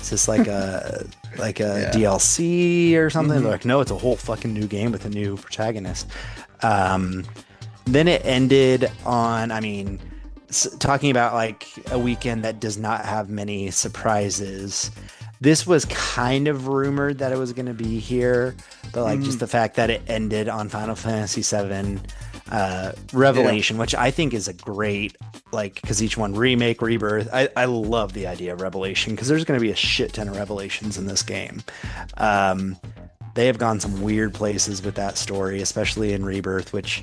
Is this like a DLC or something? They're like, no, it's a whole fucking new game with a new protagonist. Then it ended on, I mean, talking about like a weekend that does not have many surprises. This was kind of rumored that it was going to be here, but like just the fact that it ended on Final Fantasy VII Revelation, which I think is a great, like, because each one, remake, rebirth. I love the idea of Revelation because there's going to be a shit ton of Revelations in this game. They have gone some weird places with that story, especially in Rebirth, which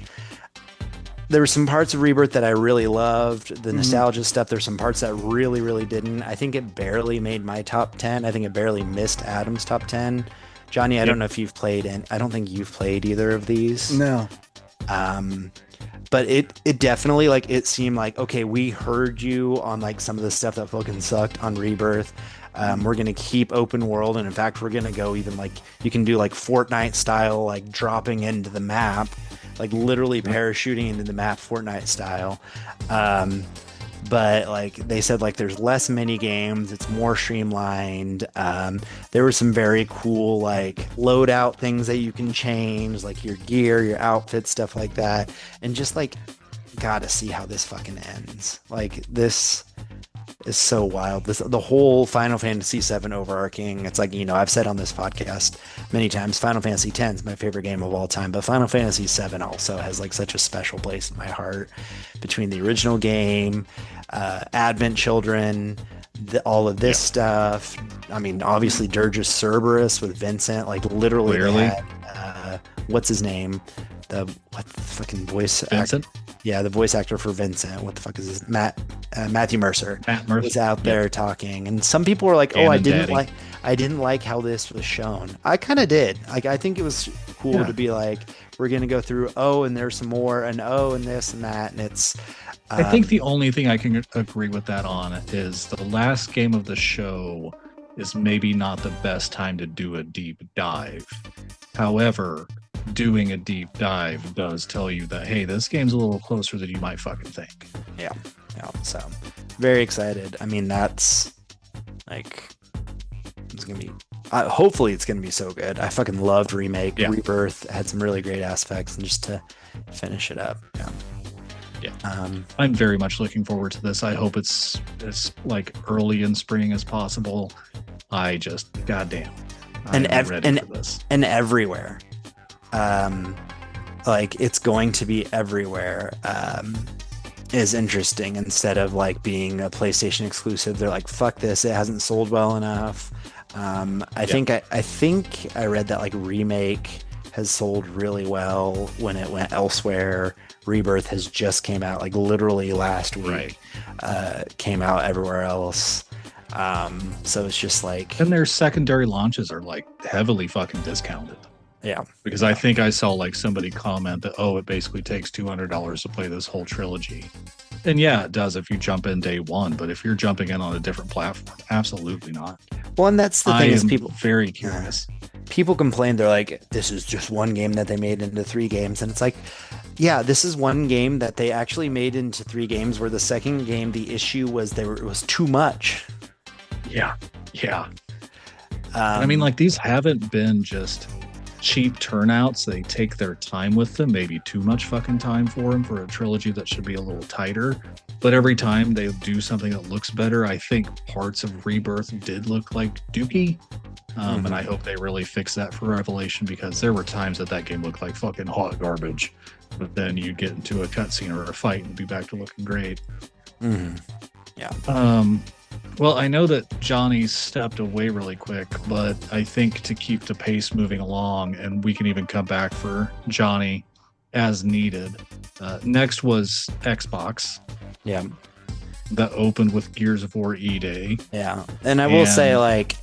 there were some parts of Rebirth that I really loved. The nostalgia stuff, there's some parts that really, really didn't. I think it barely made my top 10. I think it barely missed Adam's top 10. Johnny, I don't know if you've played, and I don't think you've played either of these. No. But it definitely, like, it seemed like, okay, we heard you on like some of the stuff that fucking sucked on Rebirth. We're gonna keep open world, and in fact, we're gonna go even like you can do like Fortnite style, like dropping into the map, like literally parachuting into the map, Fortnite style. But like they said, like there's less mini games, it's more streamlined. There were some very cool like loadout things that you can change, like your gear, your outfit, stuff like that. And just like, gotta see how this fucking ends. Like this is so wild. The whole Final Fantasy VII overarching, it's like, you know, I've said on this podcast many times, Final Fantasy X is my favorite game of all time, but Final Fantasy VII also has like such a special place in my heart. Between the original game, Advent Children, all of this stuff. I mean, obviously Dirge Cerberus with Vincent, like literally had, what's his name? What the fucking voice Vincent? Yeah, the voice actor for Vincent. What the fuck is this? Matthew Mercer. Matt Mercer was out there talking, and some people were like, "Oh, Dan I and didn't Daddy. like, I didn't like how this was shown." I kind of did. Like, I think it was cool Yeah. to be like, we're gonna go through. Oh, and there's some more, and oh, and this and that, and it's. I think the only thing I can agree with that on is the last game of the show is maybe not the best time to do a deep dive. However, doing a deep dive does tell you that, hey, this game's a little closer than you might fucking think. Yeah. So very excited. I mean, that's like, it's gonna be. Hopefully, it's gonna be so good. I fucking loved Remake. Yeah. Rebirth had some really great aspects, and just to finish it up. Yeah. I'm very much looking forward to this. I hope it's as like early in spring as possible. I just, goddamn, I'm ready for this. And everywhere. Like, it's going to be everywhere. Is interesting. Instead of like being a PlayStation exclusive, they're like, fuck this, it hasn't sold well enough. I think I read that like Remake has sold really well when it went elsewhere. Rebirth has just came out like literally last week. Came out everywhere else. So it's just like, And their secondary launches are like heavily fucking discounted. yeah. Because I think I saw like somebody comment that, oh, it basically takes $200 to play this whole trilogy. And yeah, it does if you jump in day one. But if you're jumping in on a different platform, absolutely not. Well, and that's the I thing is am people very curious. people complain, they're like, this is just one game that they made into 3 games, and it's like, yeah, this is one game that they actually made into 3 games, where the second game, the issue was it was too much. Yeah. I mean, like, these haven't been just cheap turnouts. They take their time with them, maybe too much fucking time for them for a trilogy that should be a little tighter. But every time they do something that looks better, I think parts of Rebirth did look like Dookie. And I hope they really fix that for Revelation, because there were times that game looked like fucking hot garbage. But then you get into a cutscene or a fight and be back to looking great. Yeah. Well, I know that Johnny stepped away really quick, but I think to keep the pace moving along, and we can even come back for Johnny as needed. Next was Xbox. Yeah. That opened with Gears of War E-Day. Yeah. And I will say, like,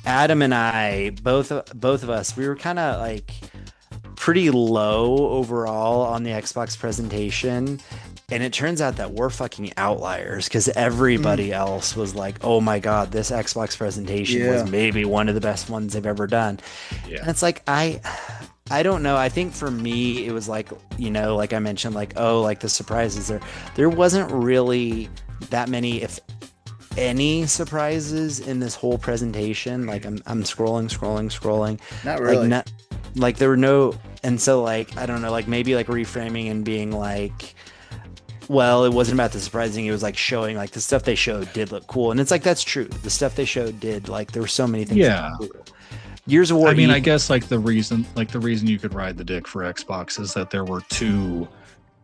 Adam and I, both of us, we were kind of like pretty low overall on the Xbox presentation. And it turns out that we're fucking outliers, because everybody else was like, oh my God, this Xbox presentation was maybe one of the best ones they've ever done. Yeah. And it's like, I don't know. I think for me, it was like, you know, like I mentioned, like, oh, like the surprises there wasn't really that many, if any, surprises in this whole presentation. Like I'm scrolling. Not really. Like there were no, and so like, I don't know, like maybe like reframing and being like, well, it wasn't about the surprising. It was like showing like the stuff they showed did look cool. And it's like, that's true. The stuff they showed did, like, there were so many things. Yeah. That were cool. Gears of War. I mean, I guess like the reason you could ride the dick for Xbox is that there were 2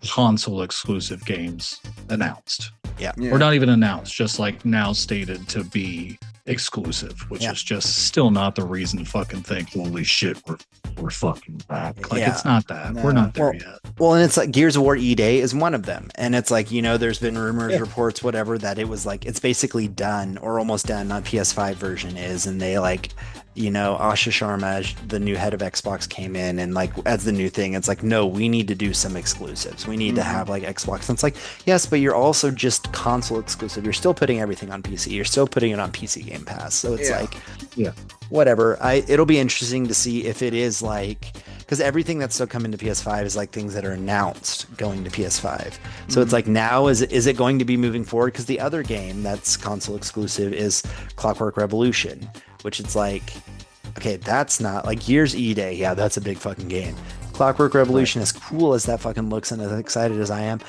console exclusive games announced. Yeah. Or not even announced, just like now stated to be exclusive, which is just still not the reason to fucking think, holy shit, we're fucking back. Like, it's not that. No. We're not there yet. Well, and it's like Gears of War E-Day is one of them. And it's like, you know, there's been rumors, reports, whatever, that it was like, it's basically done or almost done on PS5 version is. And they like, you know, Asha Sharma, the new head of Xbox, came in and like, as the new thing, it's like, no, we need to do some exclusives. We need to have like Xbox. And it's like, yes, but you're also just console exclusive. You're still putting everything on PC. You're still putting it on PC Game Pass. So it's like, whatever. It'll be interesting to see if it is like, because everything that's still coming to PS5 is like things that are announced going to PS5. So it's like, now is it going to be moving forward? Because the other game that's console exclusive is Clockwork Revolution, which it's like, okay, that's not like Gears E-Day. Yeah, that's a big fucking game. Clockwork Revolution, as cool as that fucking looks and as excited as I am,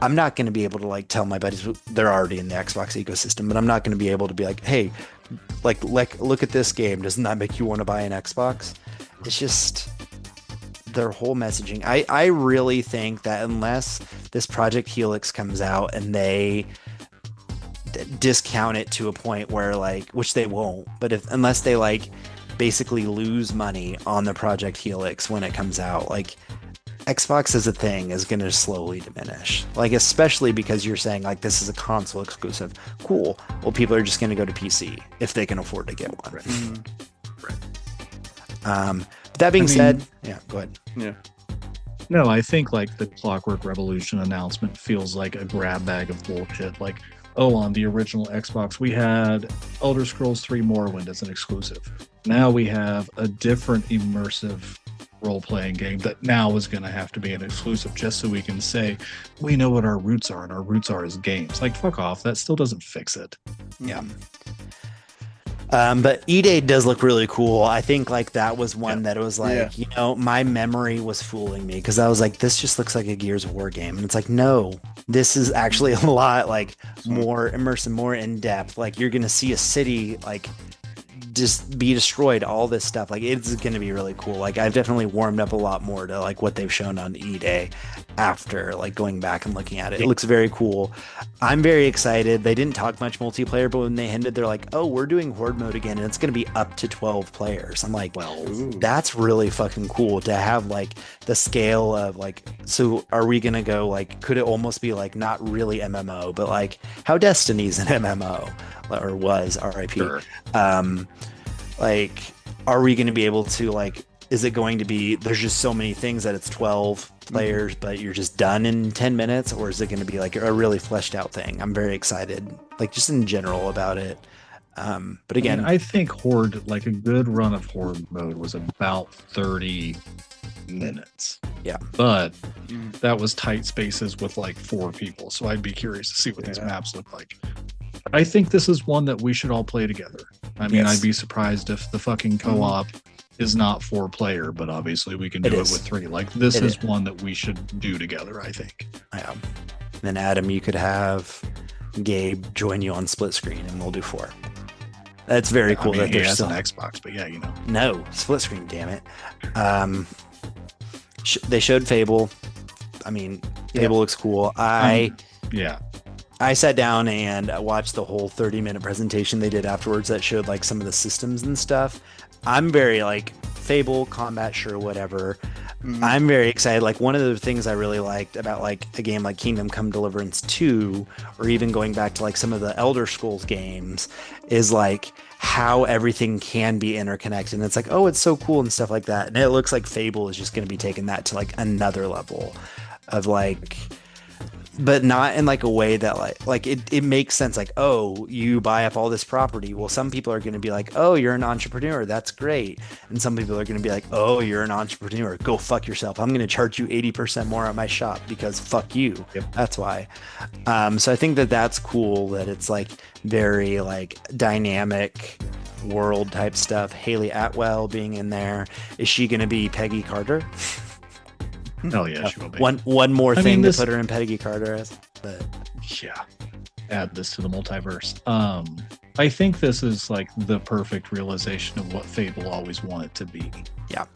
I'm not going to be able to like tell my buddies, they're already in the Xbox ecosystem, but I'm not going to be able to be like, hey, like look at this game. Doesn't that make you want to buy an Xbox? It's just their whole messaging. I really think that unless this Project Helix comes out and they discount it to a point where like, which they won't, but unless they like basically lose money on the Project Helix when it comes out, like Xbox as a thing is going to slowly diminish. Like, especially because you're saying like this is a console exclusive. Cool. Well, people are just going to go to PC if they can afford to get one. That being said, yeah, go ahead. Yeah. No, I think like the Clockwork Revolution announcement feels like a grab bag of bullshit. Like, oh, on the original Xbox, we had Elder Scrolls 3 Morrowind as an exclusive. Now we have a different immersive role-playing game that now is going to have to be an exclusive just so we can say we know what our roots are, and our roots are as games. Like, fuck off. That still doesn't fix it. Yeah. But E-Day does look really cool. I think like that was one that it was like, you know, my memory was fooling me because I was like, this just looks like a Gears of War game. And it's like, no, this is actually a lot like more immersive, more in depth. Like you're going to see a city like just be destroyed, all this stuff. Like it's going to be really cool. Like I've definitely warmed up a lot more to like what they've shown on E-Day after like going back and looking at it. It looks very cool. I'm very excited. They didn't talk much multiplayer, but when they hinted, they're like, oh, we're doing horde mode again and it's going to be up to 12 players. I'm like, well, that's really fucking cool to have like the scale of like, so are we going to go like, could it almost be like not really MMO, but like how Destiny's an MMO or was RIP. Sure. Like, are we going to be able to like, is it going to be, there's just so many things that it's 12 players, but you're just done in 10 minutes? Or is it going to be like a really fleshed out thing? I'm very excited, like just in general about it. But again, I think Horde, like a good run of Horde mode was about 30 minutes. Yeah. But that was tight spaces with like 4 people. So I'd be curious to see what these maps look like. I think this is one that we should all play together. I mean, I'd be surprised if the fucking co-op is not 4-player, but obviously we can do it with 3. Like this is one that we should do together, I think. Yeah. Then Adam, you could have Gabe join you on split screen and we'll do 4. That's very cool. I mean, that there's still an Xbox, but yeah, you know. No, split screen, damn it. They showed Fable. I mean, Fable looks cool. I sat down and watched the whole 30-minute presentation they did afterwards that showed like some of the systems and stuff. I'm very like Fable, combat, sure, whatever. I'm very excited. Like one of the things I really liked about like a game like Kingdom Come Deliverance 2, or even going back to like some of the Elder Scrolls games, is like how everything can be interconnected. And it's like, oh, it's so cool and stuff like that. And it looks like Fable is just going to be taking that to like another level of like, but not in like a way that like it makes sense. Like, oh, you buy up all this property. Well, some people are going to be like, oh, you're an entrepreneur. That's great. And some people are going to be like, oh, you're an entrepreneur. Go fuck yourself. I'm going to charge you 80% more at my shop because fuck you. Yep. That's why. So I think that that's cool that it's like very like dynamic world type stuff. Haley Atwell being in there. Is she going to be Peggy Carter? Oh yeah, she will be. One more thing to put her in Peggy Carter as, but yeah, add this to the multiverse. I think this is like the perfect realization of what Fable always wanted to be. Yeah,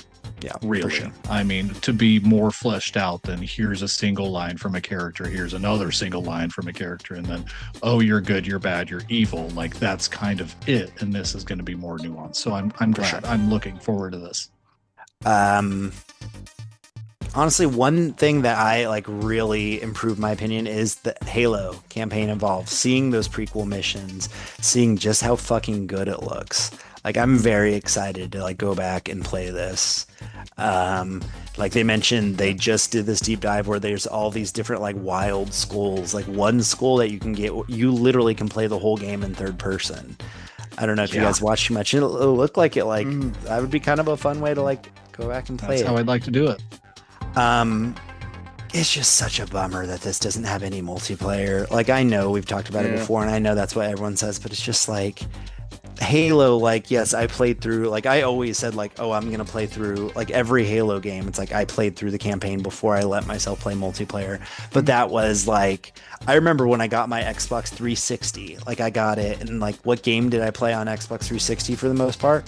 really. Sure. I mean, to be more fleshed out than here's a single line from a character, here's another single line from a character, and then oh, you're good, you're bad, you're evil. Like that's kind of it, and this is going to be more nuanced. So I'm glad. Sure. I'm looking forward to this. Honestly, one thing that I like really improved my opinion is the Halo campaign involved. Seeing those prequel missions, seeing just how fucking good it looks. Like I'm very excited to like go back and play this. Like they mentioned, they just did this deep dive where there's all these different like wild skulls. Like one skull that you can get, you literally can play the whole game in third person. I don't know if you guys watch too much. It'll look like it. Like that would be kind of a fun way to like go back and play. That's how I'd like to do it. It's just such a bummer that this doesn't have any multiplayer. Like I know we've talked about it before, and I know that's what everyone says, but it's just like Halo. Like yes, I played through. Like I always said, like oh, I'm gonna play through like every Halo game. It's like I played through the campaign before I let myself play multiplayer. But that was like I remember when I got my Xbox 360. Like I got it, and like what game did I play on Xbox 360 for the most part?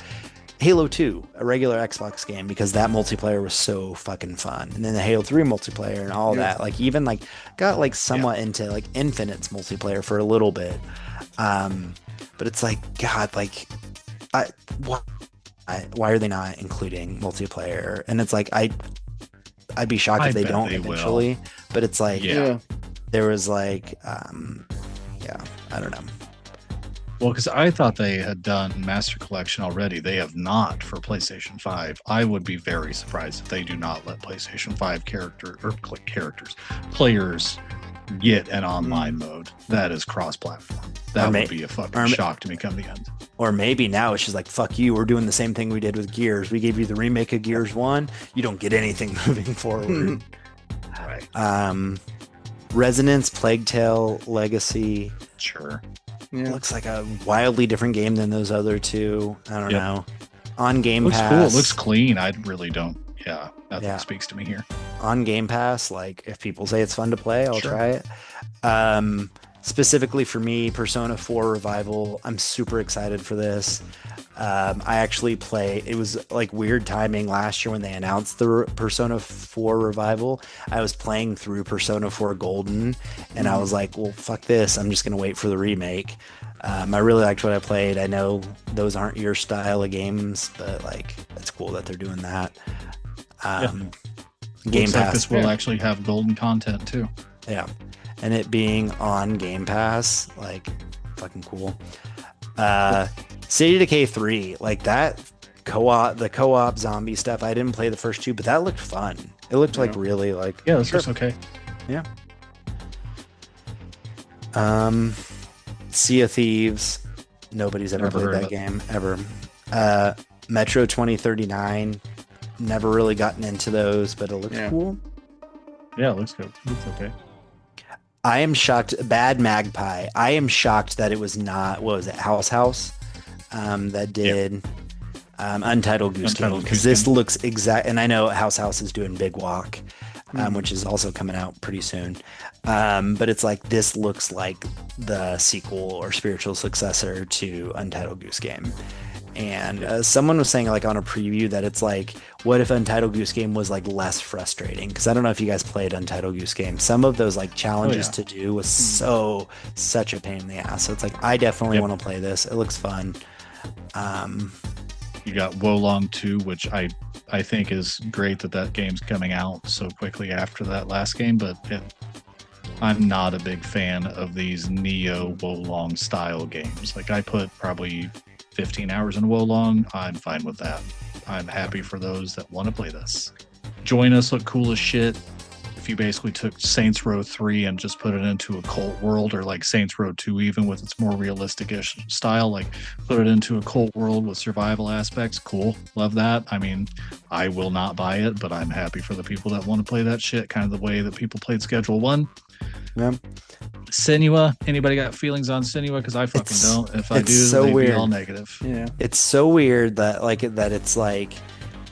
Halo 2, a regular Xbox game, because that multiplayer was so fucking fun. And then the Halo 3 multiplayer and all that, like even like got like somewhat into like Infinite's multiplayer for a little bit. But it's like, God, like why are they not including multiplayer? And it's like, I'd be shocked I if they bet don't they will. eventually. But it's like Yeah. there was like yeah, I don't know. Well, because I thought they had done Master Collection already. They have not for PlayStation 5. I would be very surprised if they do not let PlayStation 5 players get an online mode that is cross-platform. That would be a fucking shock to me come the end. Or maybe now it's just like, fuck you, we're doing the same thing we did with Gears. We gave you the remake of Gears 1. You don't get anything moving forward. Right. Resonance, Plague Tale, Legacy. Sure. Yeah. Looks like a wildly different game than those other two. I don't know. On Game Looks Pass. cool. It looks clean. I really don't. Yeah, nothing speaks to me here. On Game Pass, like if people say it's fun to play, I'll try it. Specifically for me, Persona 4 Revival, I'm super excited for this. I actually it was like weird timing last year when they announced the Persona 4 Revival. I was playing through Persona 4 Golden and I was like, well, fuck this. I'm just going to wait for the remake. I really liked what I played. I know those aren't your style of games, but like, it's cool that they're doing that. Game Looks Pass. like this will actually have golden content too. Yeah. And it being on Game Pass, like fucking cool. City Decay 3, like that the co-op zombie stuff. I didn't play the first two, but that looked fun. It looked like really like this looks okay. Yeah. Sea of Thieves. Nobody's ever Never played heard that of it. game ever. Metro 2039. Never really gotten into those, but it looks cool. Yeah, it looks good. Looks okay. I am shocked. Bad Magpie. I am shocked that it was not. What was it? House. That did Untitled Goose Game, because this looks exact. And I know House is doing Big Walk, which is also coming out pretty soon. But it's like this looks like the sequel or spiritual successor to Untitled Goose Game. And someone was saying like on a preview that it's like, what if Untitled Goose Game was like less frustrating? Because I don't know if you guys played Untitled Goose Game. Some of those like challenges to do was such a pain in the ass. So it's like, I definitely want to play this. It looks fun. You got Wolong 2, which I think is great that game's coming out so quickly after that last game, but I'm not a big fan of these Neo Wolong style games. Like I put probably 15 hours in Wolong. I'm fine with that. I'm happy for those that want to play this. Join Us look cool as shit. If you basically took Saints Row 3 and just put it into a cult world, or like Saints Row 2 even with its more realistic-ish style, like put it into a cult world with survival aspects, cool. Love that. I mean, I will not buy it, but I'm happy for the people that want to play that shit, kind of the way that people played Schedule 1. Yeah. Senua, anybody got feelings on Senua? Because I fucking don't. If I do, so they'd weird. be all negative. Yeah. It's so weird that it's like,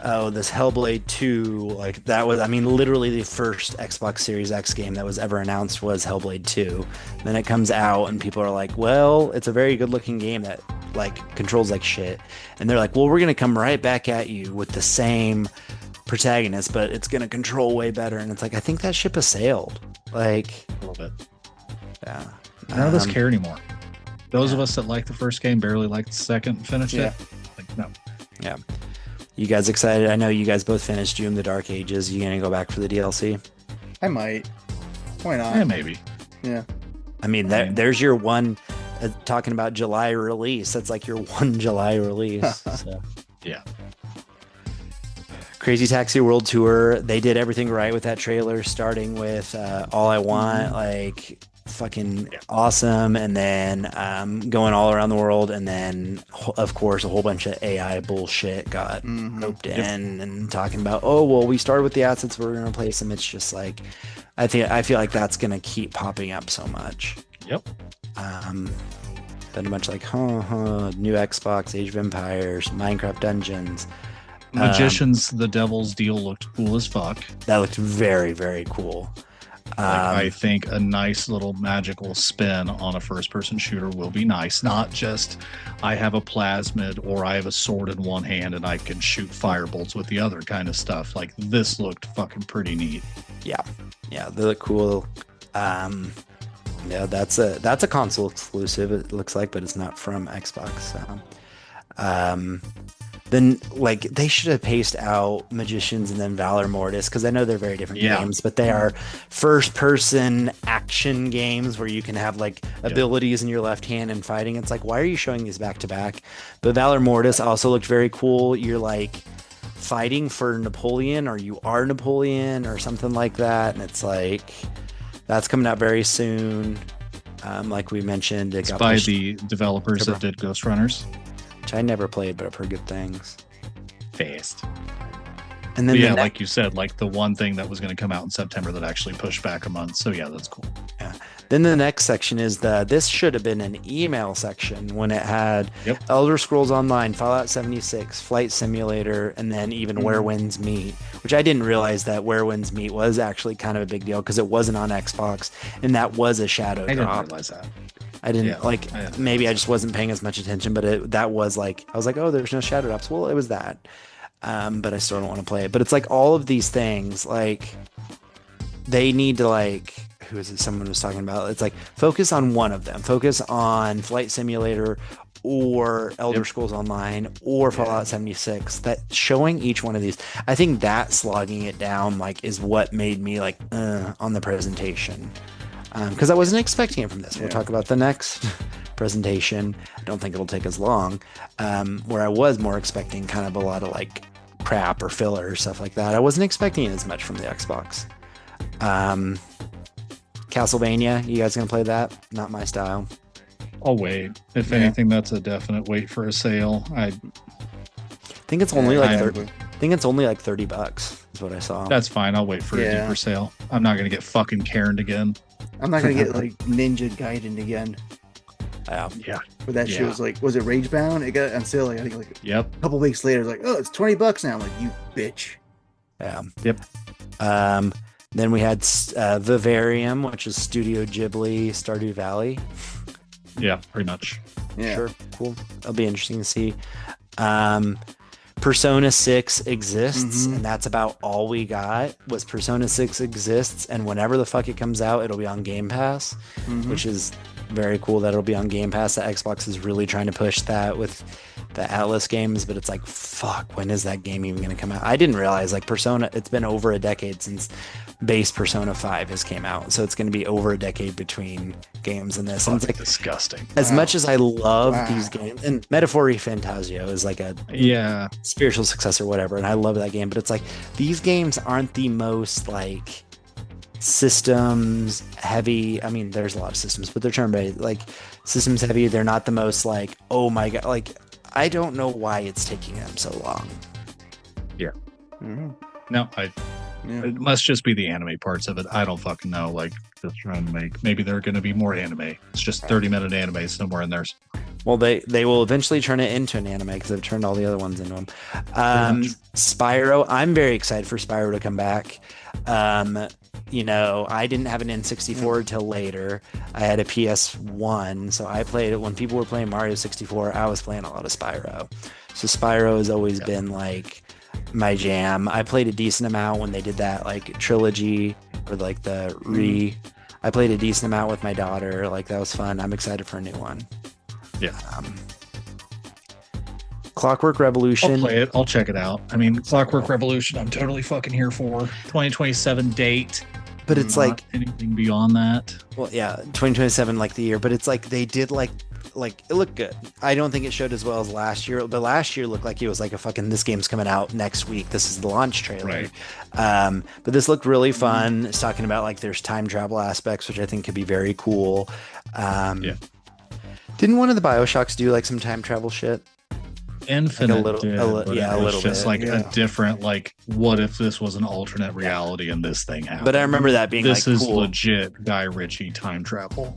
oh, this Hellblade 2, like that was, I mean, literally the first Xbox Series X game that was ever announced was Hellblade 2. Then it comes out and people are like, well, it's a very good looking game that like controls like shit. And they're like, well, we're going to come right back at you with the same protagonist, but it's going to control way better. And it's like, I think that ship has sailed. Like A little bit. Yeah. None of us care anymore. Those of us that like the first game barely like the second, finished it. Like, no. Yeah. You guys excited? I know you guys both finished Doom the Dark Ages. You gonna go back for the DLC? I might. Why not? Yeah, maybe. Yeah. I mean, there's your one. Talking about July release. That's like your one July release. So. Yeah. Crazy Taxi World Tour. They did everything right with that trailer, starting with All I Want, like fucking awesome, and then going all around the world, and then of course a whole bunch of AI bullshit got roped in and talking about, oh well, we started with the assets, we're gonna replace them. It's just like I feel like that's gonna keep popping up so much. Yep. Then a bunch like new Xbox, Age of Empires, Minecraft Dungeons. Magicians, the Devil's Deal looked cool as fuck. That looked very, very cool. I think a nice little magical spin on a first-person shooter will be nice. Not just I have a plasmid or I have a sword in one hand and I can shoot firebolts with the other kind of stuff. Like this looked fucking pretty neat. Yeah, they look cool. Yeah, that's a console exclusive. It looks like, but it's not from Xbox. So. then like they should have paced out Magicians and then Valor Mortis, because I know they're very different games, but they are first person action games where you can have like abilities in your left hand and fighting. It's like, why are you showing these back to back? But Valor Mortis also looked very cool. You're like fighting for Napoleon, or you are Napoleon or something like that, and it's like that's coming out very soon. Like we mentioned, it got by pushed, the developers that did Ghost Runners, which I never played, but I've heard good things. Fast. And then But the yeah, ne- like you said, like the one thing that was going to come out in September that actually pushed back a month. So yeah, that's cool. Then the next section is this should have been an email section when it had Elder Scrolls Online, Fallout 76, Flight Simulator, and then even Where Winds Meet, which I didn't realize that Where Winds Meet was actually kind of a big deal because it wasn't on Xbox, and that was a shadow I drop. didn't realize that. I didn't maybe I just wasn't paying as much attention, but that was like, I was like, oh, there's no shadow drops. Well, it was that. But I still don't want to play it. But it's like all of these things, like they need to like, who is it? Someone was talking about. It's like focus on one of them. Focus on Flight Simulator or Elder Scrolls Online or Fallout 76. That showing each one of these, I think that slogging it down like is what made me like on the presentation, because I wasn't expecting it from this. We'll talk about the next presentation. I don't think it'll take as long. Where I was more expecting kind of a lot of like crap or filler or stuff like that. I wasn't expecting as much from the Xbox. Castlevania, you guys gonna play that? Not my style. I'll wait. If anything, that's a definite wait for a sale. I think it's only like $30 is what I saw. That's fine. I'll wait for a deeper sale. I'm not gonna get fucking Karen'd again. I'm not gonna get like Ninja Gaiden again. Yeah. Where that shit was like, was it Rage Bound? It got on sale. Like, I think like a couple weeks later. It's like, oh, it's $20 now. I'm like, you bitch. Yeah. Yep. Then we had Vivarium, which is Studio Ghibli, Stardew Valley. Yeah, pretty much. Yeah. Sure. Cool. That'll be interesting to see. Persona 6 exists, and that's about all we got was Persona 6 exists, and whenever the fuck it comes out, it'll be on Game Pass, which is very cool that it'll be on Game Pass. The Xbox is really trying to push that with the Atlas games, but it's like, fuck, when is that game even going to come out? I didn't realize like Persona, it's been over a decade since base Persona 5 has came out, so it's going to be over a decade between games in this. And it's like disgusting. As much as I love these games, and Metaphori Fantasio is like a spiritual successor, whatever, and I love that game, but it's like these games aren't the most like systems heavy. I mean, there's a lot of systems, but they're turn-based, like systems heavy. They're not the most like, oh my god, like I don't know why it's taking them so long. No, it must just be the anime parts of it. I don't fucking know. Like, just trying to make, maybe they're going to be more anime. It's just 30-minute anime somewhere in there. Well, they will eventually turn it into an anime because they've turned all the other ones into them. Spyro, I'm very excited for Spyro to come back. You know, I didn't have an N64 till later. I had a PS1, so I played it when people were playing Mario 64. I was playing a lot of Spyro. So Spyro has always been like my jam. I played a decent amount when they did that like trilogy or like the I played a decent amount with my daughter. Like that was fun. I'm excited for a new one. Yeah. Clockwork Revolution. I'll play it. I'll check it out. I mean, Clockwork Revolution, I'm totally fucking here for. 2027 date. But it's Not like anything beyond that. Well, yeah, 2027 like the year, but it's like they did like it looked good. I don't think it showed as well as last year, but last year looked like it was like a fucking this game's coming out next week. This is the launch trailer. Right. But this looked really fun. It's talking about like there's time travel aspects, which I think could be very cool. Didn't one of the BioShocks do like some time travel shit? Infinite, like a little just bit. like a different, like, what if this was an alternate reality and this thing happened? But I remember that being this like, is cool. legit Guy Ritchie time travel.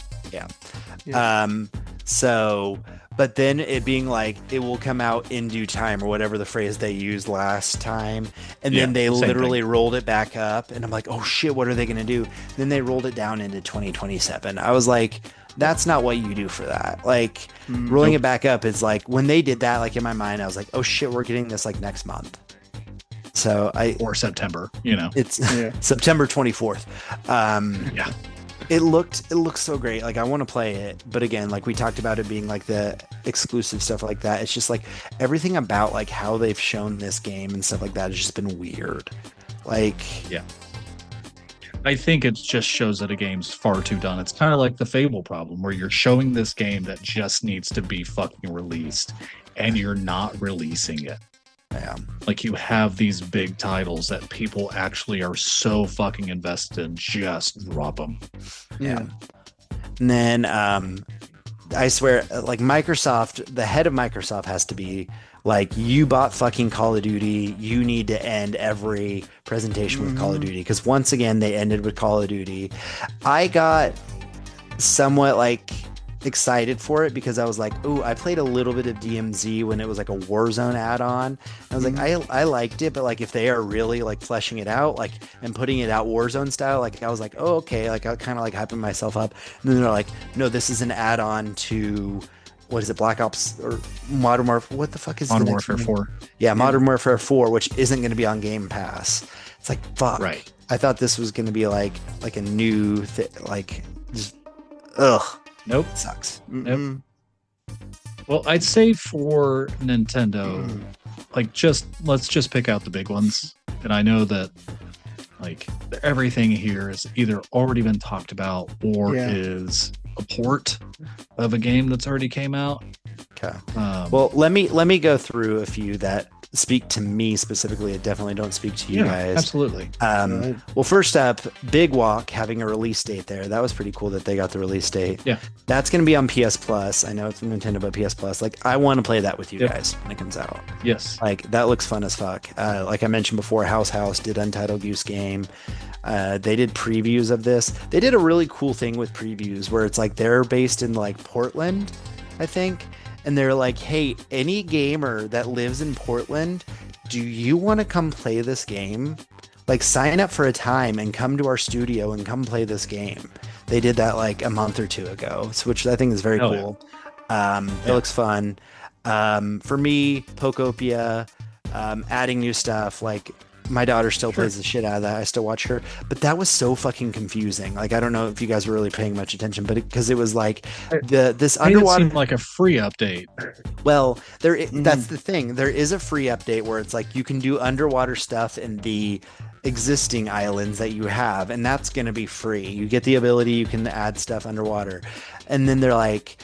So, but then it being like it will come out in due time or whatever the phrase they used last time, and then they literally rolled it back up, and I'm like, oh shit, what are they gonna do? Then they rolled it down into 2027. I was like, that's not what you do for that. Like rolling it back up is like when they did that, like in my mind, I was like, oh shit, we're getting this like next month. So or September, you know, it's September 24th. it looks so great. Like I want to play it, but again, like we talked about it being like the exclusive stuff like that. It's just like everything about like how they've shown this game and stuff like that has just been weird. Like, Yeah. I think it just shows that a game's far too done. It's kind of like the Fable problem, where you're showing this game that just needs to be fucking released, and you're not releasing it. yeah. Like, you have these big titles that people actually are so fucking invested in, just drop them. Yeah. And then I swear, like Microsoft, the head of Microsoft has to be like, you bought fucking Call of Duty. You need to end every presentation with Call of Duty. Because once again, they ended with Call of Duty. I got somewhat like excited for it because I was like, oh, I played a little bit of DMZ when it was like a Warzone add-on. I was like, I liked it, but like if they are really like fleshing it out, like and putting it out Warzone style, like I was like, oh, okay, like I kind of like hyping myself up. And then they're like, no, this is an add-on to what is it, Black Ops or Modern Warfare? What the fuck is Modern the next Warfare one? 4. Yeah, Modern Warfare 4, which isn't going to be on Game Pass. It's like, fuck. Right. I thought this was going to be like a new thing, like just ugh. Nope. It sucks. Nope. Well, I'd say for Nintendo, like let's just pick out the big ones. And I know that like everything here is either already been talked about or is a port of a game that's already came out. Okay. Well, let me go through a few that speak to me specifically. It definitely don't speak to you guys. Absolutely. Well, first up, Big Walk having a release date there. That was pretty cool that they got the release date. Yeah. That's going to be on PS Plus. I know it's Nintendo, but PS Plus. Like, I want to play that with you guys when it comes out. Yes. Like, that looks fun as fuck. Like I mentioned before, House did Untitled Goose Game. They did previews of this. They did a really cool thing with previews where it's like they're based in like Portland, I think. And they're like, hey, any gamer that lives in Portland, do you want to come play this game? Like, sign up for a time and come to our studio and come play this game. They did that like a month or two ago, which I think is very cool. It looks fun. For me, Pokopia, adding new stuff, like my daughter still plays the shit out of that. I still watch her, but that was so fucking confusing. Like, I don't know if you guys were really paying much attention, but because it was like this underwater, it seemed like a free update. Well, that's the thing. There is a free update where it's like you can do underwater stuff in the existing islands that you have, and that's going to be free. You get the ability, you can add stuff underwater, and then they're like,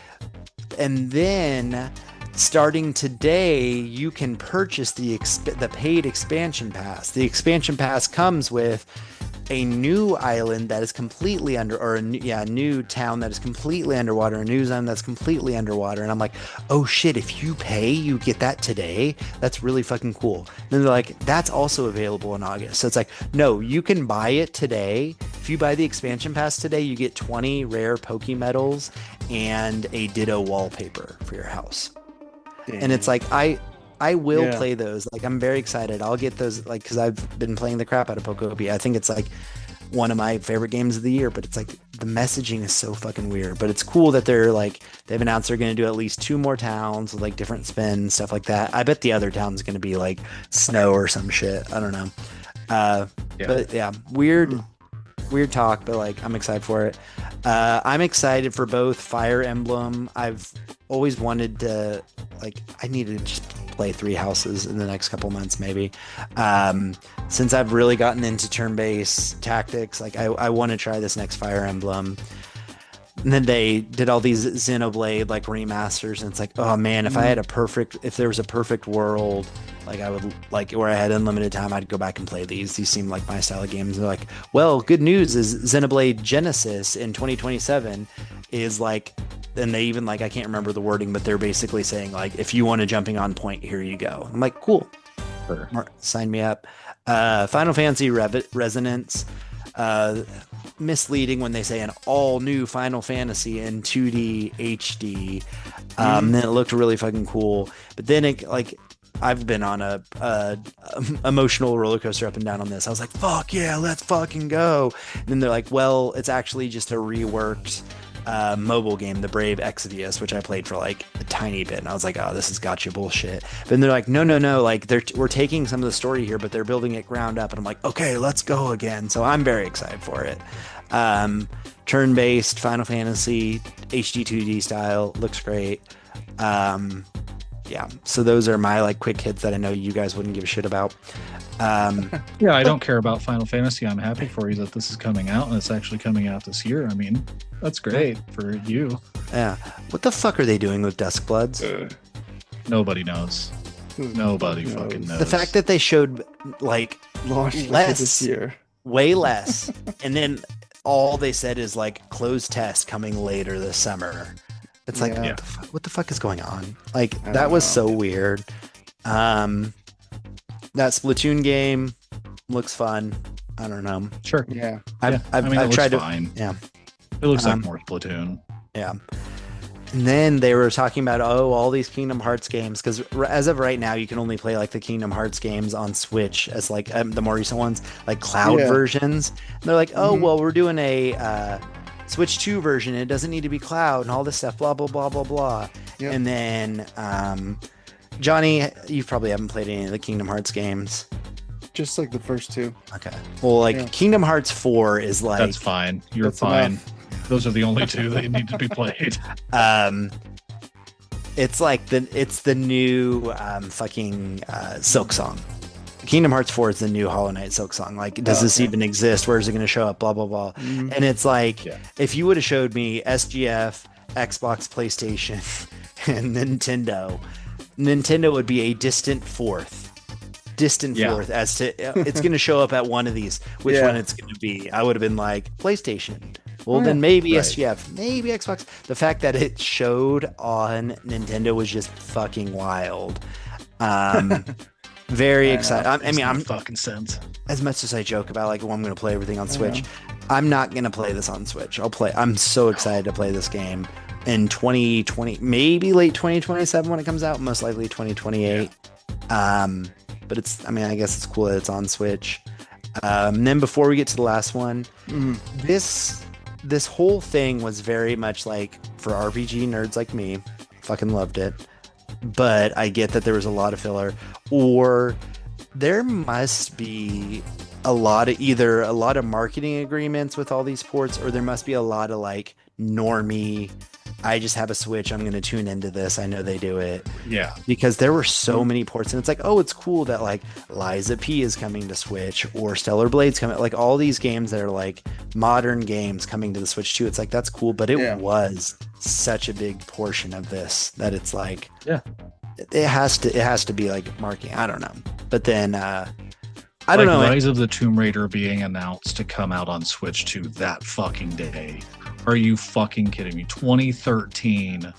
and then starting today, you can purchase the paid expansion pass. The expansion pass comes with a new island that is completely a new town that is completely underwater, a new zone that's completely underwater. And I'm like, oh shit, if you pay, you get that today. That's really fucking cool. And then they're like, that's also available in August. So it's like, no, you can buy it today. If you buy the expansion pass today, you get 20 rare Poke medals and a Ditto wallpaper for your house. And it's like, I will play those. Like, I'm very excited. I'll get those, like, because I've been playing the crap out of Pokopia. I think it's like one of my favorite games of the year, but it's like the messaging is so fucking weird. But it's cool that they're like, they've announced they're going to do at least 2 more towns with like different spins, stuff like that. I bet the other town's going to be like snow or some shit. I don't know. But yeah, weird talk, but like, I'm excited for it. I'm excited for both Fire Emblem. I've always wanted to, like, I need to just play 3 houses in the next couple months, maybe. Since I've really gotten into turn-based tactics, like, I want to try this next Fire Emblem. And then they did all these Xenoblade like remasters, and it's like, oh man, if there was a perfect world, like I would like where I had unlimited time, I'd go back and play these. These seem like my style of games. And they're like, well, good news is Xenoblade Genesis in 2027 is like, and they even like, I can't remember the wording, but they're basically saying like, if you want a jumping on point, here you go. I'm like, cool, sign me up. Final Fantasy Resonance. Misleading when they say an all new Final Fantasy in 2D HD. Then it looked really fucking cool, but then it like, I've been on a emotional roller coaster up and down on this. I was like, fuck yeah, let's fucking go. And then they're like, well, it's actually just a reworked mobile game, the Brave Exvius, which I played for like a tiny bit, and I was like, oh, this is gotcha bullshit. But then they're like, no, like we're taking some of the story here, but they're building it ground up, and I'm like, okay, let's go again. So I'm very excited for it. Turn-based Final Fantasy HD 2D style, looks great. Yeah, so those are my like quick hits that I know you guys wouldn't give a shit about. Yeah, I don't care about Final Fantasy. I'm happy for you that this is coming out, and it's actually coming out this year. I mean, that's great for you. Yeah, what the fuck are they doing with Duskbloods? Nobody knows. Nobody fucking knows. The fact that they showed like Launch less this year. way less, and then all they said is like closed test coming later this summer. It's like, Yeah. what the fuck is going on? Like that was so weird. That Splatoon game looks fun. I don't know. Sure. Yeah. I've I mean, it looks tried to. fine. Yeah. It looks like more Splatoon. Yeah. And then they were talking about, all these Kingdom Hearts games, because as of right now, you can only play like the Kingdom Hearts games on Switch as like the more recent ones, like cloud Yeah. versions. And they're like, well, we're doing a Switch 2 version. It doesn't need to be cloud and all this stuff, blah, blah, blah, blah, blah. Yep. And then, Johnny, you probably haven't played any of the Kingdom Hearts games. Just like the first two. Okay. Well, like Yeah. Kingdom Hearts 4 is like, That's fine. You're That's fine. enough. Those are the only two that need to be played. it's like it's the new fucking Silk Song. Kingdom Hearts 4 is the new Hollow Knight Silk Song. Like, does this even exist? Where is it going to show up? Blah blah blah. And it's like, if you would have showed me SGF, Xbox, PlayStation, and Nintendo would be a distant fourth as to it's going to show up at one of these. Which Yeah. one it's going to be? I would have been like PlayStation. Well, then maybe Right. SGF, maybe Xbox. The fact that it showed on Nintendo was just fucking wild. Very excited. I mean, I'm fucking sense. as much as I joke about like, well, I'm going to play everything on Switch. I'm not going to play this on Switch. I'm so excited to play this game in 2020, maybe late 2027 when it comes out. Most likely 2028. But I guess it's cool that it's on Switch. And then before we get to the last one, this whole thing was very much like for RPG nerds like me. Fucking loved it. But I get that there was a lot of filler, or there must be a lot of marketing agreements with all these ports, or there must be a lot of like normie, I just have a Switch, I'm going to tune into this, I know they do it. Yeah. Because there were so many ports, and it's like, oh, it's cool that like Liza P is coming to Switch, or Stellar Blade's coming, like all these games that are like modern games coming to the Switch too. It's like, that's cool, but it was such a big portion of this that it's like, it has to be like marketing. I don't know. But then I don't know. Rise of the Tomb Raider being announced to come out on Switch 2 that fucking day. Are you fucking kidding me? 2013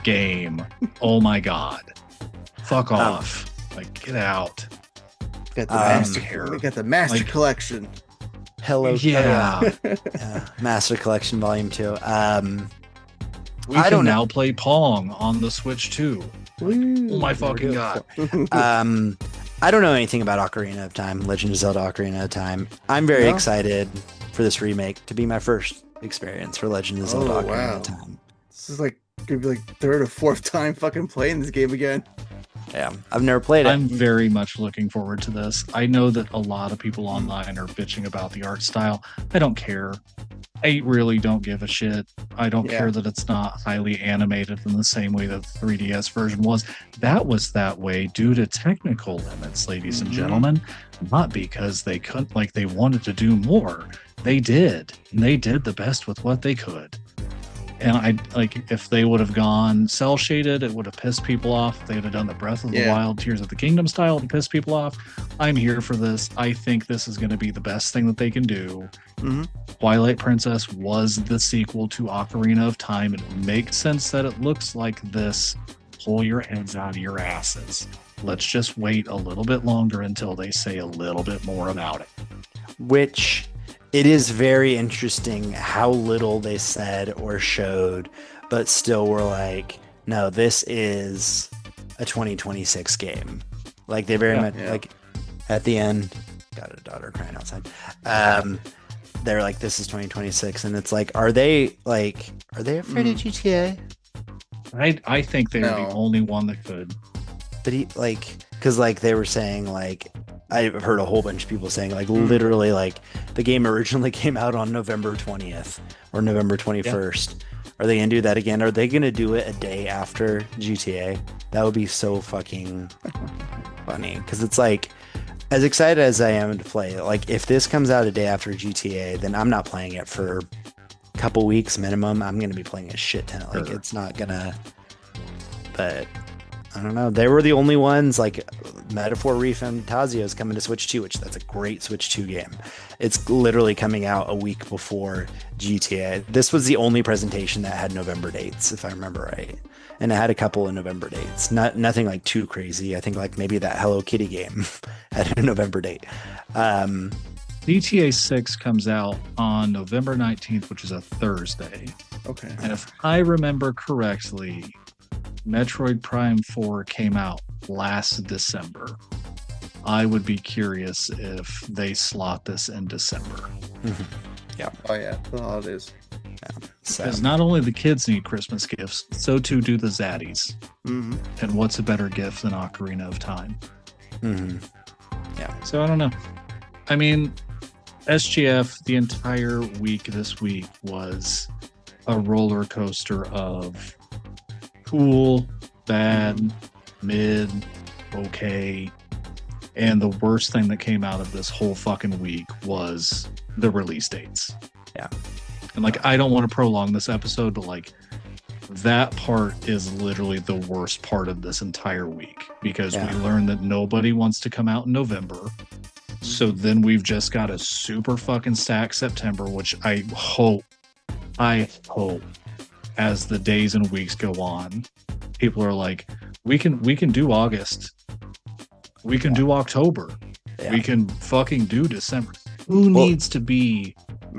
game. Oh my god. Fuck off. Like, get out. Got the master- got the master like- collection. Hello. Yeah. Master Collection Volume 2. We I can don't now play Pong on the Switch 2. Oh my fucking god. I don't know anything about Ocarina of Time, Legend of Zelda Ocarina of Time. I'm very excited for this remake to be my first experience for Legend of Zelda Ocarina of Time. This is like gonna be like third or fourth time fucking playing this game again. Yeah, I've never played it. I'm very much looking forward to this. I know that a lot of people online are bitching about the art style. I don't care. I really don't give a shit. I don't care that it's not highly animated in the same way that the 3DS version was. That was that way due to technical limits, ladies and gentlemen, not because they couldn't, like they wanted to do more. They did, and they did the best with what they could. And I like, if they would have gone cell shaded, it would have pissed people off. If they would have done the Breath of the Wild, Tears of the Kingdom style to piss people off. I'm here for this. I think this is going to be the best thing that they can do. Twilight Princess was the sequel to Ocarina of Time. It makes sense that it looks like this. Pull your heads out of your asses. Let's just wait a little bit longer until they say a little bit more about it. Which it is very interesting how little they said or showed, but still were like, no, this is a 2026 game. Like they very much like at the end, got a daughter crying outside. they're like, this is 2026, and it's like, are they afraid of GTA? I think they're No. the only one that could. But because like they were saying, like I've heard a whole bunch of people saying, like literally, like the game originally came out on November 20th or November 21st. Are they gonna do that again? Are they gonna do it a day after GTA? That would be so fucking funny. Because it's like, as excited as I am to play it, like if this comes out a day after GTA, then I'm not playing it for a couple weeks minimum. I'm gonna be playing a shit ton. Like it's not gonna. But I don't know. They were the only ones. Like Metaphor Refantasio is coming to Switch 2, which that's a great Switch 2 game. It's literally coming out a week before GTA. This was the only presentation that had November dates, if I remember right. And it had a couple of November dates. Nothing like too crazy. I think like maybe that Hello Kitty game had a November date. GTA 6 comes out on November 19th, which is a Thursday. Okay. And if I remember correctly, Metroid Prime 4 came out last December. I would be curious if they slot this in December. Oh yeah, the holidays. So, Because not only the kids need Christmas gifts, so too do the Zaddies. Mm-hmm. And what's a better gift than Ocarina of Time? yeah. So I don't know. I mean, SGF, the entire week this week was a roller coaster of cool, bad, mid, okay. And the worst thing that came out of this whole fucking week was the release dates. Yeah. And like, I don't want to prolong this episode, but like, that part is literally the worst part of this entire week because we learned that nobody wants to come out in November. So then we've just got a super fucking stacked September, which I hope as the days and weeks go on, people are like, we can do August. We can do October. Yeah. We can fucking do December. Who needs to be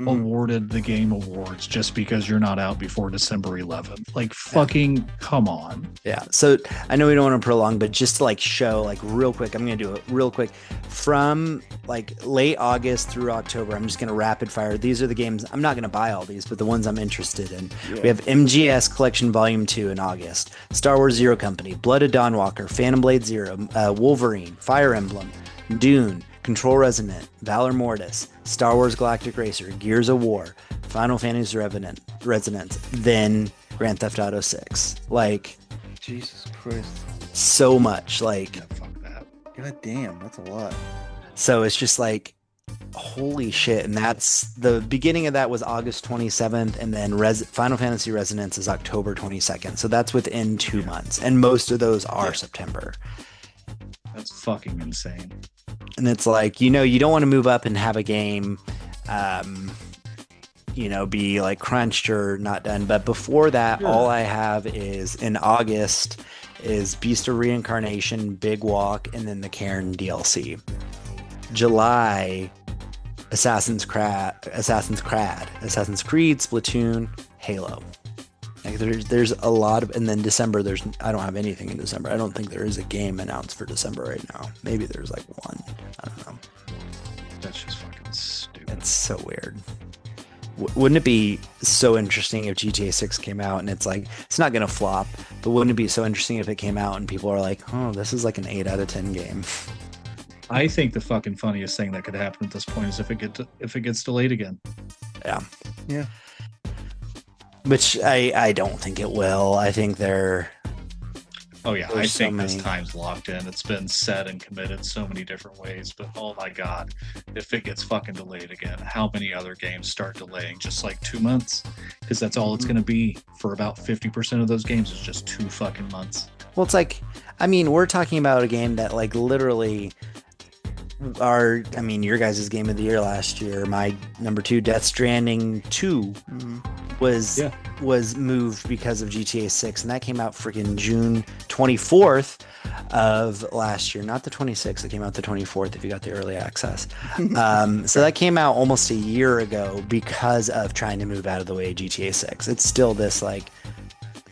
awarded the game awards just because you're not out before December 11th? Like, fucking come on. Yeah. So I know we don't want to prolong, but just to like show like real quick, I'm going to do it real quick from like late August through October. I'm just going to rapid fire. These are the games. I'm not going to buy all these, but the ones I'm interested in. Yeah. We have MGS Collection Volume 2 in August, Star Wars Zero Company, Blood of Dawnwalker, Phantom Blade Zero, Wolverine, Fire Emblem, Dune, Control Resonant, Valor Mortis, Star Wars Galactic Racer, Gears of War, Final Fantasy Resonance, then Grand Theft Auto 6. Like, Jesus Christ. So much. Like, Yeah, fuck that. God damn, that's a lot. So it's just like, holy shit. And that's the beginning of that was August 27th. And then Final Fantasy Resonance is October 22nd. So that's within 2 months. And most of those are September. That's fucking insane. And it's like, you know, you don't want to move up and have a game, you know, be like crunched or not done. But before that, all I have is in August is Beast of Reincarnation, Big Walk, and then the Cairn DLC. July, Assassin's Creed, Splatoon, Halo. Like there's a lot of, and then December I don't have anything in December. I don't think there is a game announced for December right now. Maybe there's like one. I don't know. That's just fucking stupid. It's so weird. Wouldn't it be so interesting if GTA 6 came out and it's like, it's not gonna flop, but wouldn't it be so interesting if it came out and people are like, oh, this is like an 8 out of 10 game? I think the fucking funniest thing that could happen at this point is if it gets delayed again. Yeah. Yeah. Which I don't think it will. I think they're... Oh yeah, I There's so think this many. time's locked in. It's been said and committed so many different ways, but oh my god, if it gets fucking delayed again, how many other games start delaying just like 2 months? Because that's all it's going to be for about 50% of those games is just 2 fucking months. Well, it's like, I mean, we're talking about a game that like literally your guys' game of the year last year, my number 2, Death Stranding 2 was moved because of GTA 6, and that came out freaking June 24th of last year, not the 26th. It came out the 24th if you got the early access. So that came out almost a year ago because of trying to move out of the way of GTA 6. It's still this like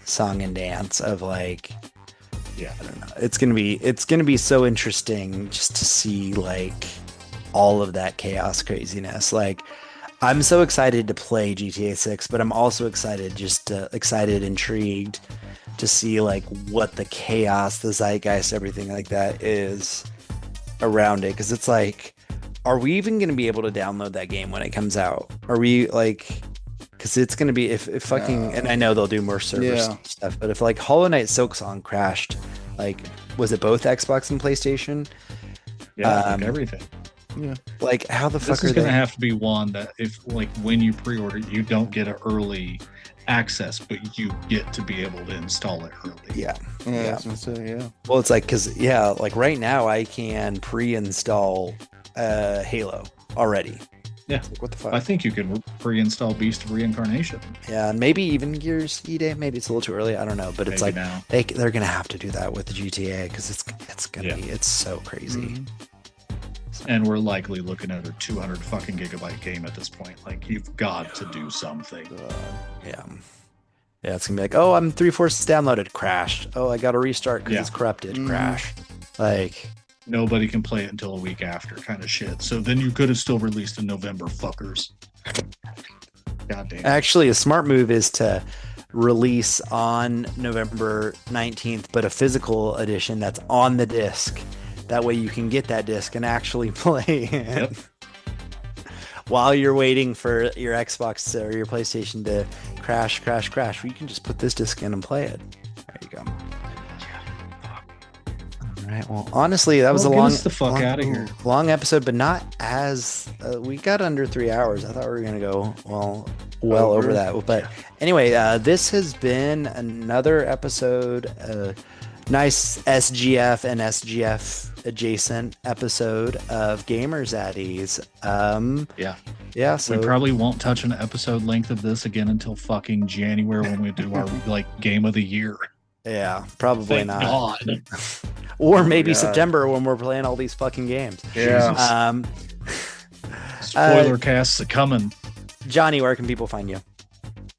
song and dance of like, Yeah. I don't know. It's gonna be so interesting just to see like all of that chaos craziness. Like, I'm so excited to play GTA 6, but I'm also excited, intrigued to see like what the chaos, the zeitgeist, everything like that is around it. Because it's like, are we even going to be able to download that game when it comes out? Are we like, because it's going to be if fucking, and I know they'll do more server stuff, but if like Hollow Knight Silksong crashed, like, was it both Xbox and PlayStation? Yeah, like everything. Yeah. Like, how the fuck This is are going they? to have to be one that if like when you pre-order, you don't get an early access, but you get to be able to install it early. Yeah. Yeah, I was gonna say, yeah. Well, it's like, because like right now I can pre-install Halo already. Yeah. It's like, what the fuck? I think you can pre-install Beast of Reincarnation. Yeah, and maybe even Gears E-Day. Maybe it's a little too early. I don't know, but it's Maybe like now. they're gonna have to do that with the GTA because it's gonna be, it's so crazy. And we're likely looking at a 200 fucking gigabyte game at this point. Like, you've got to do something. Yeah. Yeah, it's gonna be like, oh, I'm 3/4 downloaded, crashed. Oh, I got to restart because it's corrupted, crash. Like, Nobody can play it until a week after, kind of shit. So then you could have still released in November, fuckers. God damn. actually, a smart move is to release on November 19th, but a physical edition that's on the disc. That way you can get that disc and actually play it. Yep. While you're waiting for your Xbox or your PlayStation to crash, you can just put this disc in and play it. There you go. All right. Well, honestly, that was a Get long, us the fuck out of here. long episode, but not as we got under 3 hours. I thought we were gonna go well over that. But anyway, this has been another episode. Nice SGF and SGF adjacent episode of Gamer Zaddies. Yeah. So We probably won't touch an episode length of this again until fucking January when we do our like game of the year. yeah, probably Thank not. God. Or maybe God. September when we're playing all these fucking games. Yeah. Spoiler casts are coming. Johnny, where can people find you?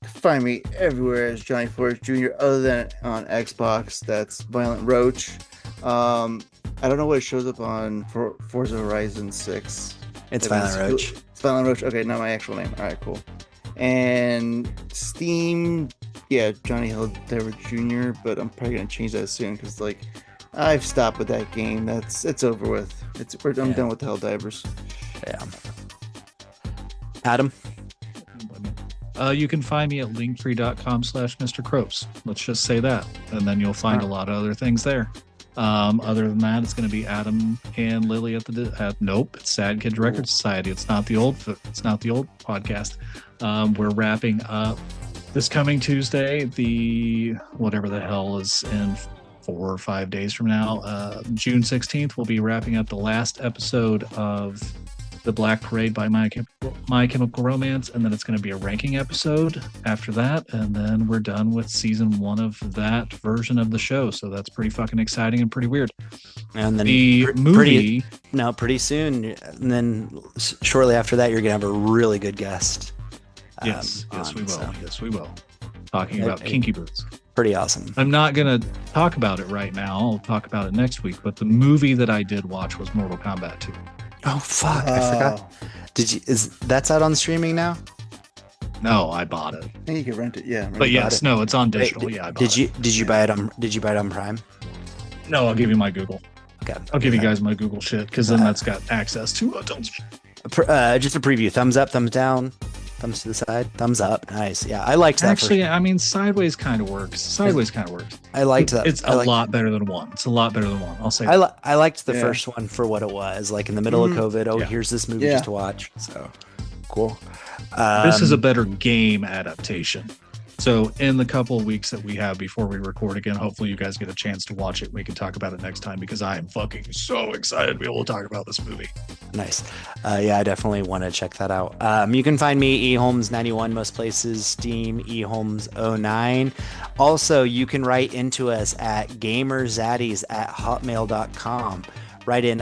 Find me everywhere as Johnny Forrest Jr. Other than on Xbox, that's Violent Roach. I don't know what it shows up on Forza Horizon 6. It's Violent Roach. It's Violent Roach. Okay, not my actual name. All right, cool. And Steam, yeah, Johnny Hill Dever Jr. But I'm probably gonna change that soon because like I've stopped with that game. It's over with. I'm done with the Helldivers. Yeah. Adam. You can find me at linktree.com/Mr. Crows. Let's just say that. And then you'll find a lot of other things there. Other than that, it's going to be Adam and Lily at nope, it's Sad Kids Record Society. It's not the old podcast. We're wrapping up this coming Tuesday, the whatever the hell is in 4 or 5 days from now, June 16th, we'll be wrapping up the last episode of The Black Parade by My Chemical Romance, and then it's going to be a ranking episode after that, and then we're done with season 1 of that version of the show. So that's pretty fucking exciting and pretty weird. And then The movie, pretty soon, and then shortly after that, you're gonna have a really good guest. yes, on, we will. so Yes, we will. Talking about Kinky Boots. pretty awesome. I'm not going to talk about it right now. I'll talk about it next week. But the movie that I did watch was Mortal Kombat 2. Oh fuck, I forgot. That's out on streaming now? No, I bought it. I think you can rent it. Yeah. But yes, it. no, it's on Wait, digital. Yeah, I bought it. Did you buy it on Prime? No, I'll give you my Google. Okay. I'll give you guys my Google shit because then that's got access to tons of shit. Just a preview. Thumbs up, thumbs down, thumbs to the side, thumbs up. Nice. Yeah, I liked that. Actually, I mean, Sideways kind of works. I liked that. It's a lot better than one. It's a lot better than one. I'll say. I liked the Yeah. first one for what it was. Like in the middle of COVID. Oh, Yeah. here's this movie Yeah. just to watch. So cool. This is a better game adaptation. So in the couple of weeks that we have before we record again, hopefully you guys get a chance to watch it. We can talk about it next time because I am fucking so excited to be able to talk about this movie. Nice. Yeah, I definitely want to check that out. You can find me eholmes91 most places, Steam eholmes09. Also, you can write into us at gamerzaddies@hotmail.com. Write in.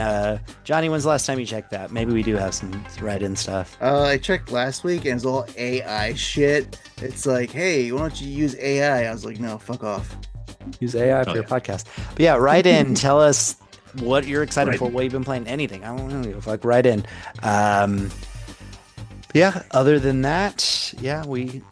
Johnny, when's the last time you checked that? Maybe we do have some write-in stuff. I checked last week and it's all AI shit. It's like, hey, why don't you use AI? I was like, no, fuck off. Use AI for Oh, your yeah. podcast. But yeah, write in. Tell us what you're excited Write for, in. what you've been playing, anything. I don't know. Fuck, write in. Yeah, Yeah. Other than that, yeah, we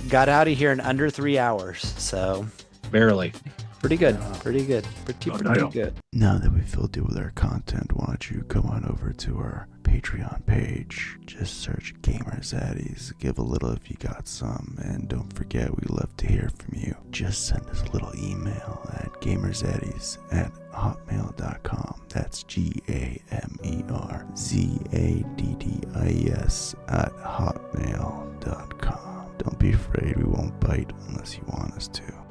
got out of here in under 3 hours. So Barely. pretty good. Pretty good. Pretty good. Now that we've filled you with our content, why don't you come on over to our Patreon page. Just search Gamer Zaddies. Give a little if you got some. And don't forget, we love to hear from you. Just send us a little email at gamerzaddies@hotmail.com. That's GAMERZADDIES@hotmail.com. Don't be afraid, we won't bite unless you want us to.